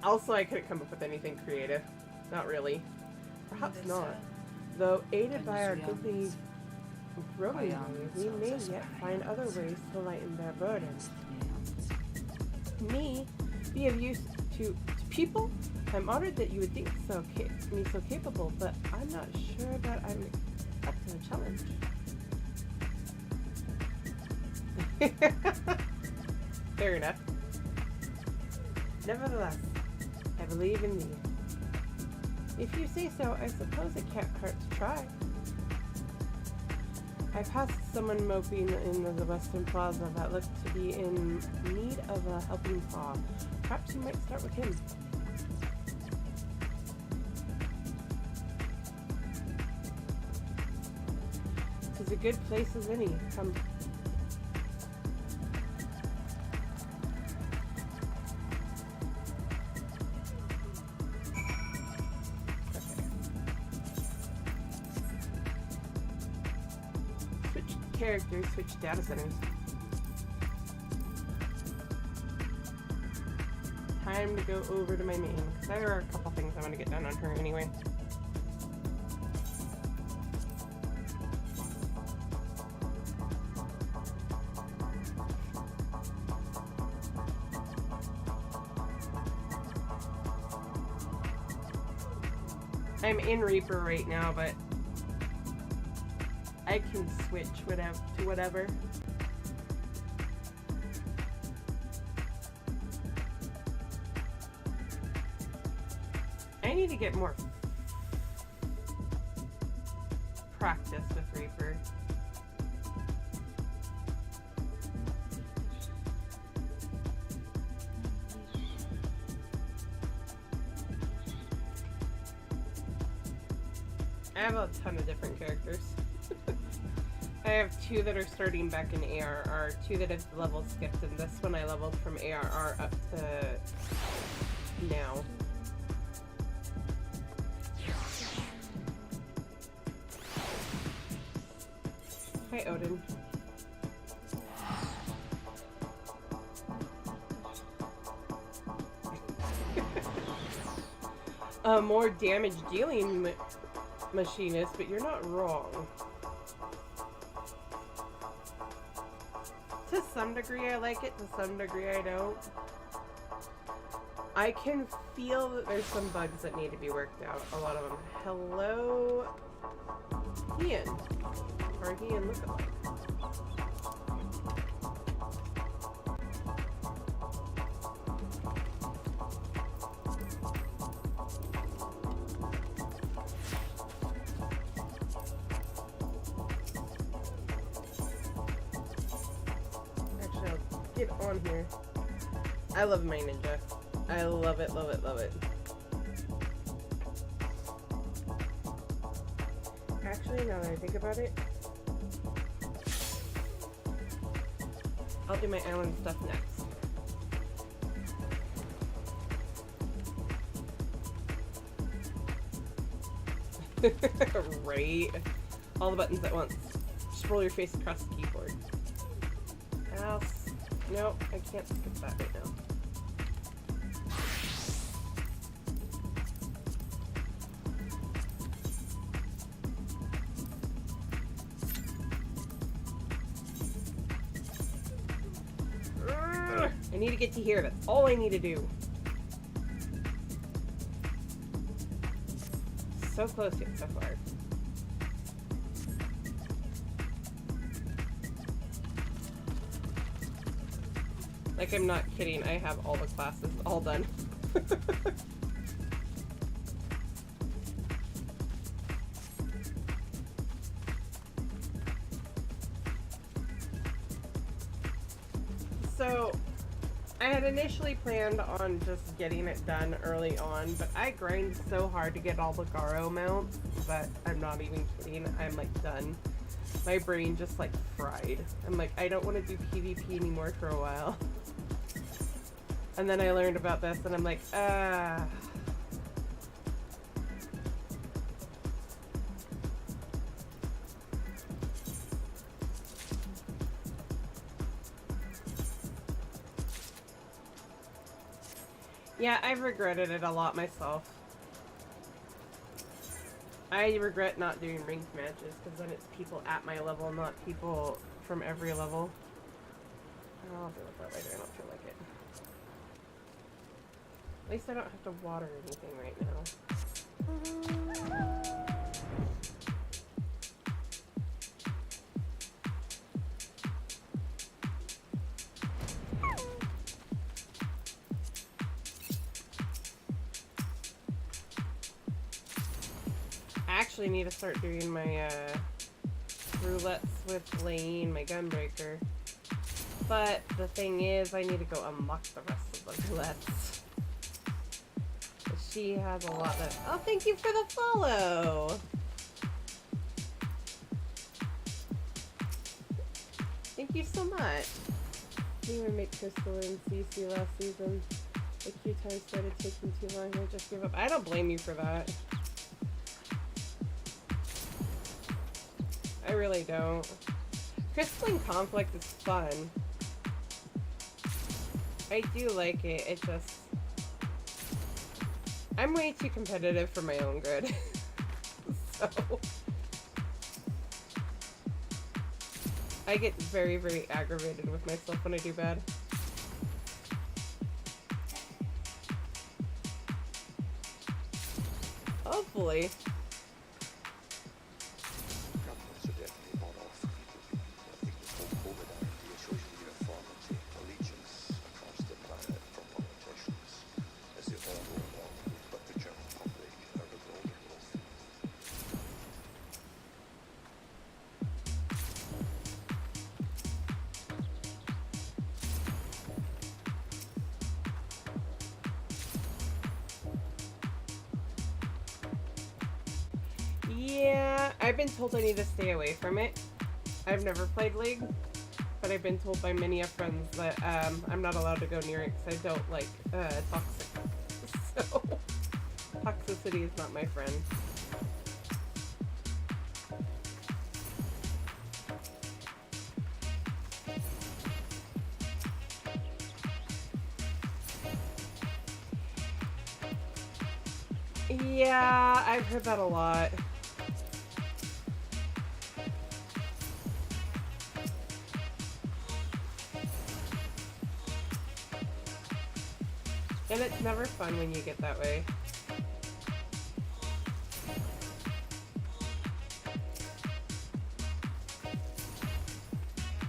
[SPEAKER 1] Also, I couldn't come up with anything creative. Not really. Perhaps not. Though, aided by our quickly growing ways, we may yet find other ways to lighten their burden. Me, be of use to people? I'm honored that you would think me so capable, but I'm not sure that I'm up to the challenge. Fair enough. Nevertheless, I believe in thee. If you say so, I suppose it can't hurt to try. I passed someone moping in the Western Plaza that looked to be in need of a helping paw. Perhaps you might start with him. Tis a good place as any. Come. Characters, switch data centers. Time to go over to my main, because there are a couple things I want to get done on her anyway. I'm in Reaper right now, but I can switch to whatever. I need to get more practice with Reaper. I have a ton of different characters. I have 2 that are starting back in ARR, 2 that have level skipped, and this one I leveled from ARR up to now. Hi, Odin. A more damage dealing machinist, but you're not wrong. To some degree I like it, to some degree I don't. I can feel that there's some bugs that need to be worked out, a lot of them. Hello, Ian. Or Ian lookalike. Get on here. I love my ninja. I love it, love it, love it. Actually, now that I think about it, I'll do my island stuff next. Right? All the buttons at once. Just roll your face across the keyboard. Else. Nope, I can't skip that right now. I need to get to here. That's all I need to do. So close yet so far. Like, I'm not kidding, I have all the classes all done. So, I had initially planned on just getting it done early on, but I grind so hard to get all the Garo mounts that I'm not even kidding, I'm like done. My brain just like fried. I'm like, I don't want to do PvP anymore for a while. And then I learned about this and I'm like, Yeah, I've regretted it a lot myself. I regret not doing ranked matches because then it's people at my level, not people from every level. I'll deal with that later, I don't feel like it. At least I don't have to water anything right now. I actually need to start doing my roulettes with Lane, my gunbreaker. But the thing is, I need to go unlock the rest of the roulettes. She has a lot of... Oh, thank you for the follow! Thank you so much. We would make Crystal and CC last season. The queue time started taking too long. I just gave up. I don't blame you for that. I really don't. Crystal and Conflict is fun. I do like it. It just... I'm way too competitive for my own good. So... I get very, very aggravated with myself when I do bad. Hopefully. Yeah, I've been told I need to stay away from it. I've never played League, but I've been told by many of friends that I'm not allowed to go near it because I don't like toxic. So, toxicity is not my friend. Yeah, I've heard that a lot. And it's never fun when you get that way.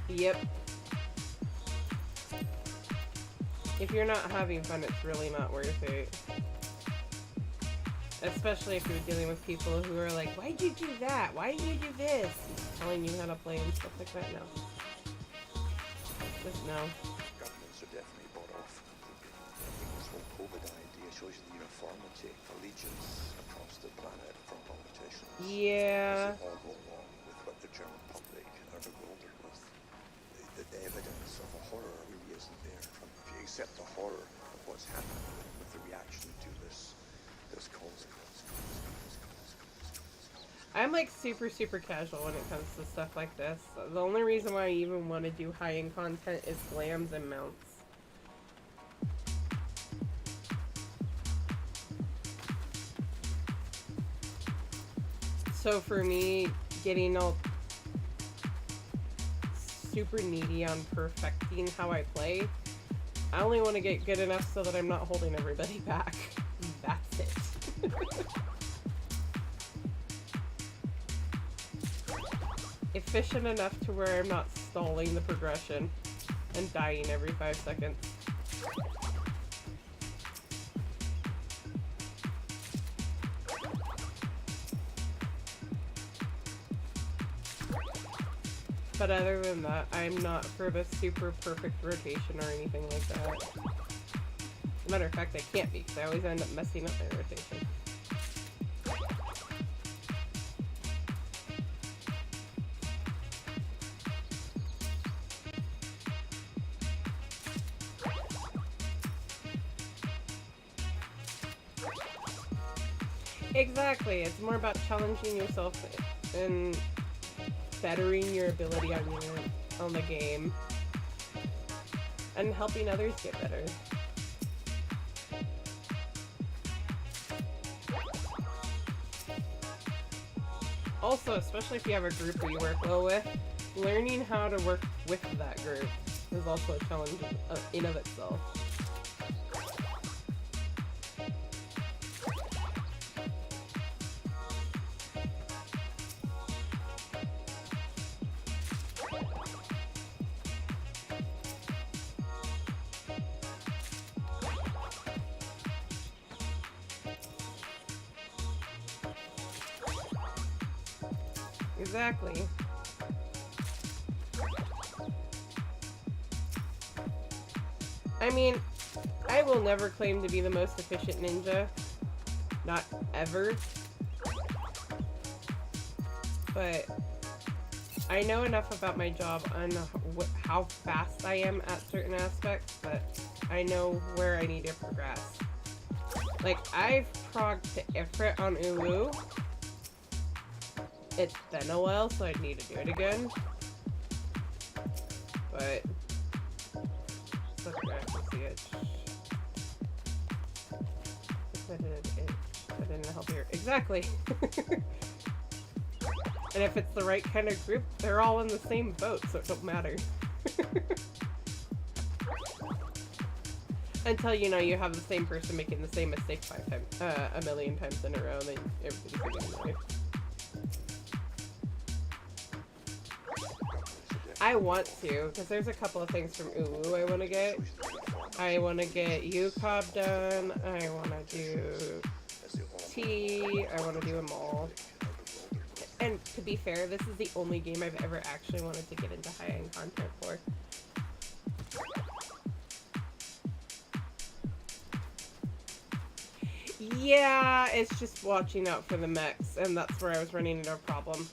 [SPEAKER 1] Yep. If you're not having fun, it's really not worth it. Especially if you're dealing with people who are like, why'd you do that? Why didn't you do this? Telling you how to play and stuff like that. No. Just no.
[SPEAKER 21] Governments are definitely bought off. This whole COVID idea shows you the uniformity, allegiance across the planet from politicians.
[SPEAKER 1] Yeah.
[SPEAKER 21] This is all go along with what the general public are bewildered with. The evidence of a horror really isn't there. If you accept the horror of what's happening with the reaction to this calls.
[SPEAKER 1] I'm like super casual when it comes to stuff like this. The only reason why I even want to do high-end content is slams and mounts. So for me, getting all super needy on perfecting how I play, I only want to get good enough so that I'm not holding everybody back. That's it. Efficient enough to where I'm not stalling the progression and dying every 5 seconds. But other than that, I'm not for the super perfect rotation or anything like that. As a matter of fact, I can't be, because I always end up messing up my rotation. Exactly, it's more about challenging yourself and bettering your ability on the game and helping others get better. Also, especially if you have a group that you work well with, learning how to work with that group is also a challenge in of itself. Exactly. I mean, I will never claim to be the most efficient ninja. Not ever. But I know enough about my job on how fast I am at certain aspects that I know where I need to progress. Like, I've progged to Ifrit on Ulu. It's been a while, so I need to do it again. But such a accuracy itch. I didn't help here. Exactly. And if it's the right kind of group, they're all in the same boat, so it don't matter. Until, you know, you have the same person making the same mistake 5 times, a million times in a row, then everybody's getting annoyed. I want to, because there's a couple of things from Ulu I want to get. I want to get UCOB done, I want to do T, I want to do them all. And to be fair, this is the only game I've ever actually wanted to get into high-end content for. Yeah, it's just watching out for the mechs, and that's where I was running into a problem.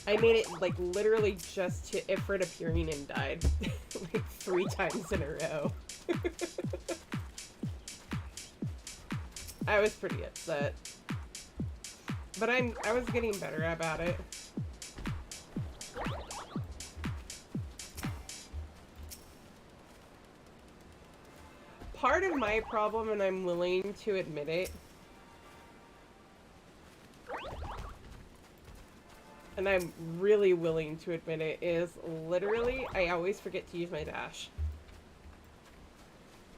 [SPEAKER 1] I made it, like, literally just to Ifrit appearing and died. Like, 3 times in a row. I was pretty upset. But I was getting better about it. Part of my problem, and I'm willing to admit it, and I'm really willing to admit it, is literally I always forget to use my dash.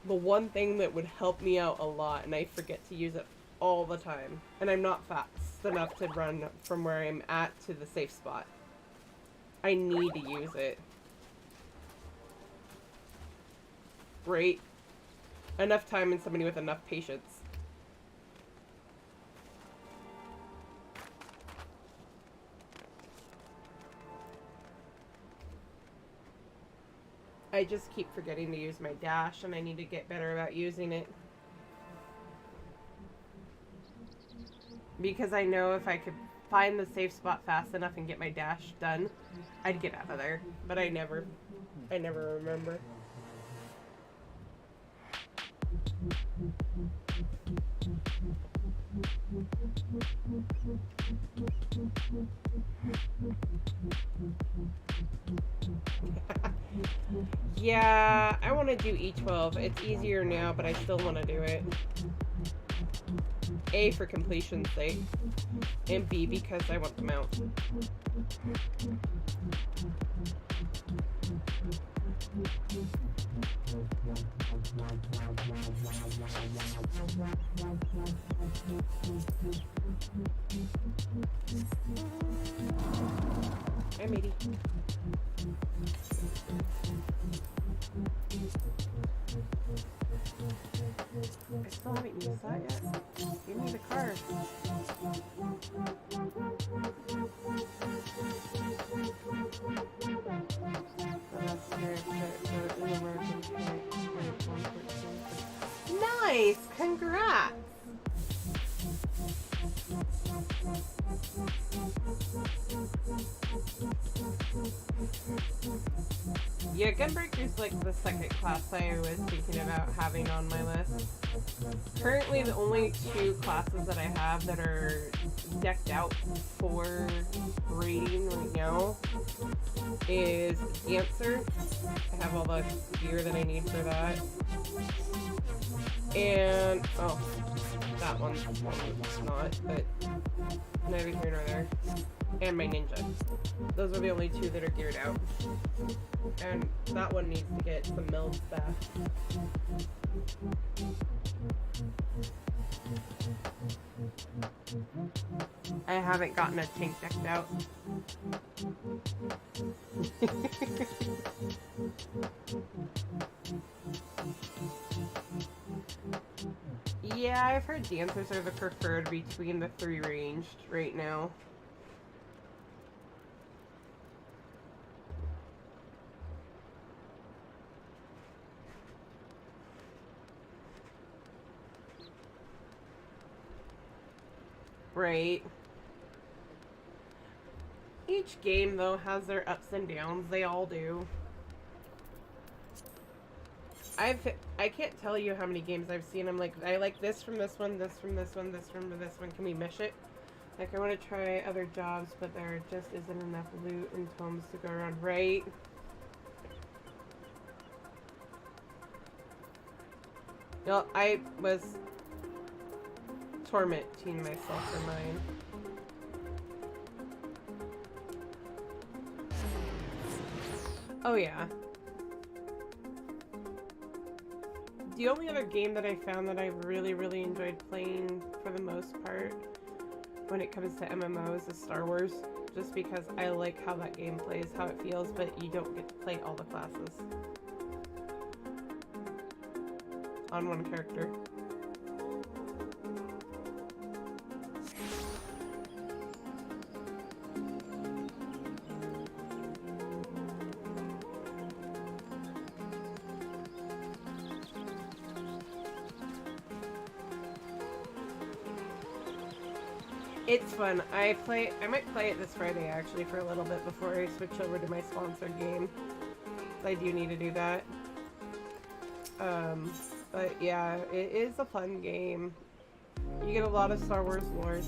[SPEAKER 1] The one thing that would help me out a lot, and I forget to use it all the time. And I'm not fast enough to run from where I'm at to the safe spot. I need to use it. Right? Enough time and somebody with enough patience. I just keep forgetting to use my dash, and I need to get better about using it. Because I know if I could find the safe spot fast enough and get my dash done, I'd get out of there. But I never remember. Yeah, I want to do E12. It's easier now, but I still want to do it. A, for completion's sake, and B, because I want them out. Hi, matey. I still haven't used that yet. Give me the card. Nice! Congrats! Yeah, Gunbreaker's like the second class I was thinking about having on my list. Currently, the only 2 classes that I have that are decked out for raiding right now is Dancer. I have all the gear that I need for that. And, oh, that one's not, but neither here nor there. And my ninja. Those are the only 2 that are geared out. And that one needs to get some mills back. I haven't gotten a tank decked out. Yeah, I've heard dancers are the preferred between the 3 ranged right now. Right. Each game, though, has their ups and downs. They all do. I can't tell you how many games I've seen. I'm like, I like this from this one, this from this one, this from this one. Can we mish it? Like, I want to try other jobs, but there just isn't enough loot and tomes to go around. Right? No, I was tormenting myself for mine. Oh yeah. The only other game that I found that I really, really enjoyed playing for the most part when it comes to MMOs is Star Wars. Just because I like how that game plays, how it feels, but you don't get to play all the classes on one character. It's fun. I might play it this Friday actually for a little bit before I switch over to my sponsored game. I do need to do that. But yeah, it is a fun game. You get a lot of Star Wars lore.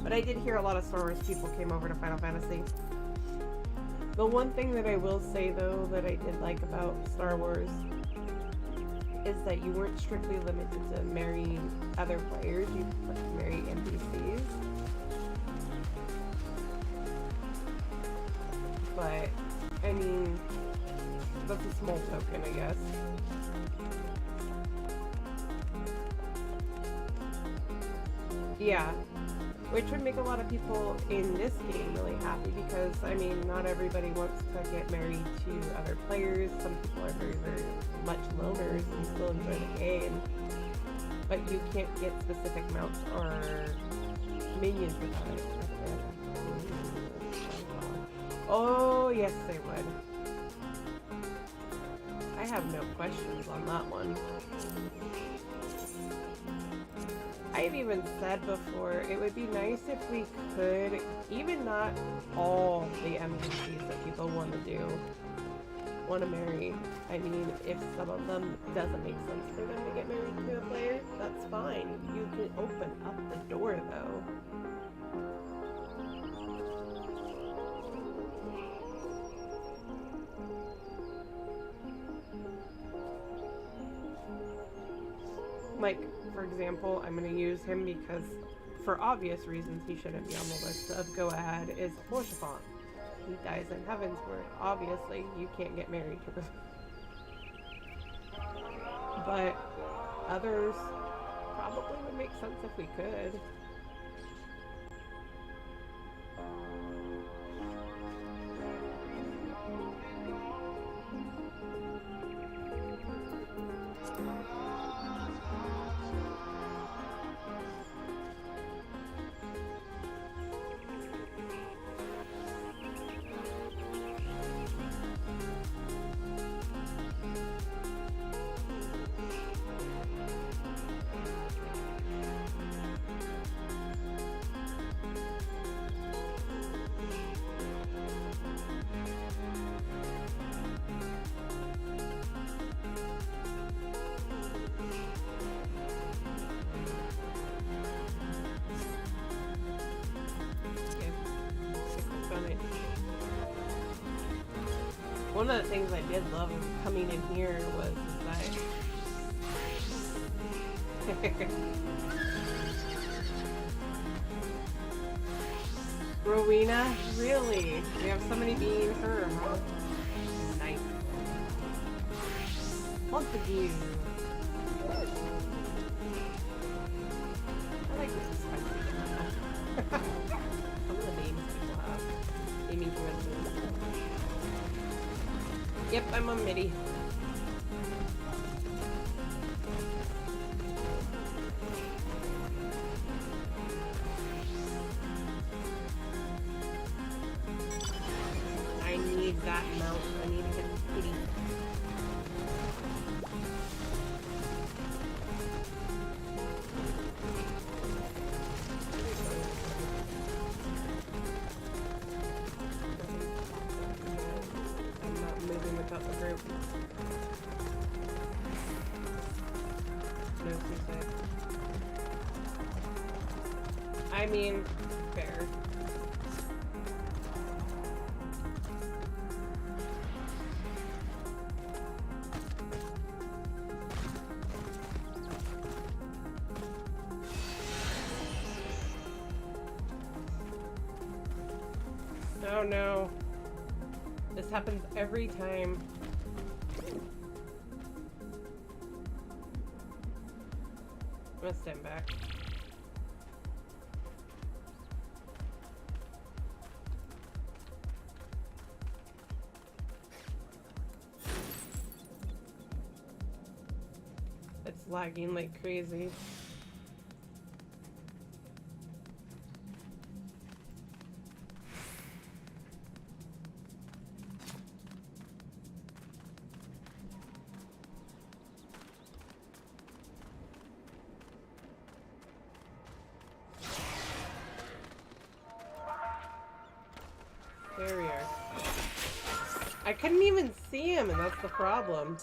[SPEAKER 1] But I did hear a lot of Star Wars people came over to Final Fantasy. The one thing that I will say though that I did like about Star Wars is that you weren't strictly limited to marrying other players, you could marry NPCs. But, I mean, that's a small token, I guess. Yeah. Which would make a lot of people in this game really happy because, I mean, not everybody wants to get married to other players. Some people are very, very much loners and still enjoy the game. But you can't get specific mounts or minions without it. Oh, yes, they would. I have no questions on that one. I've even said before, it would be nice if we could, even not all the NPCs that people want to marry. I mean, if some of them doesn't make sense for them to get married to a player, that's fine. You can open up the door, though. Like, for example, I'm going to use him because, for obvious reasons, he shouldn't be on the list of go ahead, is Horsefant. He dies in Heavensward. Obviously, you can't get married to him. But others probably would make sense if we could. One of the things I did love coming in here was that Rowena, really? We have somebody being her, huh? Nice. Look at you. I like this spicy. Some of the names people have. Aiming for it. Yep, I'm on MIDI. no suicide. I mean, fair. Oh no. This happens every time. I'm gonna stand back. It's lagging like crazy. There we are. I couldn't even see him, and that's the problem.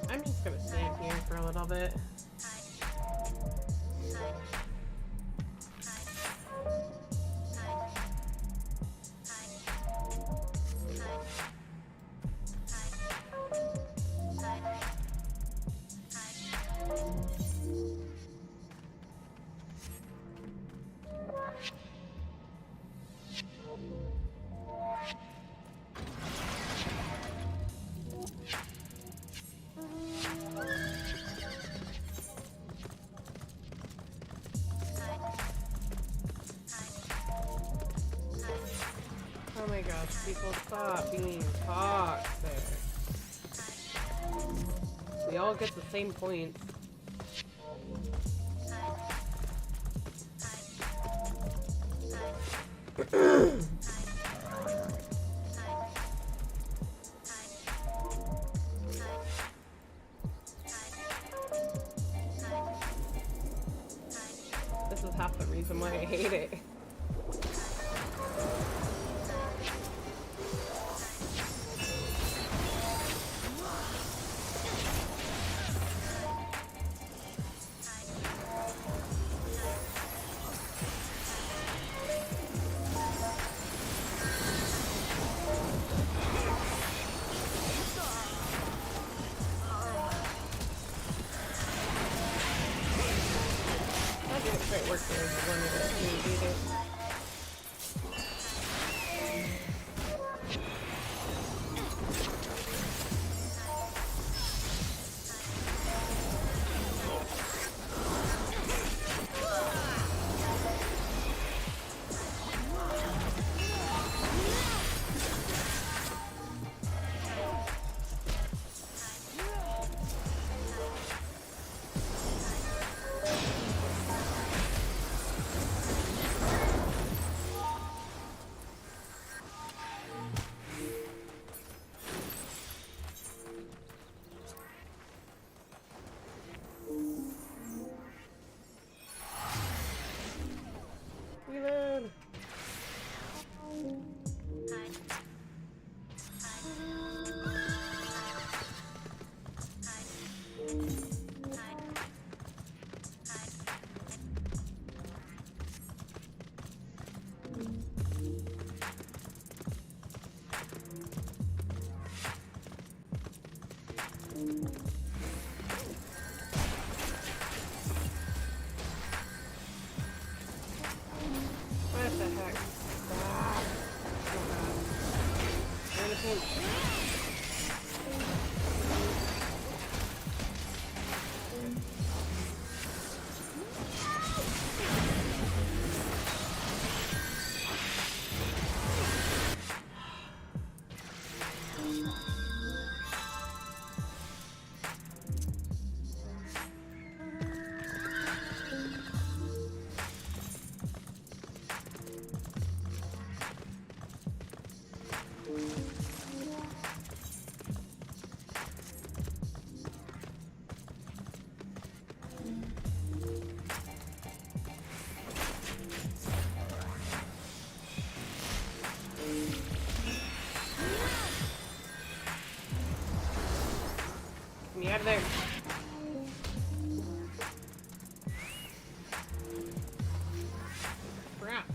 [SPEAKER 1] I'm just gonna stand here for a little bit. Oh my gosh, people stop being toxic. We all get the same points. This is half the reason why I hate it. It worked there as one of the two either. Reload. What the heck? Stop. of there. Crap.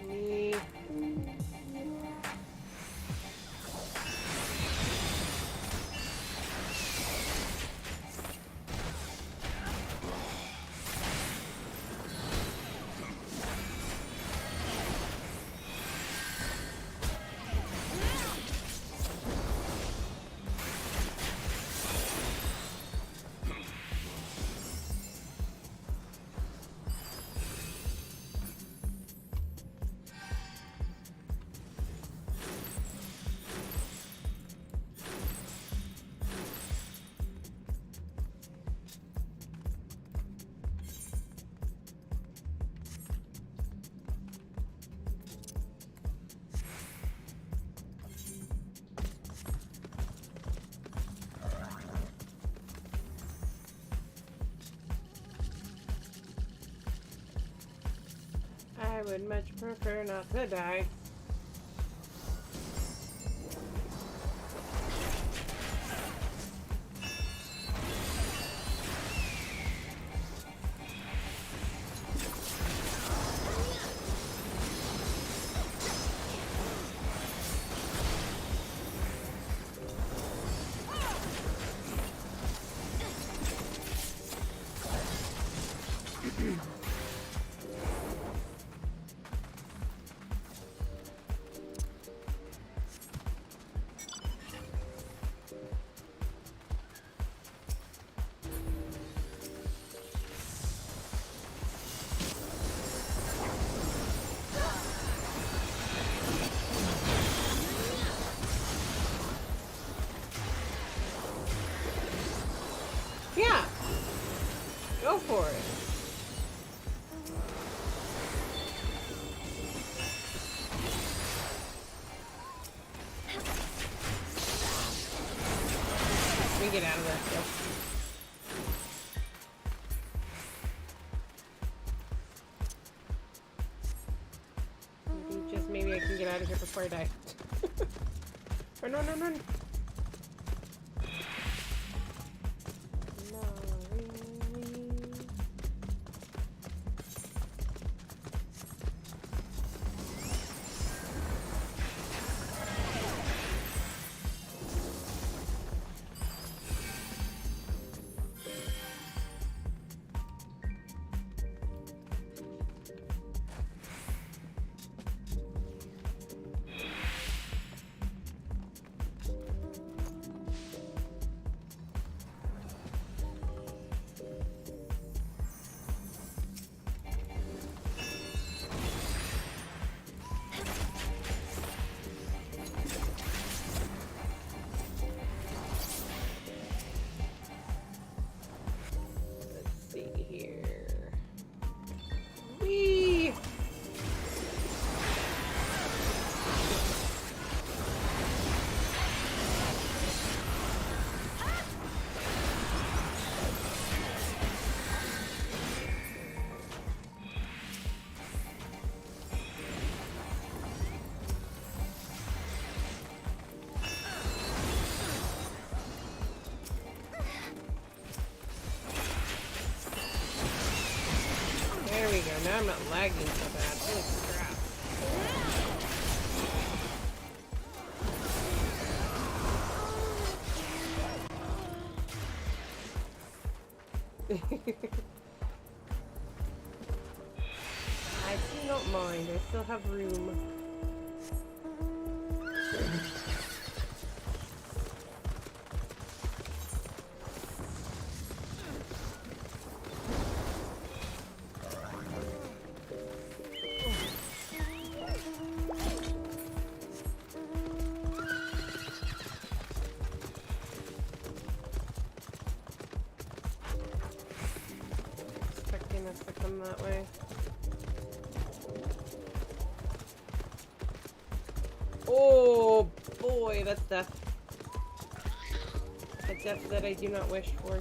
[SPEAKER 1] Me. I would much prefer not to die. Yeah. Go for it. Let me get out of that stuff. Maybe I can get out of here before I die. Or no. There we go. Now I'm not lagging so bad. Holy crap. I do not mind. I still have room. that way. Oh boy, that's death. A death that I do not wish for.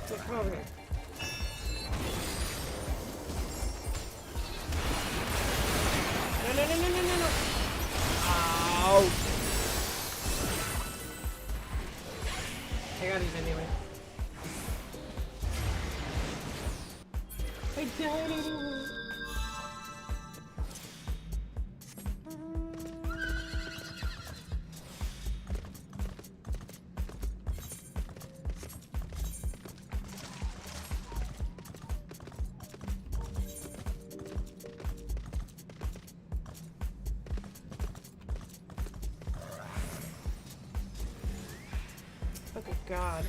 [SPEAKER 1] So come over here. No, no, no, no, no, no, no. Ow. I got it anyway. I died anyway. Oh, good God.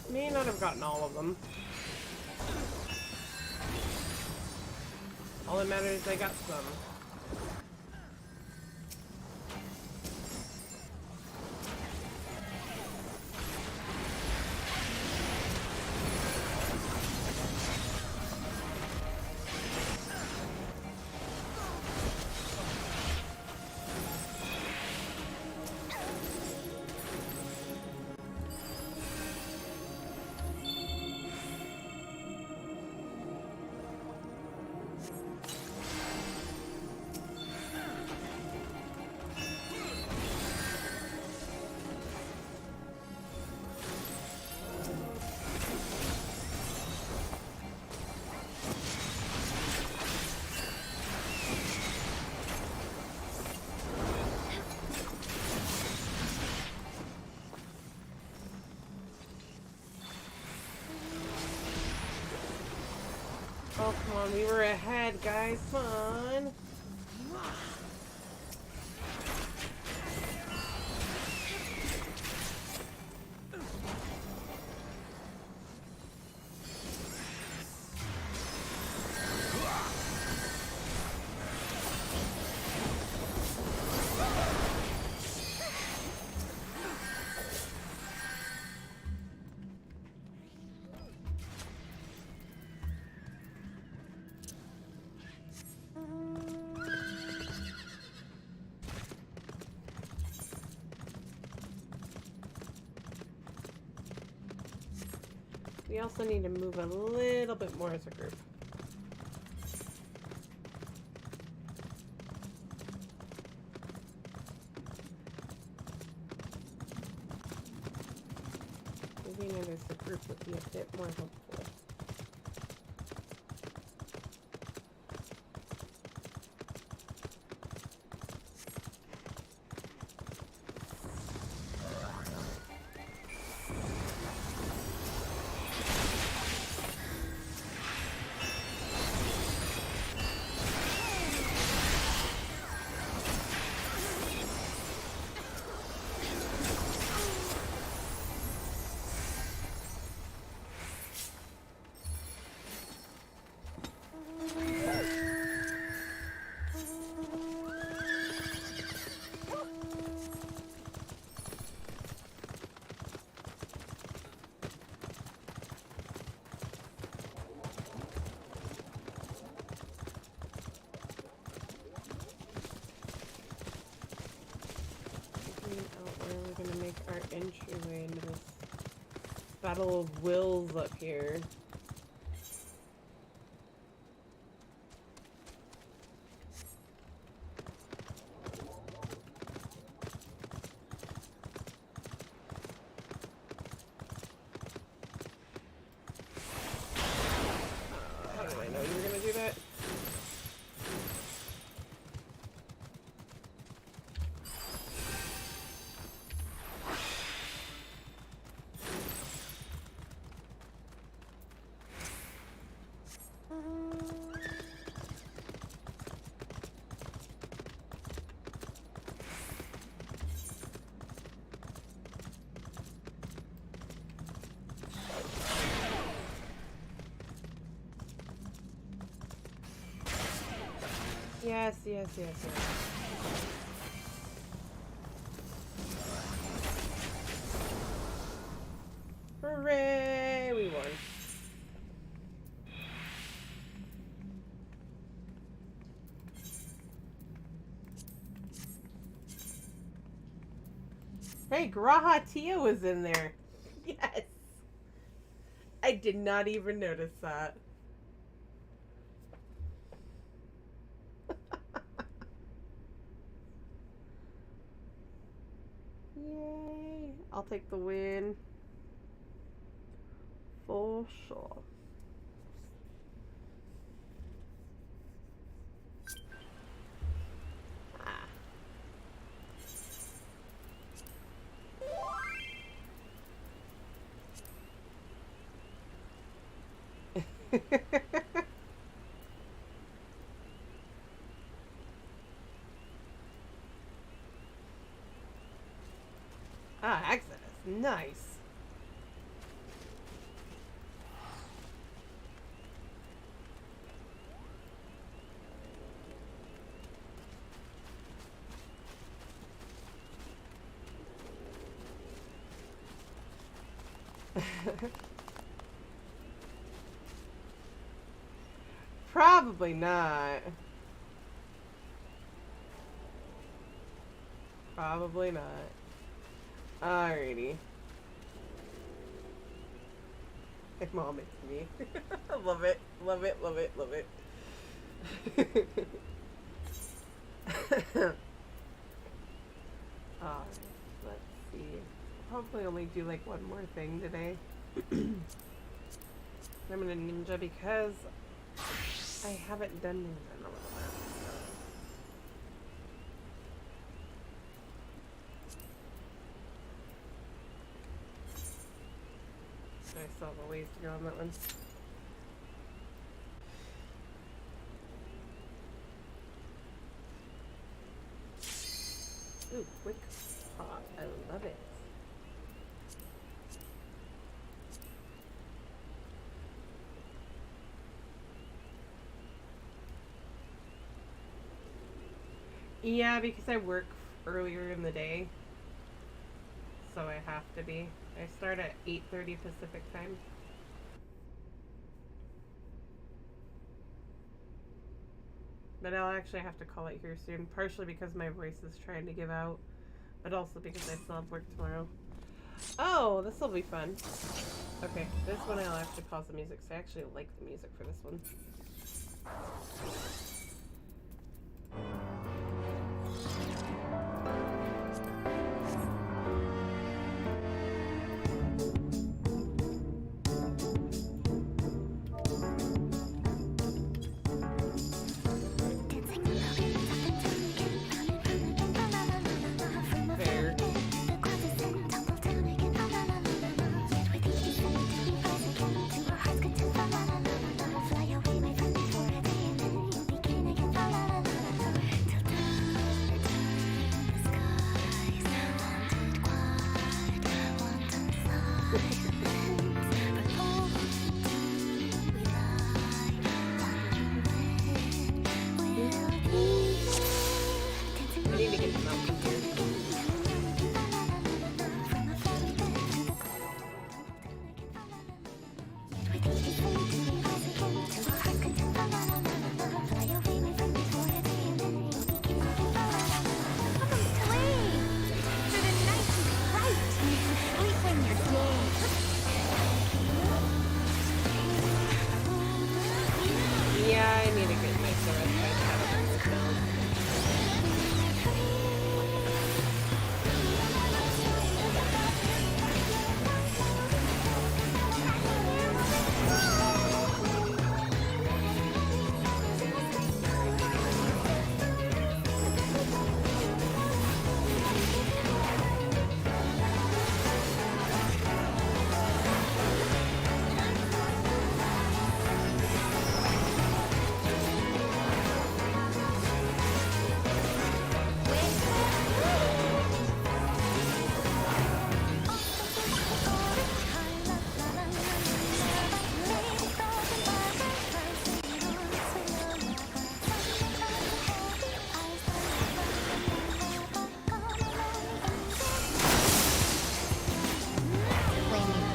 [SPEAKER 1] May not have gotten all of them. All that matters is I got some. Oh, come on, we were ahead, guys. Come on. We also need to move a little bit more as a group. Moving it as a group would be a bit more helpful. Our entryway into this battle of wills up here. How did I know you were gonna do that? Yes, yes, yes, yes. Hooray! We won. Hey, Graha Tia was in there. Yes. I did not even notice that. Yay. I'll take the win. For sure. Ah, Exodus. Nice. Probably not. Probably not. Alrighty. Mom, it's me. Love it. Love it. Love it. Love it. Let's see. Probably only do like one more thing today. I'm gonna ninja because I haven't done ninja in a little bit. So I still have a ways to go on that one. Ooh, quick pot. I love it. Yeah, because I work earlier in the day, so I have to be. I start at 8:30 Pacific time. But I'll actually have to call it here soon, partially because my voice is trying to give out, but also because I still have work tomorrow. Oh, this will be fun. Okay, this one I'll actually pause the music, because I actually like the music for this one.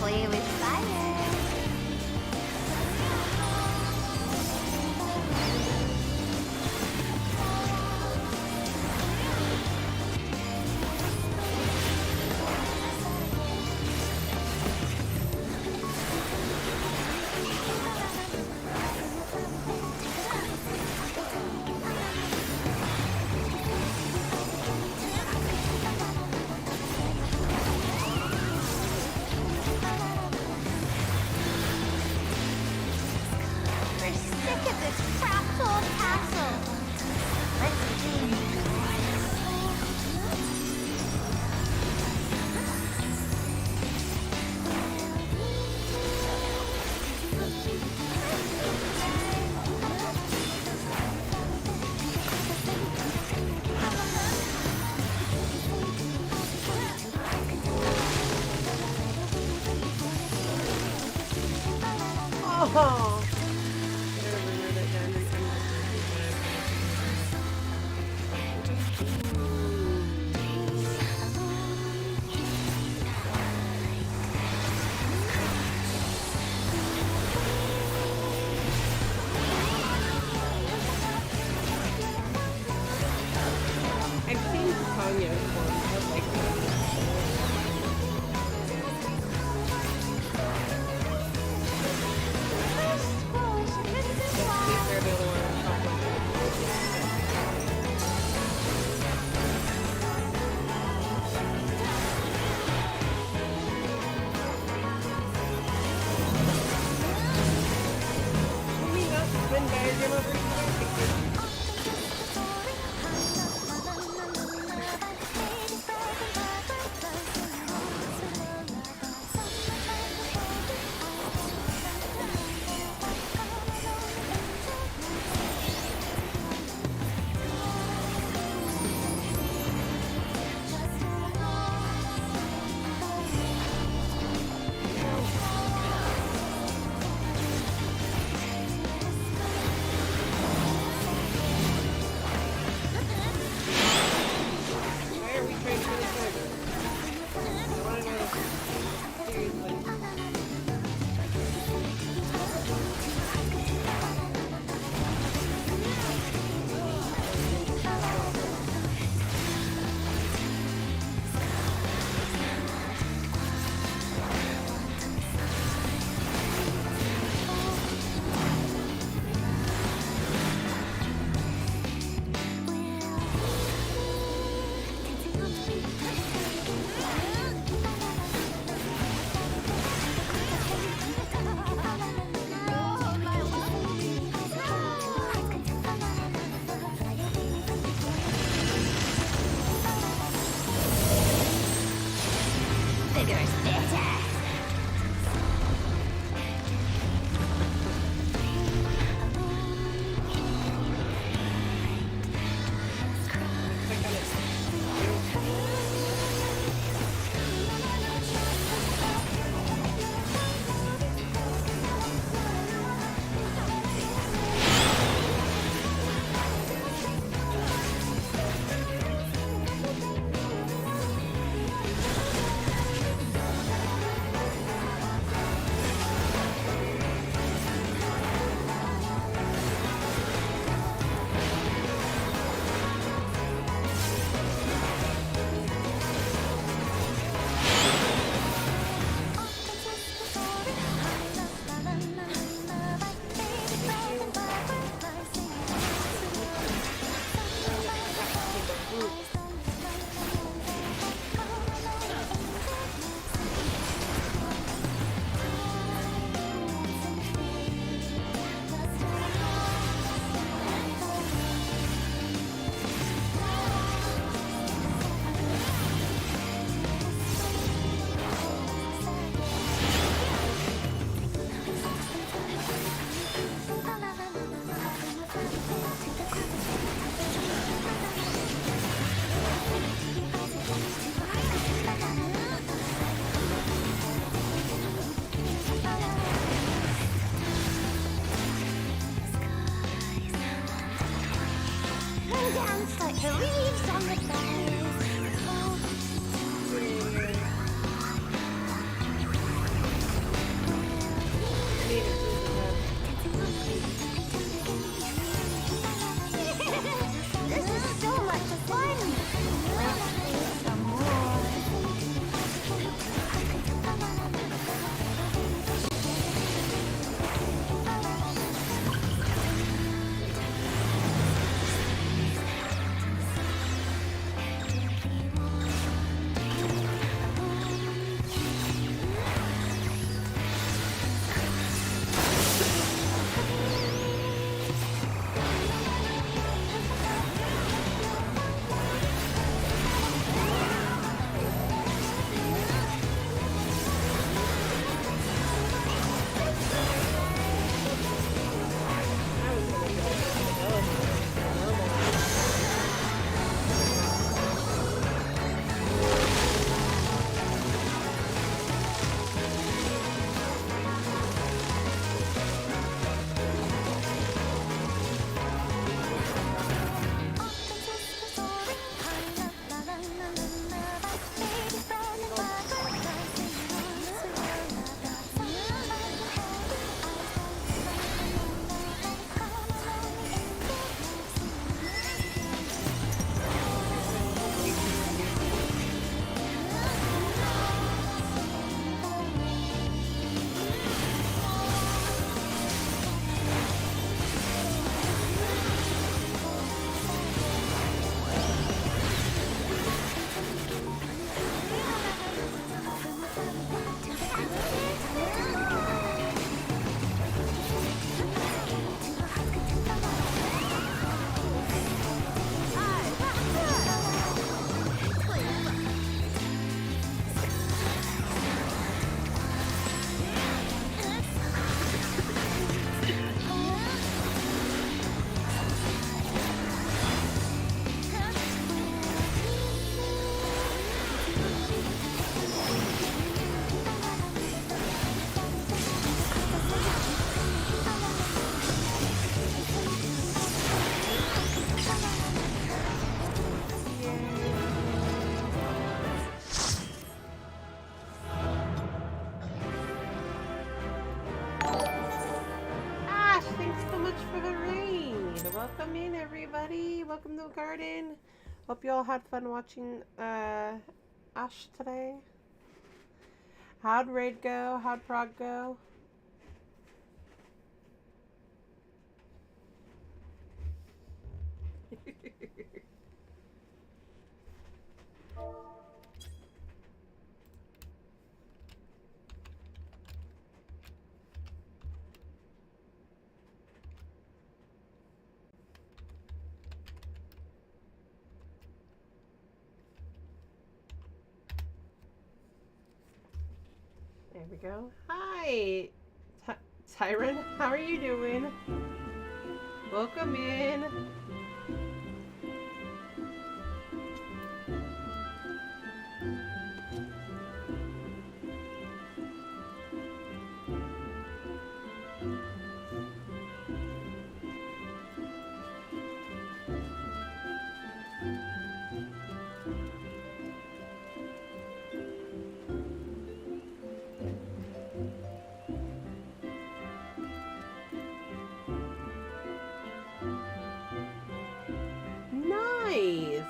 [SPEAKER 17] play with fire. We're sick of this crap old castle. Let's
[SPEAKER 1] Oh. I've seen Tanya before. I like that. Bigger's better. Dance like the leaves on the Come in, everybody. Welcome to the garden. Hope you all had fun watching Ash today. How'd raid go? How'd prog go? There we go. Hi, Tyron. How are you doing? Welcome in. Nice!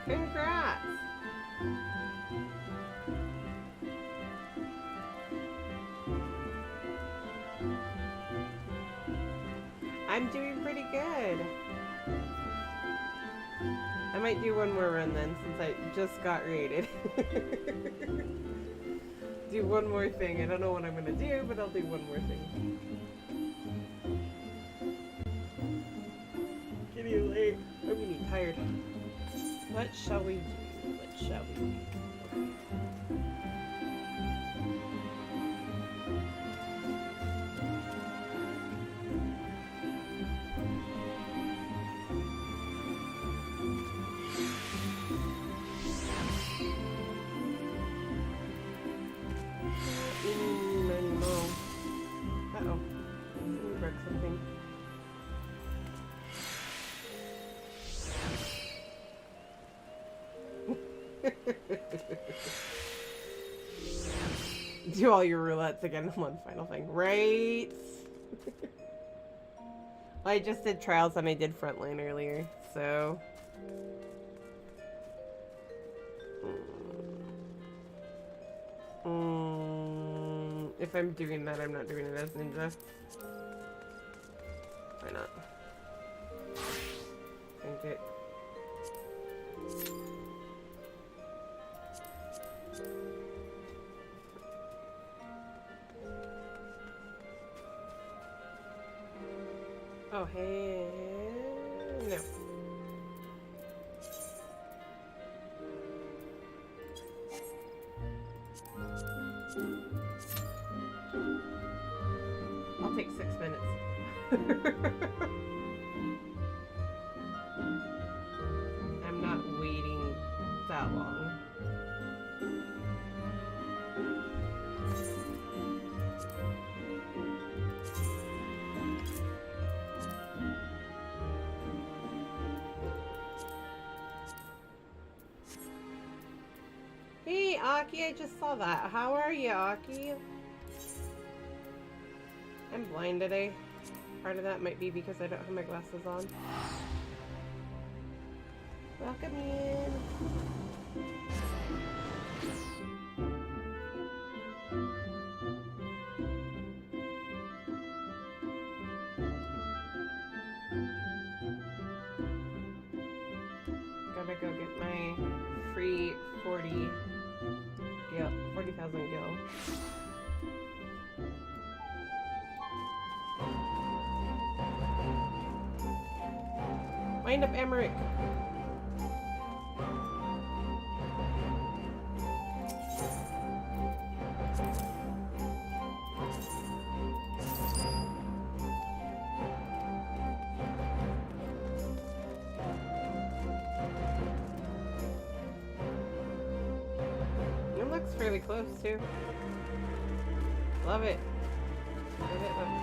[SPEAKER 1] Congrats! I'm doing pretty good. I might do one more run then, since I just got raided. Do one more thing. I don't know what I'm gonna do, but I'll do one more thing. Getting late. I'm getting tired. What shall we do? What shall we do? Uh-oh. Somebody broke something. Do all your roulettes again. One final thing. Right? I just did trials and I did frontline earlier, so... if I'm doing that, I'm not doing it as ninja. Why not? Think it. Oh, hey. No. I'll take 6 minutes. I'm not waiting that long. Hey, Aki, I just saw that. How are you, Aki? I'm blind today. Part of that might be because I don't have my glasses on. Welcome in. Gotta go get my free 40,000 gil. Wind up, Emmerich. It looks fairly close too. Love it. Love it, love it.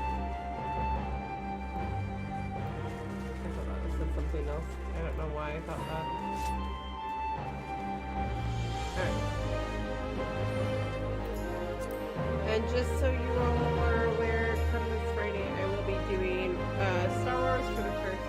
[SPEAKER 1] Something else. I don't know why I thought that. Alright. And just so you all are aware, come this Friday I will be doing Star Wars for the first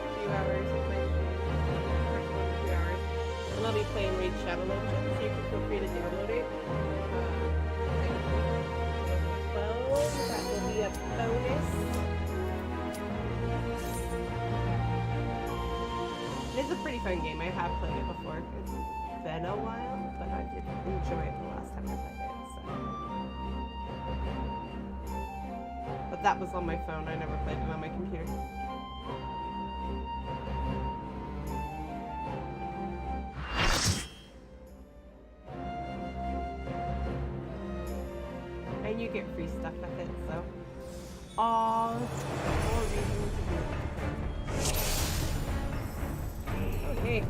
[SPEAKER 1] is a pretty fun game. I have played it before. It's been a while, but I did enjoy it the last time I played it. So. But that was on my phone. I never played it on my computer. And you get free stuff with it, so. All more reason to do it. Okay.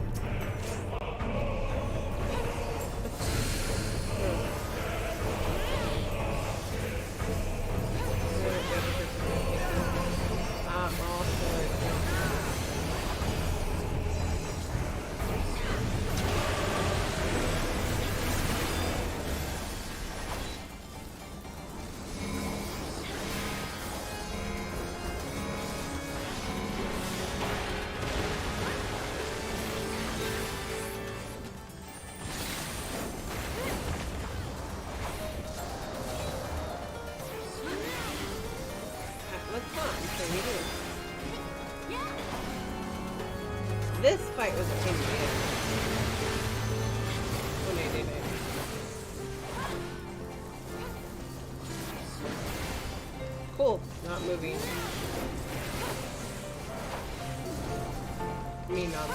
[SPEAKER 1] This fight was a pain in the ass. When I did it. Cool, not moving. Me not.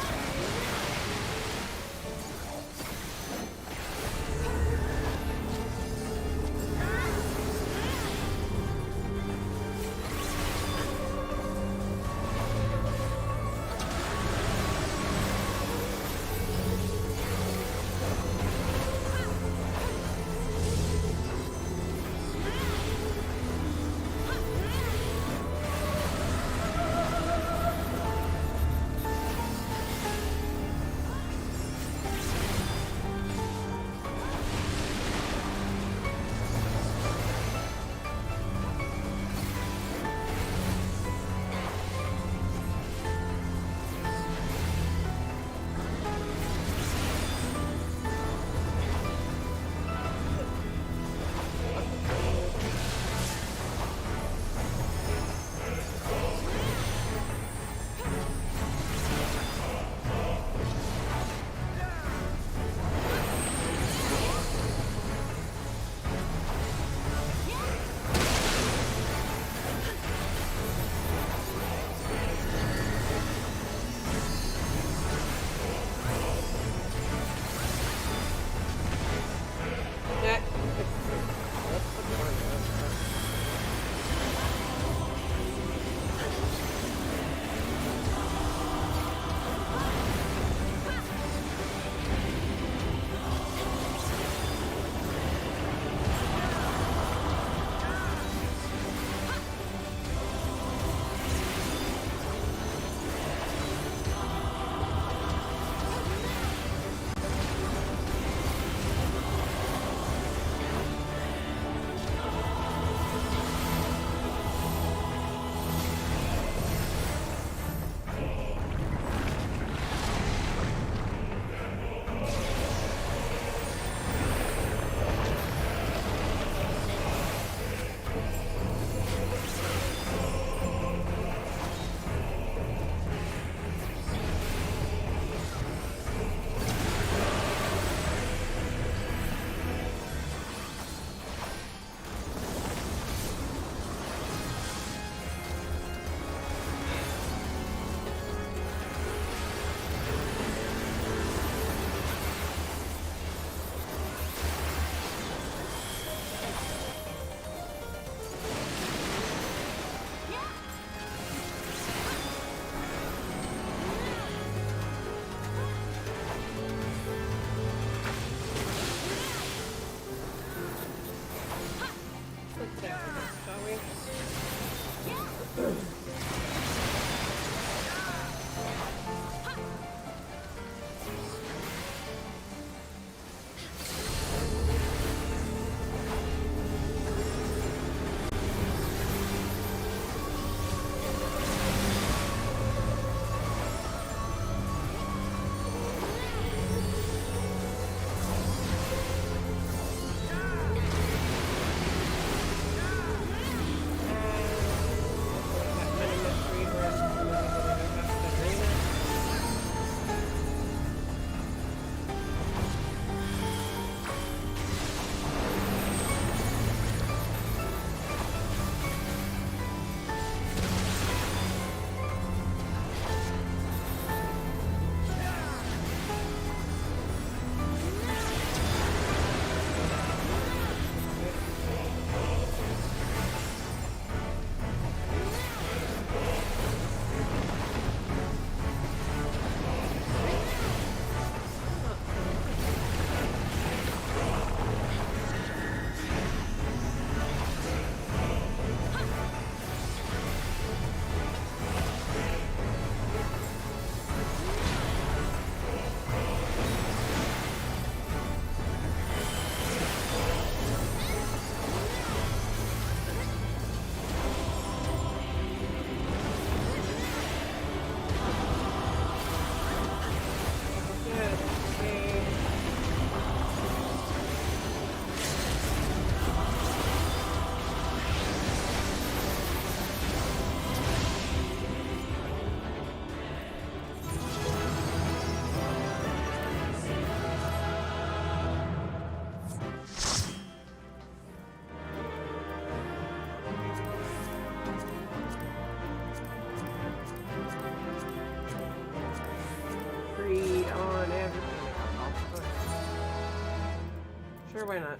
[SPEAKER 1] not?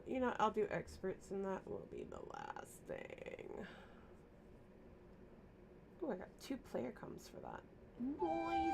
[SPEAKER 1] You know, I'll do experts, and that will be the last thing. Oh, I got 2 player coms for that. Nice.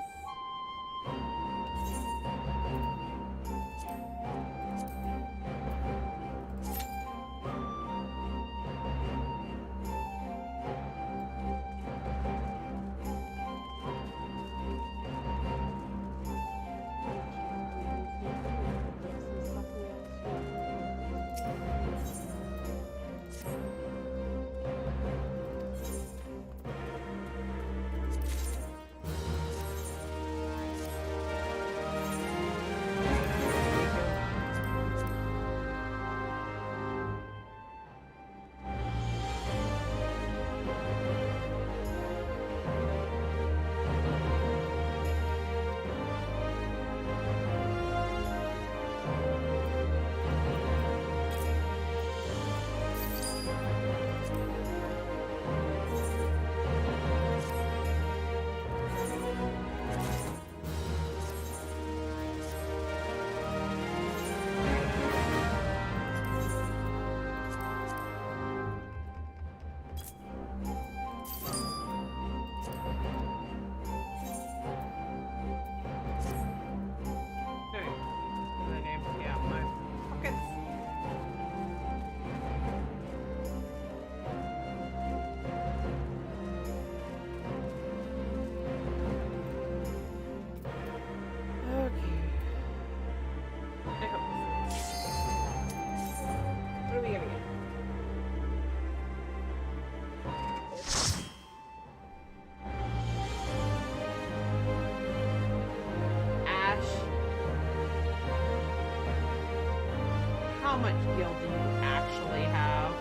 [SPEAKER 1] How much gil do you actually have?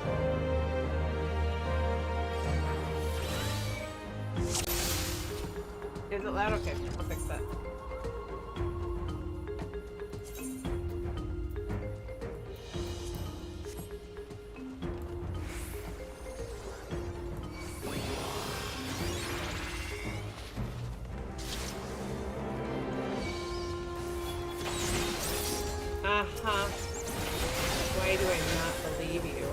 [SPEAKER 1] Is it loud? Okay, I'll fix that. Uh-huh. Why do I not believe you?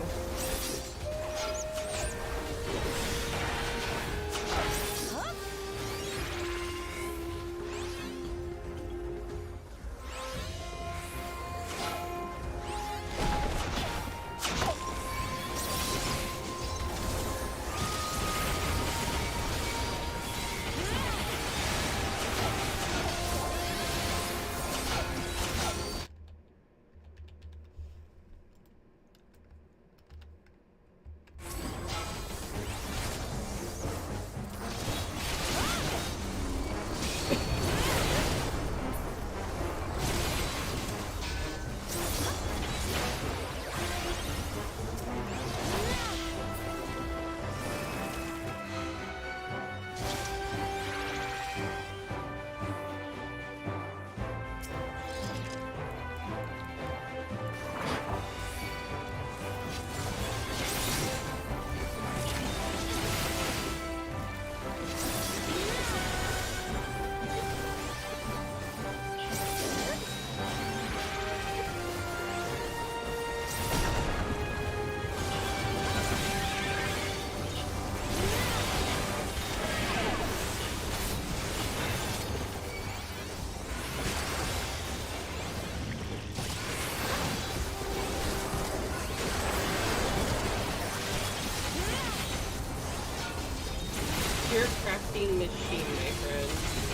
[SPEAKER 1] You're a crafting machine, my friend.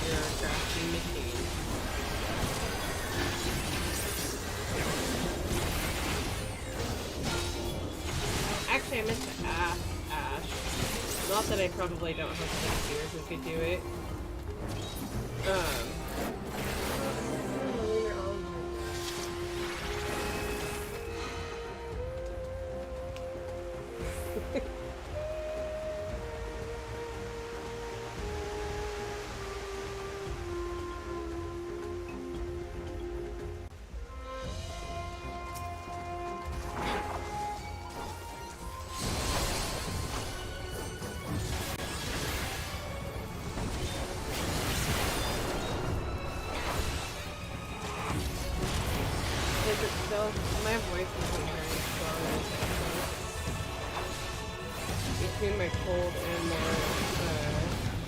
[SPEAKER 1] You're a crafting machine. Actually, I meant to ask Ash. Not that I probably don't have somebody here who could do it. Is it still? My voice isn't very strong. Between my cold and more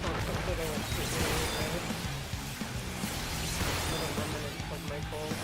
[SPEAKER 1] contemplating with treatment anyway. I don't remember of my cold.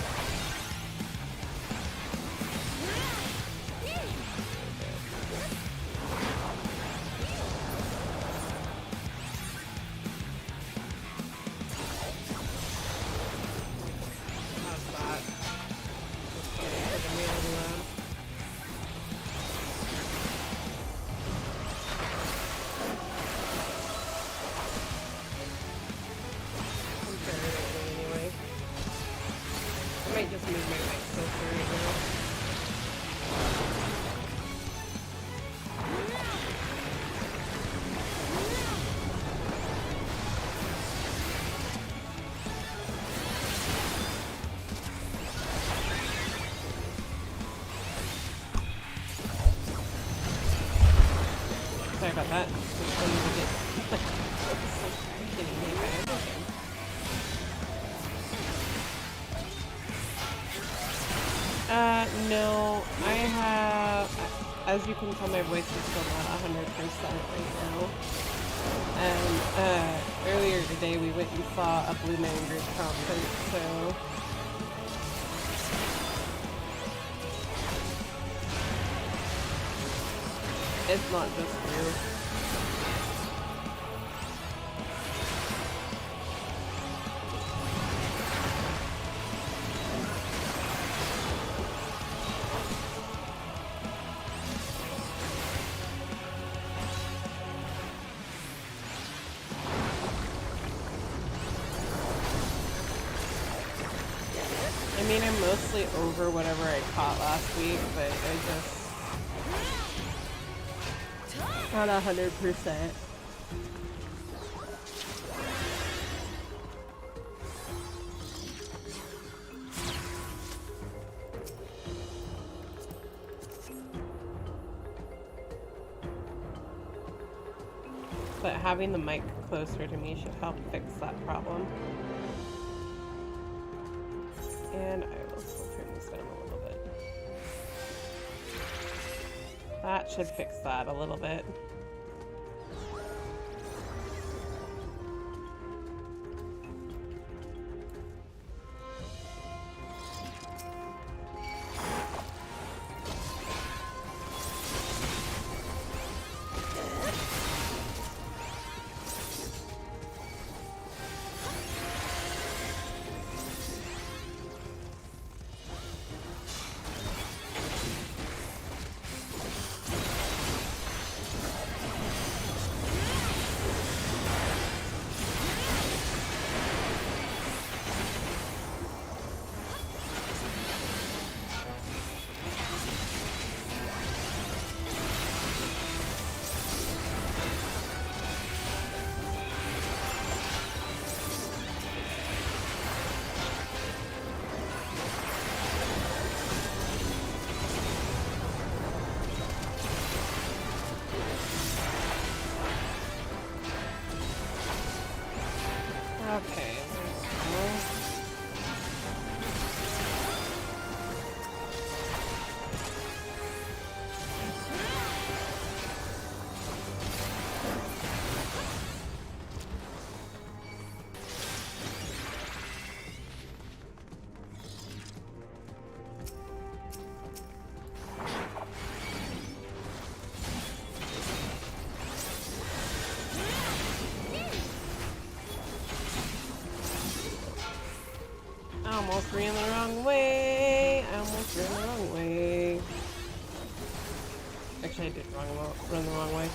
[SPEAKER 1] Sorry about that. No, I have, as you can tell, my voice is still not 100% right now. And earlier today we went and saw a Blue Man Group concert, so it's not just you. I mean, I'm mostly over whatever I caught last week, but I just not 100%. But having the mic closer to me should help fix that problem. And I will still turn this down a little bit. That should fix that a little bit. Okay. I almost ran the wrong way. I almost ran the wrong way. Actually, I did run the wrong way.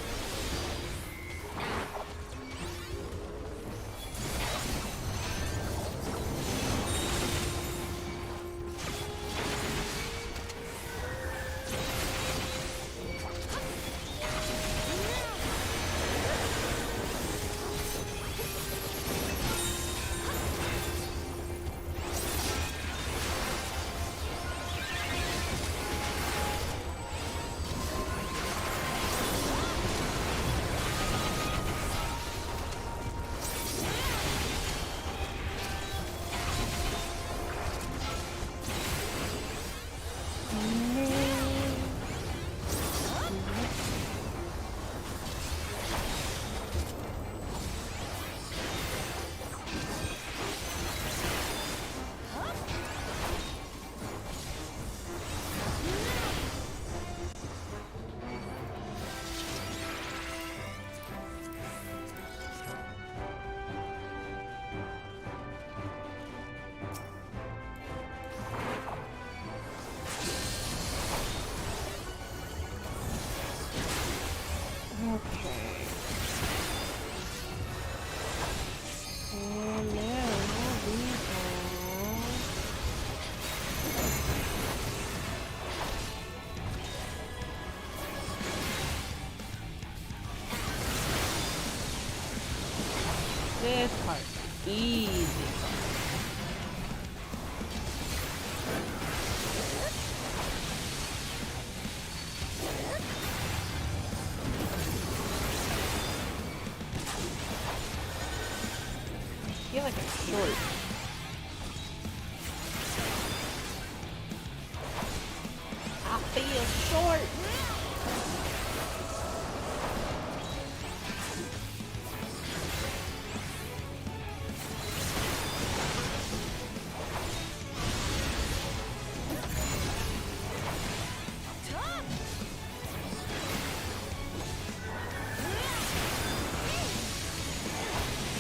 [SPEAKER 1] This part. Easy. I feel like I'm short. I feel short.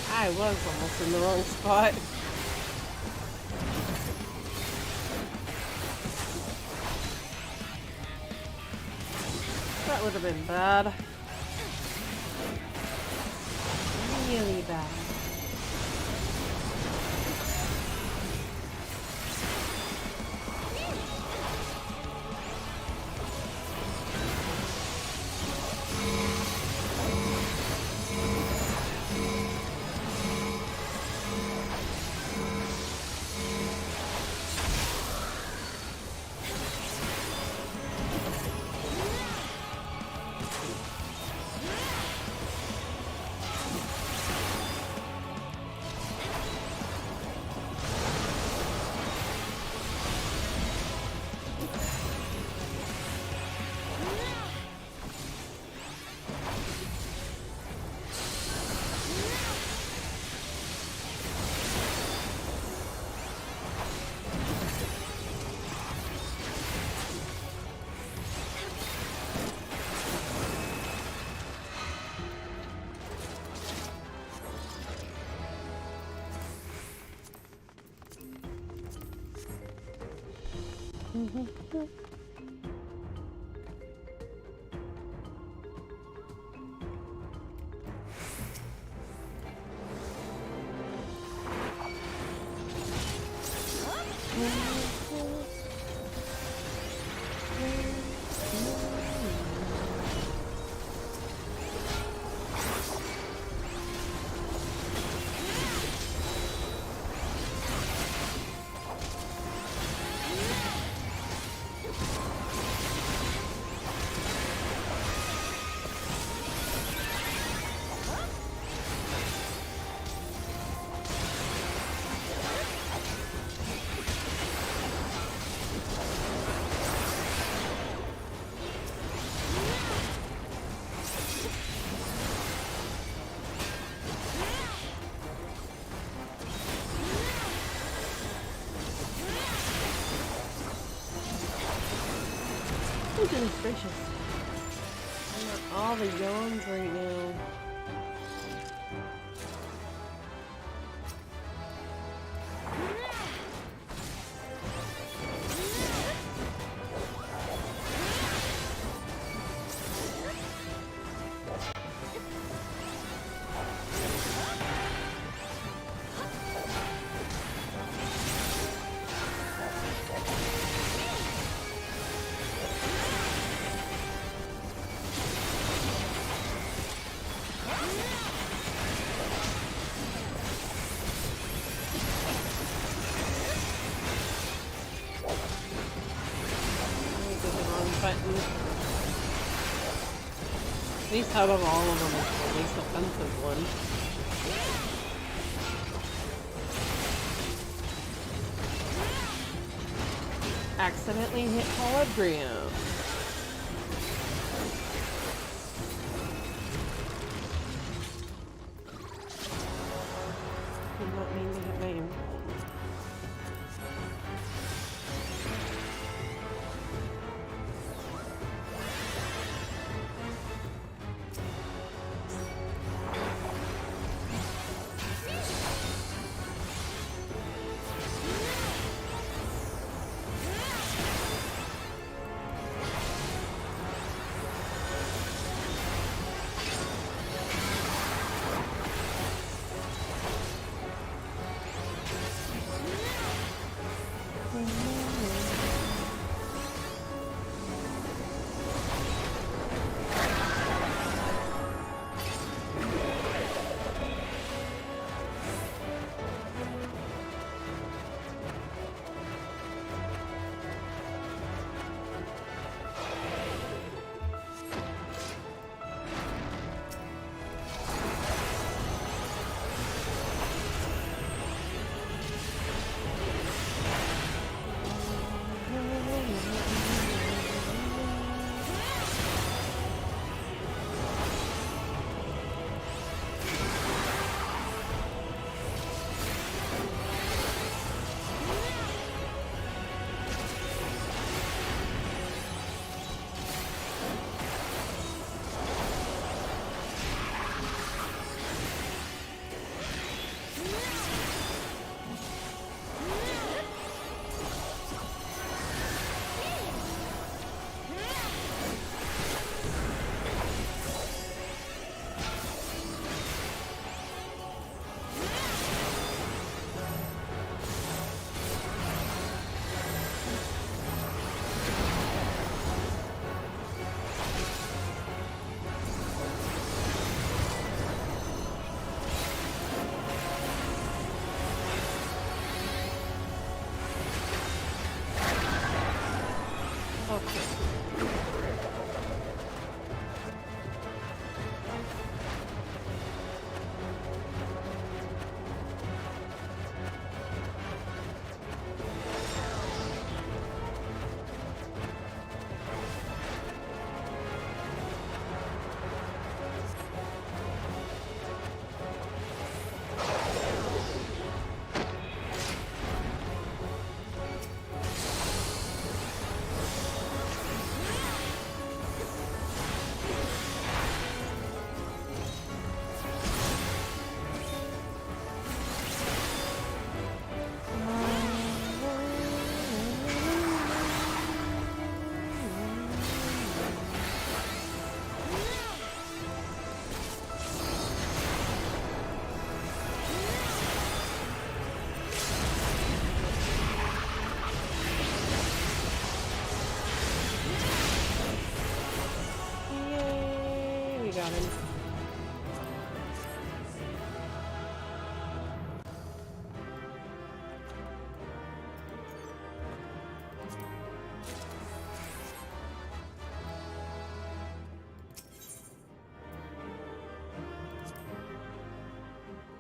[SPEAKER 1] I was almost in the wrong spot. That would have been bad. Really bad. Oh, goodness gracious. I want all the yawns right now. At least out of all of them, it's the least offensive one. Accidentally hit Hologram. Did not mean to hit my aim. Got him.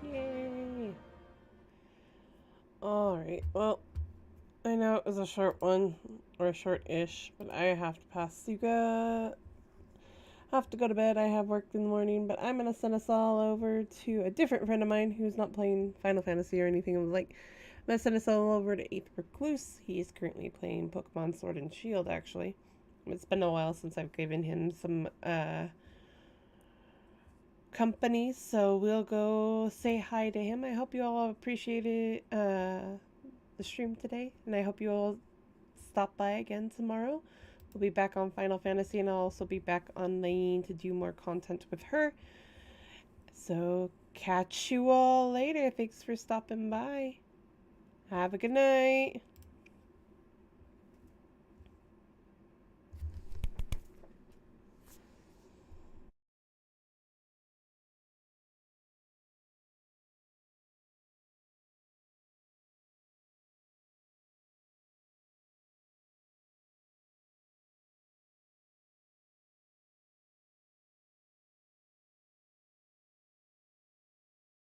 [SPEAKER 1] Yay. Alright, well, I know it was a short one, or short-ish, but I have to pass Suga. Have to go to bed. I have work in the morning, but I'm gonna send us all over to a different friend of mine who's not playing Final Fantasy or anything. I was like, I'm gonna send us all over to 8th Recluse. He's currently playing Pokemon Sword and Shield, actually. It's been a while since I've given him some company, so we'll go say hi to him. I hope you all appreciated the stream today, and I hope you all stop by again tomorrow. We'll be back on Final Fantasy, and I'll also be back on Lane to do more content with her. So, catch you all later. Thanks for stopping by. Have a good night.